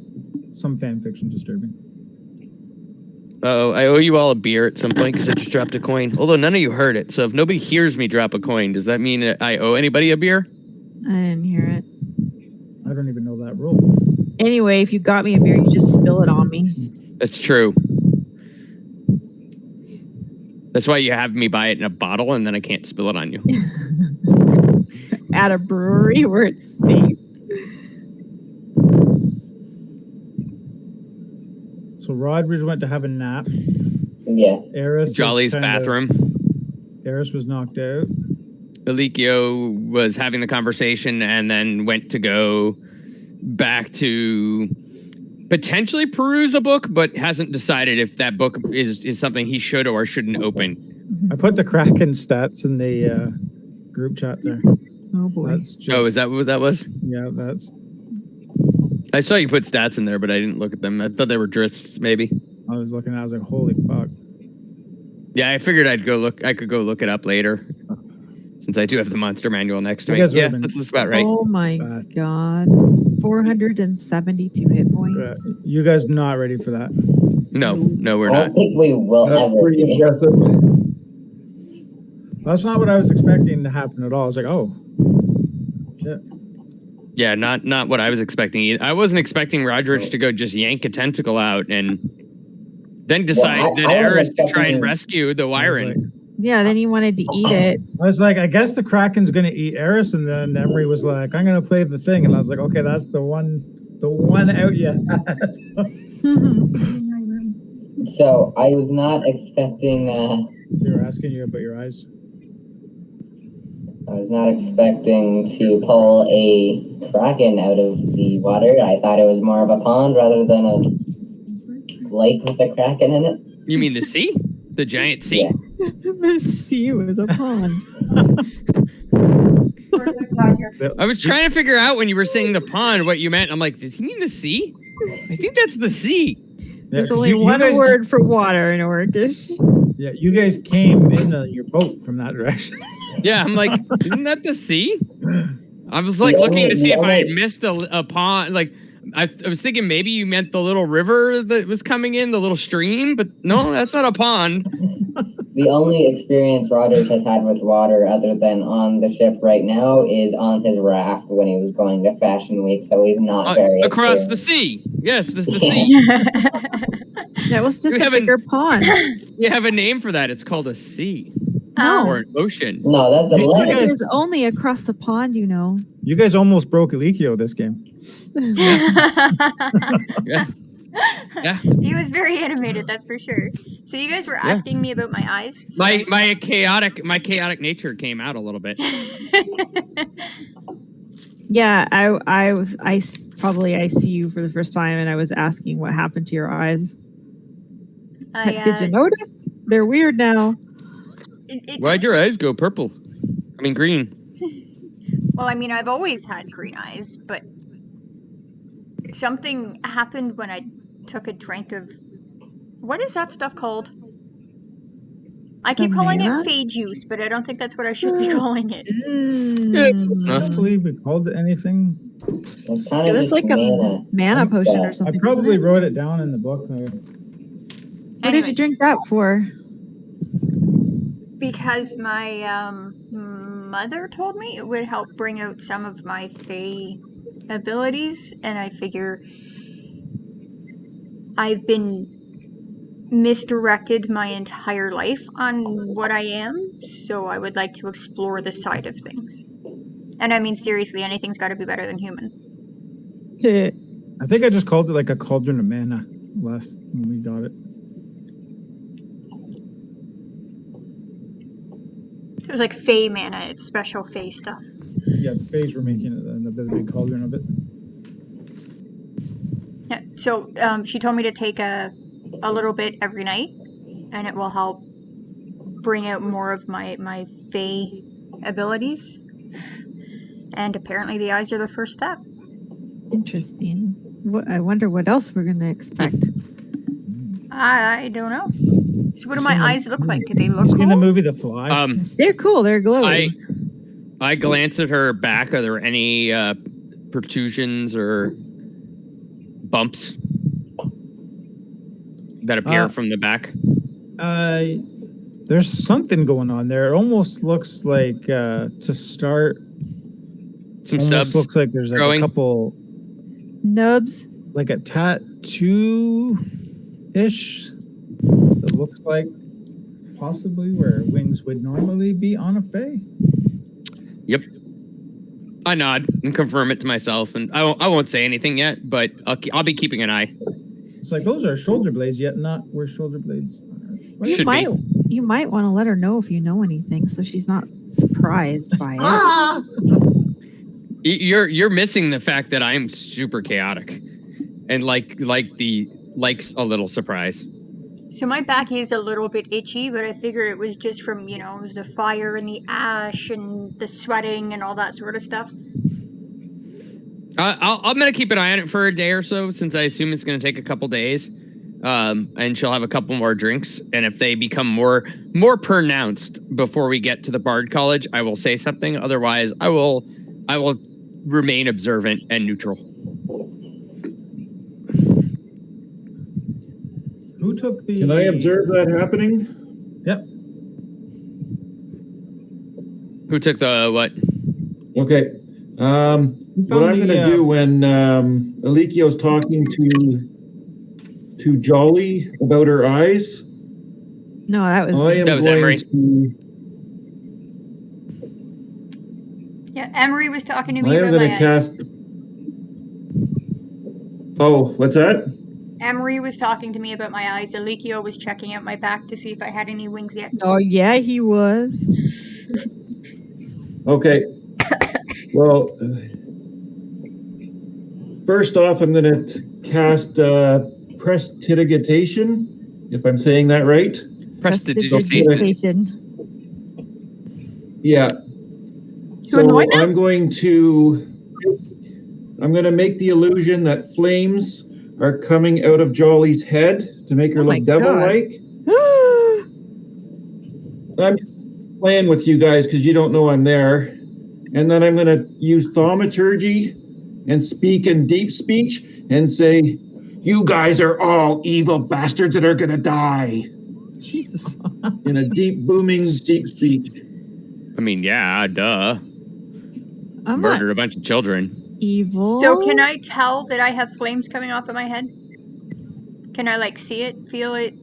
some fan fiction disturbing. Oh, I owe you all a beer at some point because I just dropped a coin. Although none of you heard it. So if nobody hears me drop a coin, does that mean that I owe anybody a beer? I didn't hear it. I don't even know that rule. Anyway, if you got me a beer, you just spill it on me. That's true. That's why you have me buy it in a bottle and then I can't spill it on you. At a brewery where it's safe. So Rodridge went to have a nap. Yeah. Eris Jolly's bathroom. Eris was knocked out. Elikio was having the conversation and then went to go back to potentially peruse a book, but hasn't decided if that book is something he should or shouldn't open. I put the Kraken stats in the group chat there. Oh boy. That's just, Oh, is that what that was? Yeah, that's. I saw you put stats in there, but I didn't look at them. I thought they were drifts, maybe. I was looking. I was like, holy fuck. Yeah, I figured I could go look it up later, since I do have the monster manual next to You me. guys Yeah, would've been- that's about right. Oh my god. 472 hit points. You guys not ready for that? No, we're I not. don't think we will That's ever pretty be. impressive. That's not what I was expecting to happen at all. I was like, oh, shit. Yeah, not what I was expecting either. I wasn't expecting Rodrich to go just yank a tentacle out and then decide that I wasn't Eris to try expecting- and rescue the I was Wyron. like, Yeah, then you wanted to eat it. I guess the Kraken's gonna eat Eris, and then Emery was like, I'm gonna play the thing, and I was like, okay, that's the one out you had. So I was not expecting. They were asking you about your eyes. I was not expecting to pull a kraken out of the water. I thought it was more of a pond rather than a lake with a kraken in it. You mean the sea? The giant sea? Yeah. The sea was a pond. I was trying to figure out when you were saying the pond what you meant. I'm like, does he mean the sea? I think that's the sea. There's 'cause only you one guys- word for water in Orcish. Yeah, you guys came in your boat from that direction. Yeah, I'm like, isn't that the sea? I was like looking to see if I had missed a pond. Like, I was thinking maybe you meant the little river that was coming in, the little stream, but no, that's not a pond. The only experience Rodgers has had with water other than on the ship right now is on his raft when he was going to Fashion Week, so he's not very across the experienced. sea. Yes, this is the sea. That was just You a haven't- bigger pond. You have a name for that. It's called a sea No. or an ocean. No, that's a You lake. guys- It is only across the pond, you know. You guys almost broke Elikio this game. Yeah. Yeah. He was very animated, that's for sure. So you guys were asking me about my eyes. So My chaotic nature came out a little bit. Yeah, I see you for the first time, and I was asking what happened to your eyes. Did you notice? They're weird now. Why'd your eyes go purple? I mean green. Well, I mean, I've always had green eyes, but something happened when I took a drink of... What is that stuff called? I keep calling Mana? it Fey juice, but I don't think that's what I should be calling it. I don't believe we called it anything. It's kind It of was just like a mana. mana potion or I something. probably wasn't wrote it down in the book. it? What did you drink that for? Because my mother told me it would help bring out some of my Fey abilities, and I figure I've been misdirected my entire life on what I am, so I would like to explore the side of things. And I mean, seriously, anything's got to be better than human. I think I just called it like a cauldron of mana last when we got it. It was like Fey mana, it's special Fey stuff. Yeah, the phase were making it and a bit of a big cauldron of it. Yeah, so she told me to take a little bit every night, and it will help bring out more of my Fey abilities. And apparently the eyes are the first step. Interesting. I wonder what else we're gonna expect. I don't know. So what do You my seen the- eyes look like? Do they look You seen the cool? movie The Fly? They're cool. They're glowy. I glanced at her back. Are there any protrusions or bumps that appear from the back? There's something going on there. It almost looks like to start. Some almost stubs. looks like there's like growing. a couple, Nubs. like a tattoo-ish. That looks like possibly where wings would normally be on a Fae. Yep. I nod and confirm it to myself, and I won't say anything yet, but I'll be keeping an eye. It's like those are shoulder blades, yet not where shoulder blades are. You Should might be. you might want to let her know if you know anything, so she's not surprised by it. You're missing the fact that I'm super chaotic, and likes a little surprise. So my back is a little bit itchy, but I figured it was just from, the fire and the ash and the sweating and all that sort of stuff. I'm going to keep an eye on it for a day or so, since I assume it's going to take a couple days. And she'll have a couple more drinks. And if they become more pronounced before we get to the Bard College, I will say something. Otherwise, I will remain observant and neutral. Who took the... Can I observe that happening? Yep. Who took the what? Okay. What I'm going to do when Alikio's talking to Jolly about her eyes. No, that was Emery. Yeah, Emery was talking to me I am about going my to eyes. cast. Oh, what's that? Emery was talking to me about my eyes. Alikio was checking out my back to see if I had any wings yet. Oh, yeah, he was. Okay. Well, first off, I'm going to cast Prestidigitation, if I'm saying that right. Prestidigitation. Yeah. So I'm going to make the illusion that flames are coming out of Jolly's head to make her look devil-like. I'm playing with you guys because you don't know I'm there. And then I'm going to use thaumaturgy and speak in deep speech and say, "You guys are all evil bastards that are going to die." Jesus. In a deep, booming, deep speech. I mean, yeah, duh. I'm Murdered a bunch of children. Evil. So can I tell that I have flames coming off of my head? Can I see it, feel it?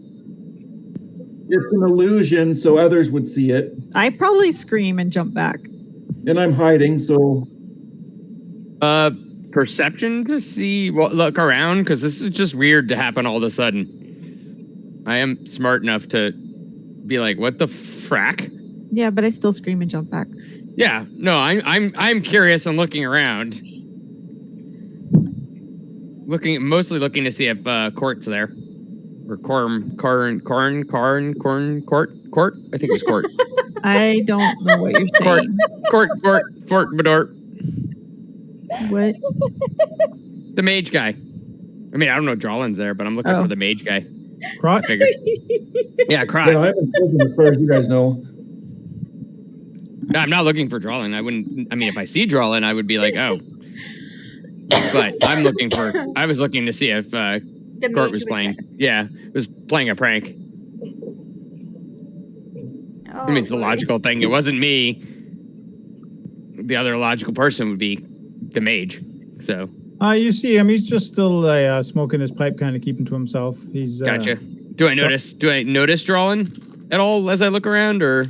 It's an illusion, so others would see it. I probably scream and jump back. And I'm hiding, so... Perception to see, look around, because this is just weird to happen all of a sudden. I am smart enough to be like, what the frack? Yeah, but I still scream and jump back. Yeah, no, I'm curious and looking around. Mostly looking to see if Court's there. Or Court? I think it was Court. I don't know what you're saying. Court, Bedort. What? The mage guy. I mean, I don't know if Drawlin's there, but I'm looking for the mage guy. Crot? Yeah, Crot. Yeah, I haven't spoken as far as you guys know. No, I'm not looking for Drawlin. If I see Drawlin, I would be like, oh. But I was looking to see if Court was playing. Was playing a prank. Oh, I mean, it's the logical thing. It wasn't me. The other logical person would be the mage. So. You see him. He's just still smoking his pipe, kind of keeping to himself. He's gotcha. Do I notice Drawlin at all as I look around, or?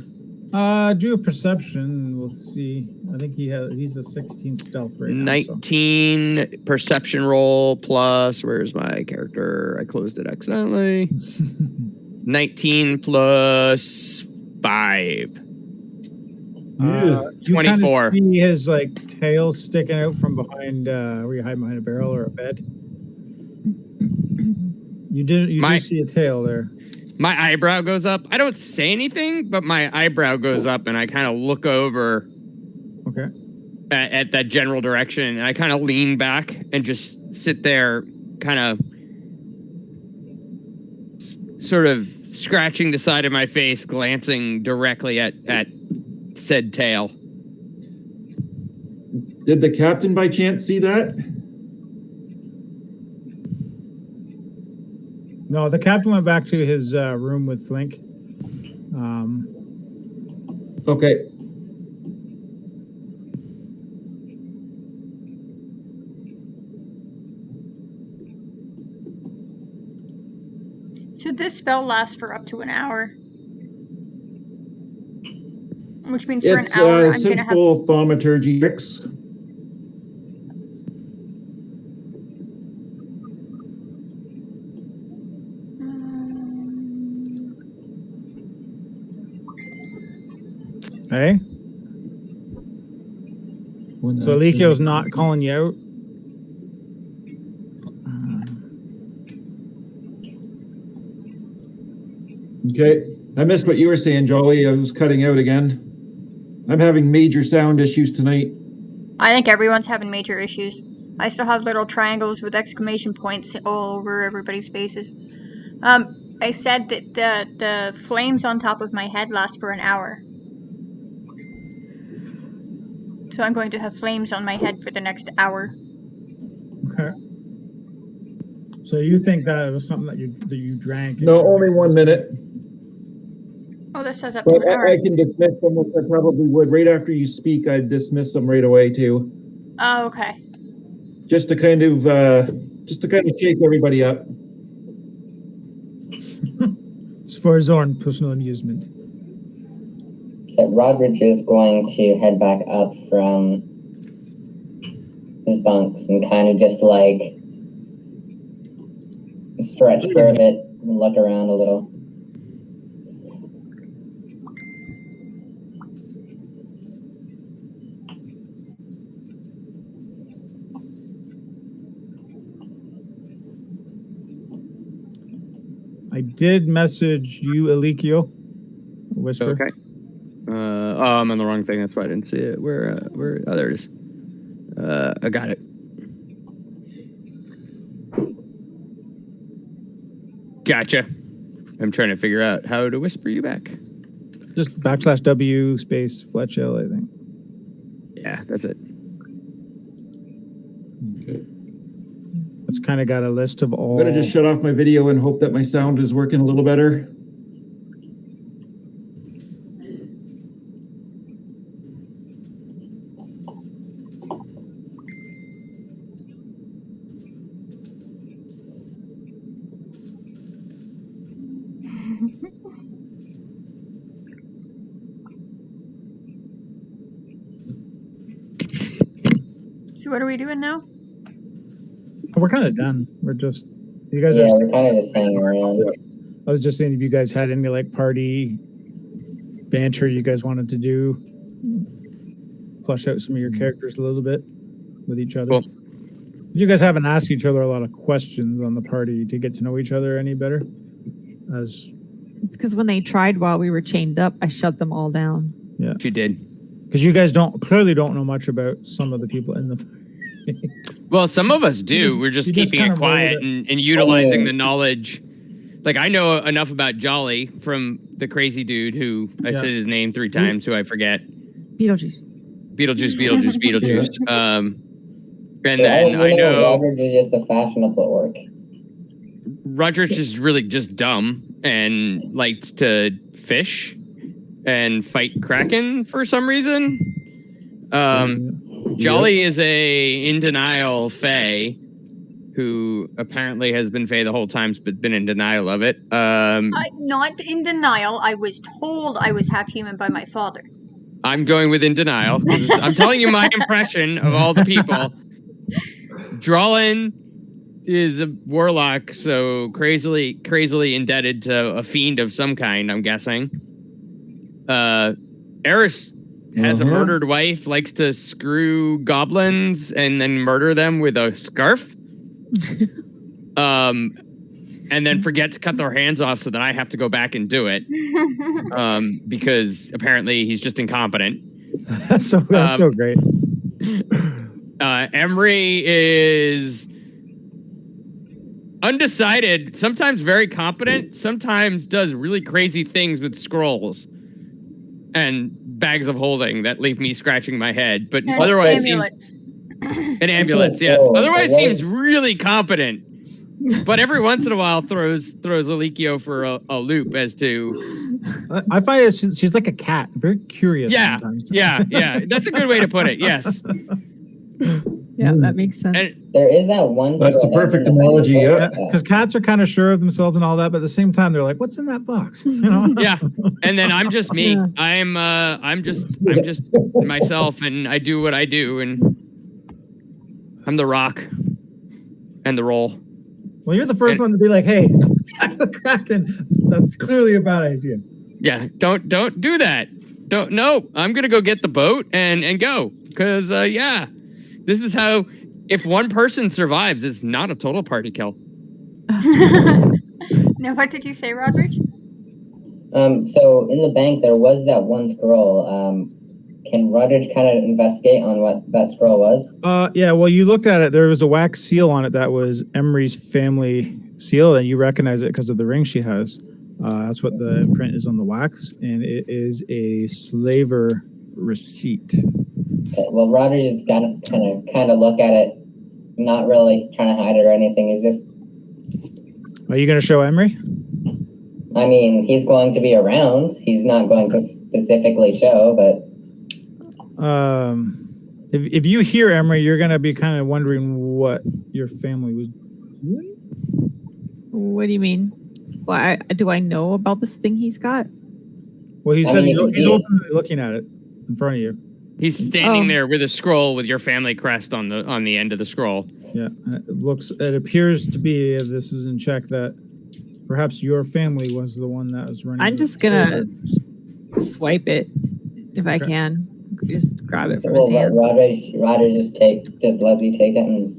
Do a perception. We'll see. I think he's a 16 stealth right 19 now. So. Perception roll plus. Where's my character? I closed it accidentally. 19 plus 5. 24. You kind of see his tail sticking out from behind where you hide behind a barrel or a bed. You do see a tail there. My eyebrow goes up. I don't say anything, but my eyebrow goes up, and I kind of look over. Okay. At that general direction, and I kind of lean back and just sit there, kind of sort of scratching the side of my face, glancing directly at said tail. Did the captain by chance see that? No, the captain went back to his room with Flink. Okay. So this spell lasts for up to an hour. Which means for an hour, I'm going to have... It's simple thaumaturgy tricks. Hey? So Alikio's not calling you out? Okay. I missed what you were saying, Jolly. I was cutting out again. I'm having major sound issues tonight. I think everyone's having major issues. I still have little triangles with exclamation points all over everybody's faces. I said that the flames on top of my head last for an hour. So I'm going to have flames on my head for the next hour. Okay. So you think that was something that you drank? No, only 1 minute. Oh, this says up to But an hour. I can dismiss them, which I probably would. Right after you speak, I'd dismiss them right away too. Oh, okay. Just to kind of shake everybody up. It's for his own personal amusement. Okay, Rodridge is going to head back up from his bunks and kind of just like stretch for a bit and look around a little. I did message you, Elikio. Whisper. Okay. Oh, I'm on the wrong thing. That's why I didn't see it. Where? Oh, there it is. I got it. Gotcha. I'm trying to figure out how to whisper you back. Just /W space Fletchill, I think. Yeah, that's it. Okay. It's kind of got a list of all. I'm gonna just shut off my video and hope that my sound is working a little better. So what are we doing now? We're kind of done. We're just. You guys Yeah, are. we're kind of just hanging around. I was just saying if you guys had any like party banter you guys wanted to do, flush out some of your characters a little bit with each other. Cool. You guys haven't asked each other a lot of questions on the party to get to know each other any better. It's because when they tried while we were chained up, I shut them all down. Yeah, She did. because you guys clearly don't know much about some of the people in the party. Well, some of us do. We're just keeping it quiet and utilizing the knowledge. Like, I know enough about Jolly from the crazy dude who I said his name 3 times, who I forget. Beetlejuice. Beetlejuice. And Yeah, then I know Rodridge is just a fashionable orc. Rodridge is really just dumb and likes to fish and fight Kraken for some reason. Jolly is a in denial Fae who apparently has been Fae the whole time but been in denial of it. Not in denial. I was told I was half human by my father. I'm going with in denial. I'm telling you my impression of all the people. Drawlin is a warlock, so crazily indebted to a fiend of some kind, I'm guessing. Eris has a murdered wife, likes to screw goblins and then murder them with a scarf. And then forget to cut their hands off so that I have to go back and do it. Because apparently he's just incompetent. That's so great. Emery is undecided, sometimes very competent, sometimes does really crazy things with scrolls and bags of holding that leave me scratching my head, but And otherwise amulets. seems an ambulance, yes. Otherwise seems really competent, but every once in a while throws Elikio for a loop as to. I find she's like a cat, very curious. Sometimes. Yeah. That's a good way to put it. Yes. Yeah, that makes sense. There is that one. That's the perfect analogy. Yeah. Because cats are kind of sure of themselves and all that, but at the same time, they're like, "What's in that box?" You know? Yeah, and then I'm just me. Yeah. I'm just myself, and I do what I do, and I'm the rock and the roll. Well, you're the first one to be like, "Hey, attack the Kraken." That's clearly a bad idea. Yeah, don't do that. No, I'm gonna go get the boat and go, because this is how. If one person survives, it's not a total party kill. Now, what did you say, Rodridge? So in the bank, there was that one scroll. Can Roderick kind of investigate on what that scroll was? Yeah, well, you looked at it. There was a wax seal on it that was Emery's family seal, and you recognize it because of the ring she has. That's what the imprint is on the wax, and it is a slaver receipt. Okay, well, Roderick is gonna kind of look at it, not really trying to hide it or anything. He's just. Are you going to show Emery? I mean, he's going to be around. He's not going to specifically show, but. If you hear Emery, you're going to be kind of wondering what your family was doing. What do you mean? Why do I know about this thing he's got? Well, he said he's openly looking at it in front of you. He's standing there with a scroll with your family crest on the end of the scroll. Yeah, it appears to be, if this is in check, that perhaps your family was the one that was running. I'm just gonna swipe it if I can. Just grab it from his hands. Roderick just lets you take it, and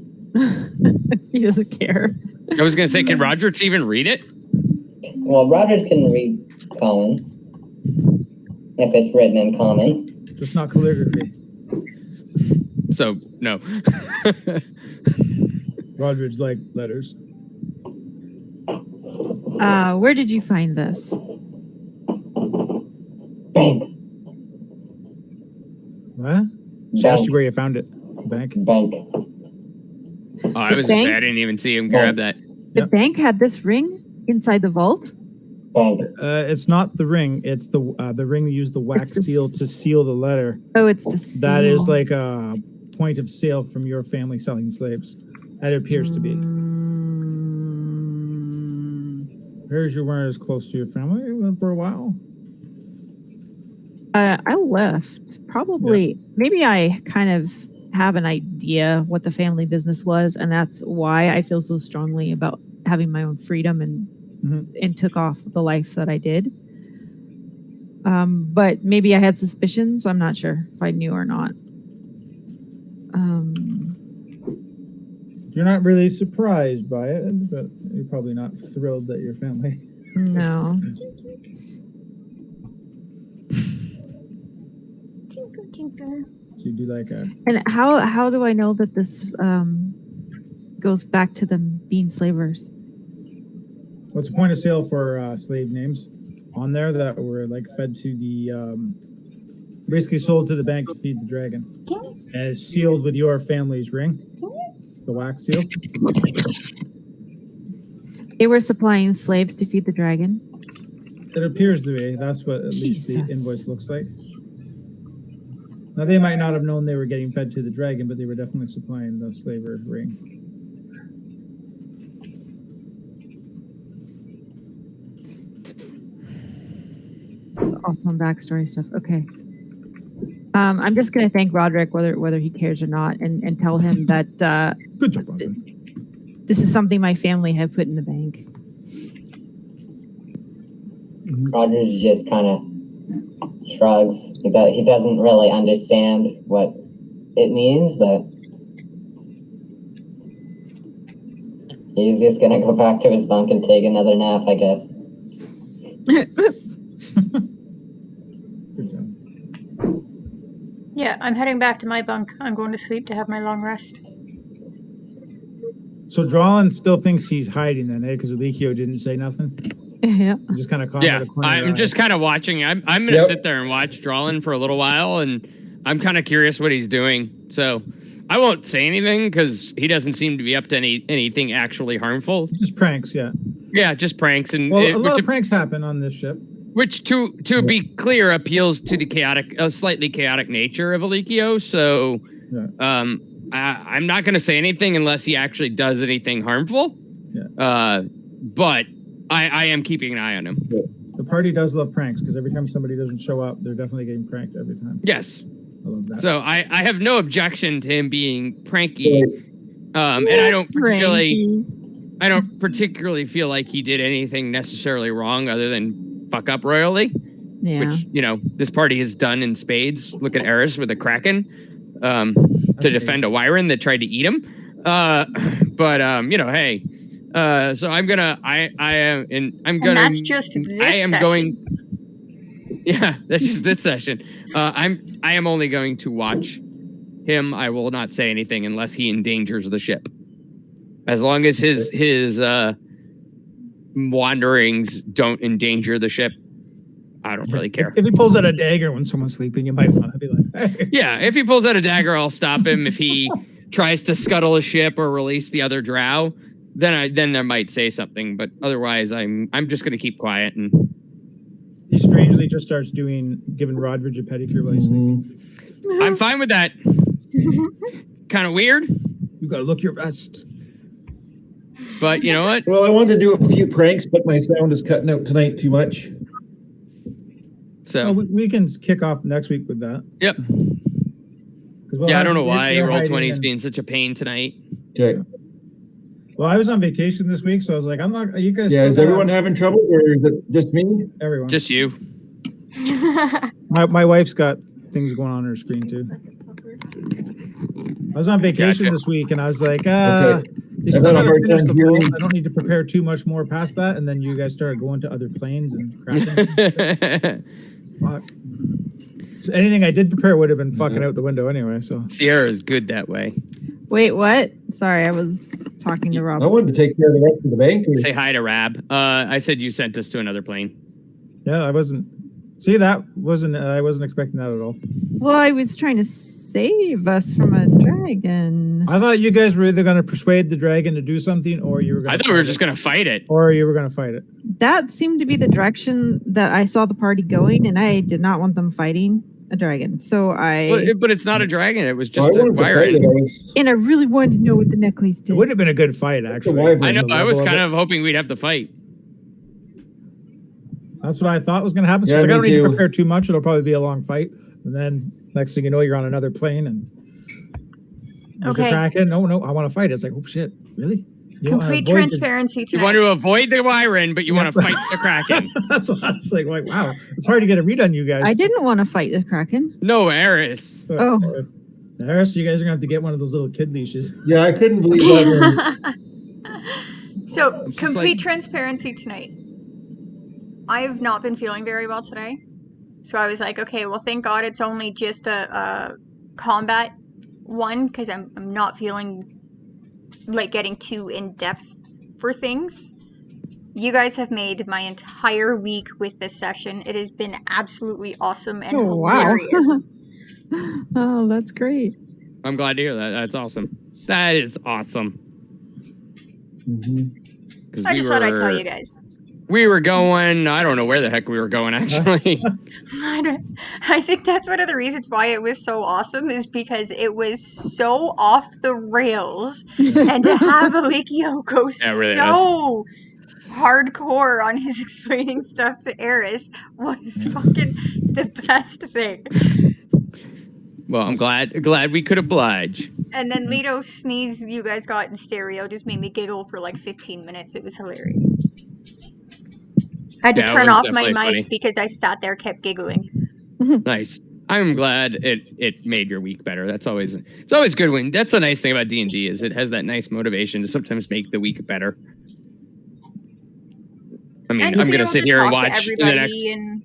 he doesn't care. I was gonna say, can Roderick even read it? Well, Roderick can read common if it's written in common. Just not calligraphy. So no. Roderick's like letters. Where did you find this? Bank. What? She asked you where you found it. Bank. Oh, I was just saying, I didn't even see him grab that. The bank had this ring inside the vault? Bank. It's not the ring. It's the ring that used the wax seal to seal the letter. Oh, it's the seal. That is like a point of sale from your family selling slaves. That appears to be. Appears you weren't as close to your family for a while. I left. Probably, maybe I kind of have an idea what the family business was, and that's why I feel so strongly about having my own freedom and took off the life that I did. But maybe I had suspicions, so I'm not sure if I knew or not. You're not really surprised by it, but you're probably not thrilled that your family. No. So you do like a. And how do I know that this goes back to them being slavers? What's the point of sale for slave names on there that were like fed to the basically sold to the bank to feed the dragon, and it's sealed with your family's ring, the wax seal. They were supplying slaves to feed the dragon. It appears to be. That's what at least the invoice looks like. Now, they might not have known they were getting fed to the dragon, but they were definitely supplying the slaver ring. Awesome backstory stuff. Okay. I'm just going to thank Roderick, whether he cares or not, and tell him that good job, Roderick. This is something my family have put in the bank. Roderick just kind of shrugs. He doesn't really understand what it means, but he's just gonna go back to his bunk and take another nap, I guess. Good job. Yeah, I'm heading back to my bunk. I'm going to sleep to have my long rest. So Drawlin still thinks he's hiding then, eh? Because Alikio didn't say nothing. Yeah. He just kind of caught. Yeah, I'm just kind of watching. I'm gonna sit there and watch Drawlin for a little while, and I'm kind of curious what he's doing. So I won't say anything because he doesn't seem to be up to anything actually harmful. Just pranks, yeah. Yeah, just pranks, and well, a lot of pranks happen on this ship. Which, to be clear, appeals to the slightly chaotic nature of Alikio. So, I'm not going to say anything unless he actually does anything harmful. Yeah. But I am keeping an eye on him. The party does love pranks because every time somebody doesn't show up, they're definitely getting pranked every time. Yes. I love that. So I have no objection to him being pranky, and I don't particularly feel like he did anything necessarily wrong other than fuck up royally. Yeah. Which, this party has done in spades. Look at Eris with a kraken to defend a Wyron that tried to eat him. But hey, So I'm gonna. I am. And I'm And gonna. that's just this I am session. going. Yeah, that's just this session. I am only going to watch him. I will not say anything unless he endangers the ship. As long as his wanderings don't endanger the ship, I don't really care. If he pulls out a dagger when someone's sleeping, you might want to be like, hey. Yeah, if he pulls out a dagger, I'll stop him. If he tries to scuttle a ship or release the other drow, then I might say something. But otherwise, I'm just gonna keep quiet. And He strangely just starts giving Rodridge a pedicure while he's sleeping. I'm fine with that. Kind of weird, You gotta look your best. but you know what? Well, I wanted to do a few pranks, but my sound is cutting out tonight too much. So Oh, we can kick off next week with that. Yep. I don't know why Roll20 is being such a pain tonight. Okay. Well, I was on vacation this week, so I was like, I'm not. You guys. Yeah, is everyone having trouble, or is it just me? Everyone. Just you. My wife's got things going on her screen too. I was on vacation this week, and I was like, Okay. they still gotta finish the polls. I don't need to prepare too much more past that. And then you guys started going to other planes and cracking. Fuck. So anything I did prepare would have been fucking out the window anyway. So Sierra is good that way. Wait, what? Sorry, I was talking to Rob. I wanted to take care of the rest of the bankers. Say hi to Rab. I said you sent us to another plane. yeah, I wasn't. See, that wasn't. I wasn't expecting that at all. Well, I was trying to save us from a dragon. I thought you guys were either going to persuade the dragon to do something, or you were. I thought we were just going to fight it. Or you were going to fight it. That seemed to be the direction that I saw the party going, and I did not want them fighting a dragon. So But it's not a dragon. It was just I a wanted to fight it. wyvern. and I really wanted to know what the necklace It did. would have been a good fight, actually. wyvern. I know. The I was level kind it. of hoping we'd have to fight. That's what I thought was going to happen. So Yeah, I don't me need to too. prepare too much. It'll probably be a long fight, and then next thing you know, you're on another plane and. There's a Okay. Kraken. No, I want to fight. It's like, oh shit, really? You wanna Complete avoid the- transparency You tonight. want to avoid the wyvern, but you want to fight the kraken. That's what I was like, wow, it's hard to get a read on you guys. I didn't want to fight the kraken. No, Eris. Oh. Harris, you guys are gonna have to get one of those little kid leashes. Yeah, I couldn't believe that. So, It's just complete like- transparency tonight. I have not been feeling very well today. So I was like, okay, well, thank God it's only just a combat one, because I'm not feeling like getting too in-depth for things. You guys have made my entire week with this session. It has been absolutely awesome and Oh, wow. hilarious. Oh, that's great. I'm glad to hear that. That's awesome. That is awesome. Mhm. 'Cause I just thought I'd tell you guys. We were going. I don't know where the heck we were going actually. I think that's one of the reasons why it was so awesome is because it was so off the rails, and to have Alikio go Yeah, it really so hardcore on his explaining stuff to Eris was fucking the best thing. Well, I'm glad we could oblige. And then Lito's sneeze you guys got in stereo just made me giggle for like 15 minutes. It was hilarious. I had to Yeah, it turn was off my mic definitely funny. because I sat there kept giggling. Nice. I'm glad it made your week better. It's always good when that's the nice thing about D&D is it has that nice motivation to sometimes make the week better. I mean, And to I'm be gonna able sit to here and talk to watch in the next. everybody and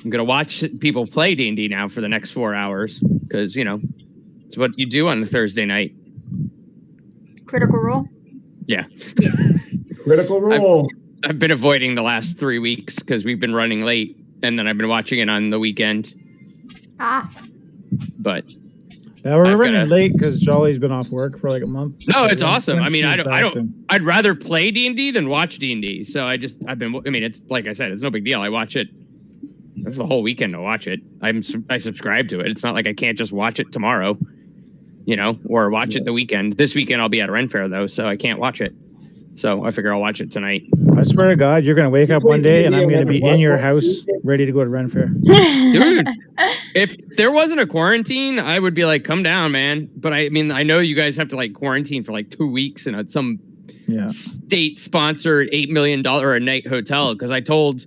I'm gonna watch people play D&D now for the next 4 hours because it's what you do on the Thursday night. Critical Role. Yeah. Critical Role. I've been avoiding the last 3 weeks because we've been running late, and then I've been watching it on the weekend. Ah, But Yeah, we're I've running gotta- late because Jolly's been off work for like a month. no, it's When- awesome. when I mean, she's I back, don't. then- I'd rather play D&D than watch D&D. So I mean, it's like I said, it's no big deal. I watch it. There's the whole weekend to watch it. I subscribe to it. It's not like I can't just watch it tomorrow, or watch it the weekend. This weekend I'll be at a Ren Fair though, so I can't watch it. So I figure I'll watch it tonight. I swear to God, you're gonna wake up one day and I'm gonna be in your What? house ready to go to Ren Fair. Dude, if there wasn't a quarantine, I would be like, come down, man. But I mean, I know you guys have to like quarantine for like 2 weeks in some Yeah. state-sponsored $8 million a night hotel. Because I told,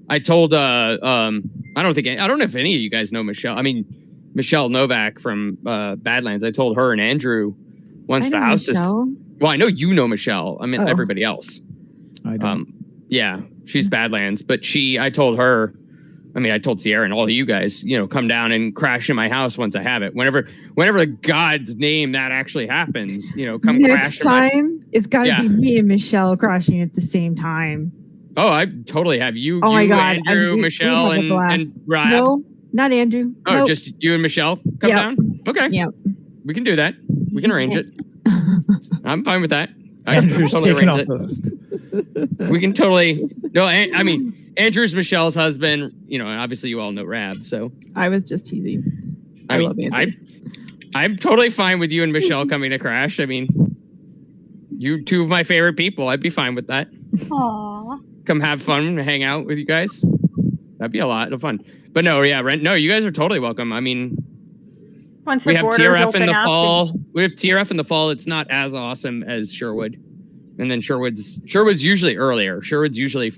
I don't know if any of you guys know Michelle. I mean, Michelle Novak from Badlands. I told her and Andrew once I the know house Michelle. Well, I know you know Michelle. I mean, Oh. everybody else. I don't. Yeah, she's Badlands, but I told her, I told Sierra and all of you guys, come down and crash in my house once I have it. Whenever God's name that actually happens, come Next crash. time, it's got to be me and Michelle crashing at the same time. Oh, I totally have you. Oh my God, Andrew, Michelle, and Rab. No, not Andrew. Oh, nope. just you and Michelle come down. Okay. Yep. We can do that. We can arrange it. I'm fine with that. Andrew's totally taken off arrange the list. We can totally. No, Andrew's Michelle's husband. And obviously you all know Rab. So I was just teasing. I love Andrew. I'm totally fine with you and Michelle coming to crash. You two of my favorite people. I'd be fine with that. Aww. Come have fun, hang out with you guys. That'd be a lot of fun. But no, yeah, you guys are totally welcome. Once we the have borders TRF open in the up fall. We have TRF in the fall. It's not as awesome as Sherwood. And then Sherwood's usually earlier. Sherwood's usually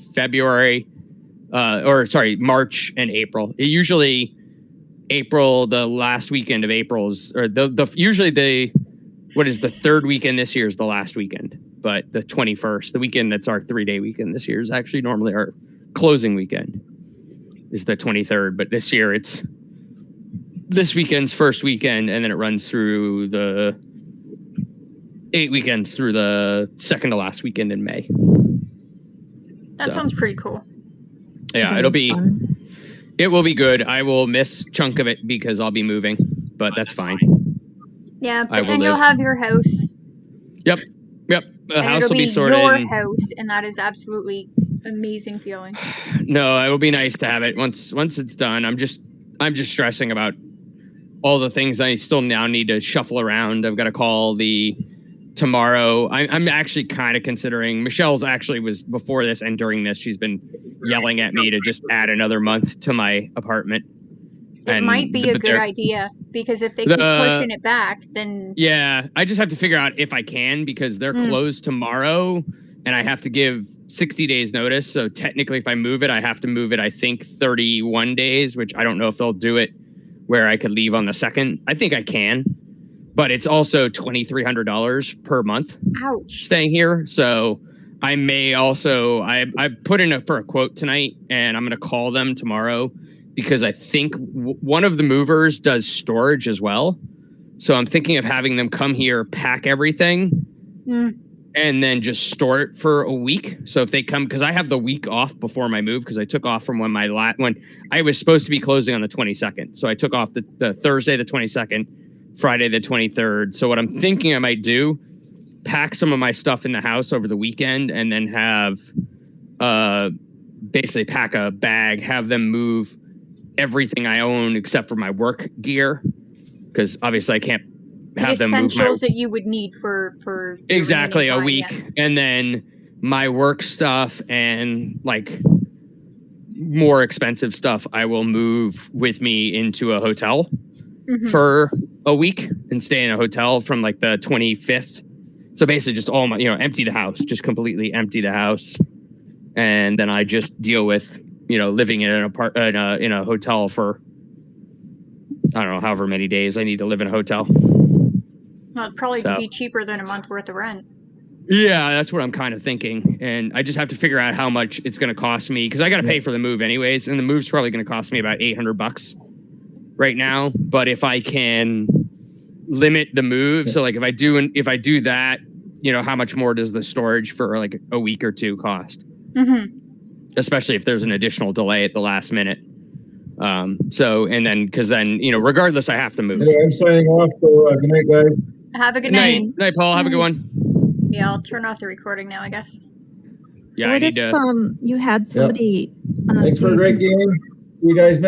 March and April. Usually April, the last weekend of April's, or usually the third weekend this year is the last weekend. But the 21st, the weekend that's our 3-day weekend this year, is actually normally our closing weekend. Is the 23rd, but this year it's this weekend's first weekend, and then it runs through the 8 weekends through the second to last weekend in May. That sounds pretty cool. Yeah, it will be good. I will miss a chunk of it because I'll be moving, but that's fine. Yeah, but then you'll have your house. Yep. The house will be sorted. Your house, and that is absolutely amazing feeling. No, it will be nice to have it once it's done. I'm just stressing about all the things I still now need to shuffle around. I've got to call tomorrow. I'm actually kind of considering. Michelle's actually was before this and during this. She's been yelling at me to just add another month to my apartment. It might be a good idea, because if they keep pushing it back, then... Yeah, I just have to figure out if I can, because they're closed tomorrow, and I have to give 60 days notice. So technically, if I move it, I have to move it, I think, 31 days, which I don't know if they'll do it where I could leave on the 2nd. I think I can, but it's also $2,300 per month. Ouch. Staying here. So I may also... I put in for a quote tonight, and I'm going to call them tomorrow, because I think one of the movers does storage as well. So I'm thinking of having them come here, pack everything, and then just store it for a week. So if they come, because I have the week off before my move, because I took off from when I was supposed to be closing on the 22nd. So I took off the Thursday, the 22nd, Friday, the 23rd. So what I'm thinking I might do, pack some of my stuff in the house over the weekend, and then have basically pack a bag, have them move everything I own except for my work gear, because obviously I can't have them move essentials that you would need for exactly a week, and then my work stuff and like more expensive stuff I will move with me into a hotel for a week and stay in a hotel from like the 25th. So basically just all my, empty the house, just completely empty the house, and then I just deal with living in in a hotel for, I don't know, however many days I need to live in a hotel. Well, it'd probably be cheaper than a month worth of rent. Yeah, that's what I'm kind of thinking. And I just have to figure out how much it's going to cost me, because I got to pay for the move anyways. And the move's probably going to cost me about $800 right now. But if I can limit the move, so like if I do that, how much more does the storage for like a week or two cost? Especially if there's an additional delay at the last minute. Because then, regardless, I have to move. Anyway, I'm signing off. So good night, guys. Have a good night. Night, Paul. Have a good one. Yeah, I'll turn off the recording now, I guess. Yeah, what if you had somebody... Thanks for a great game. See you guys next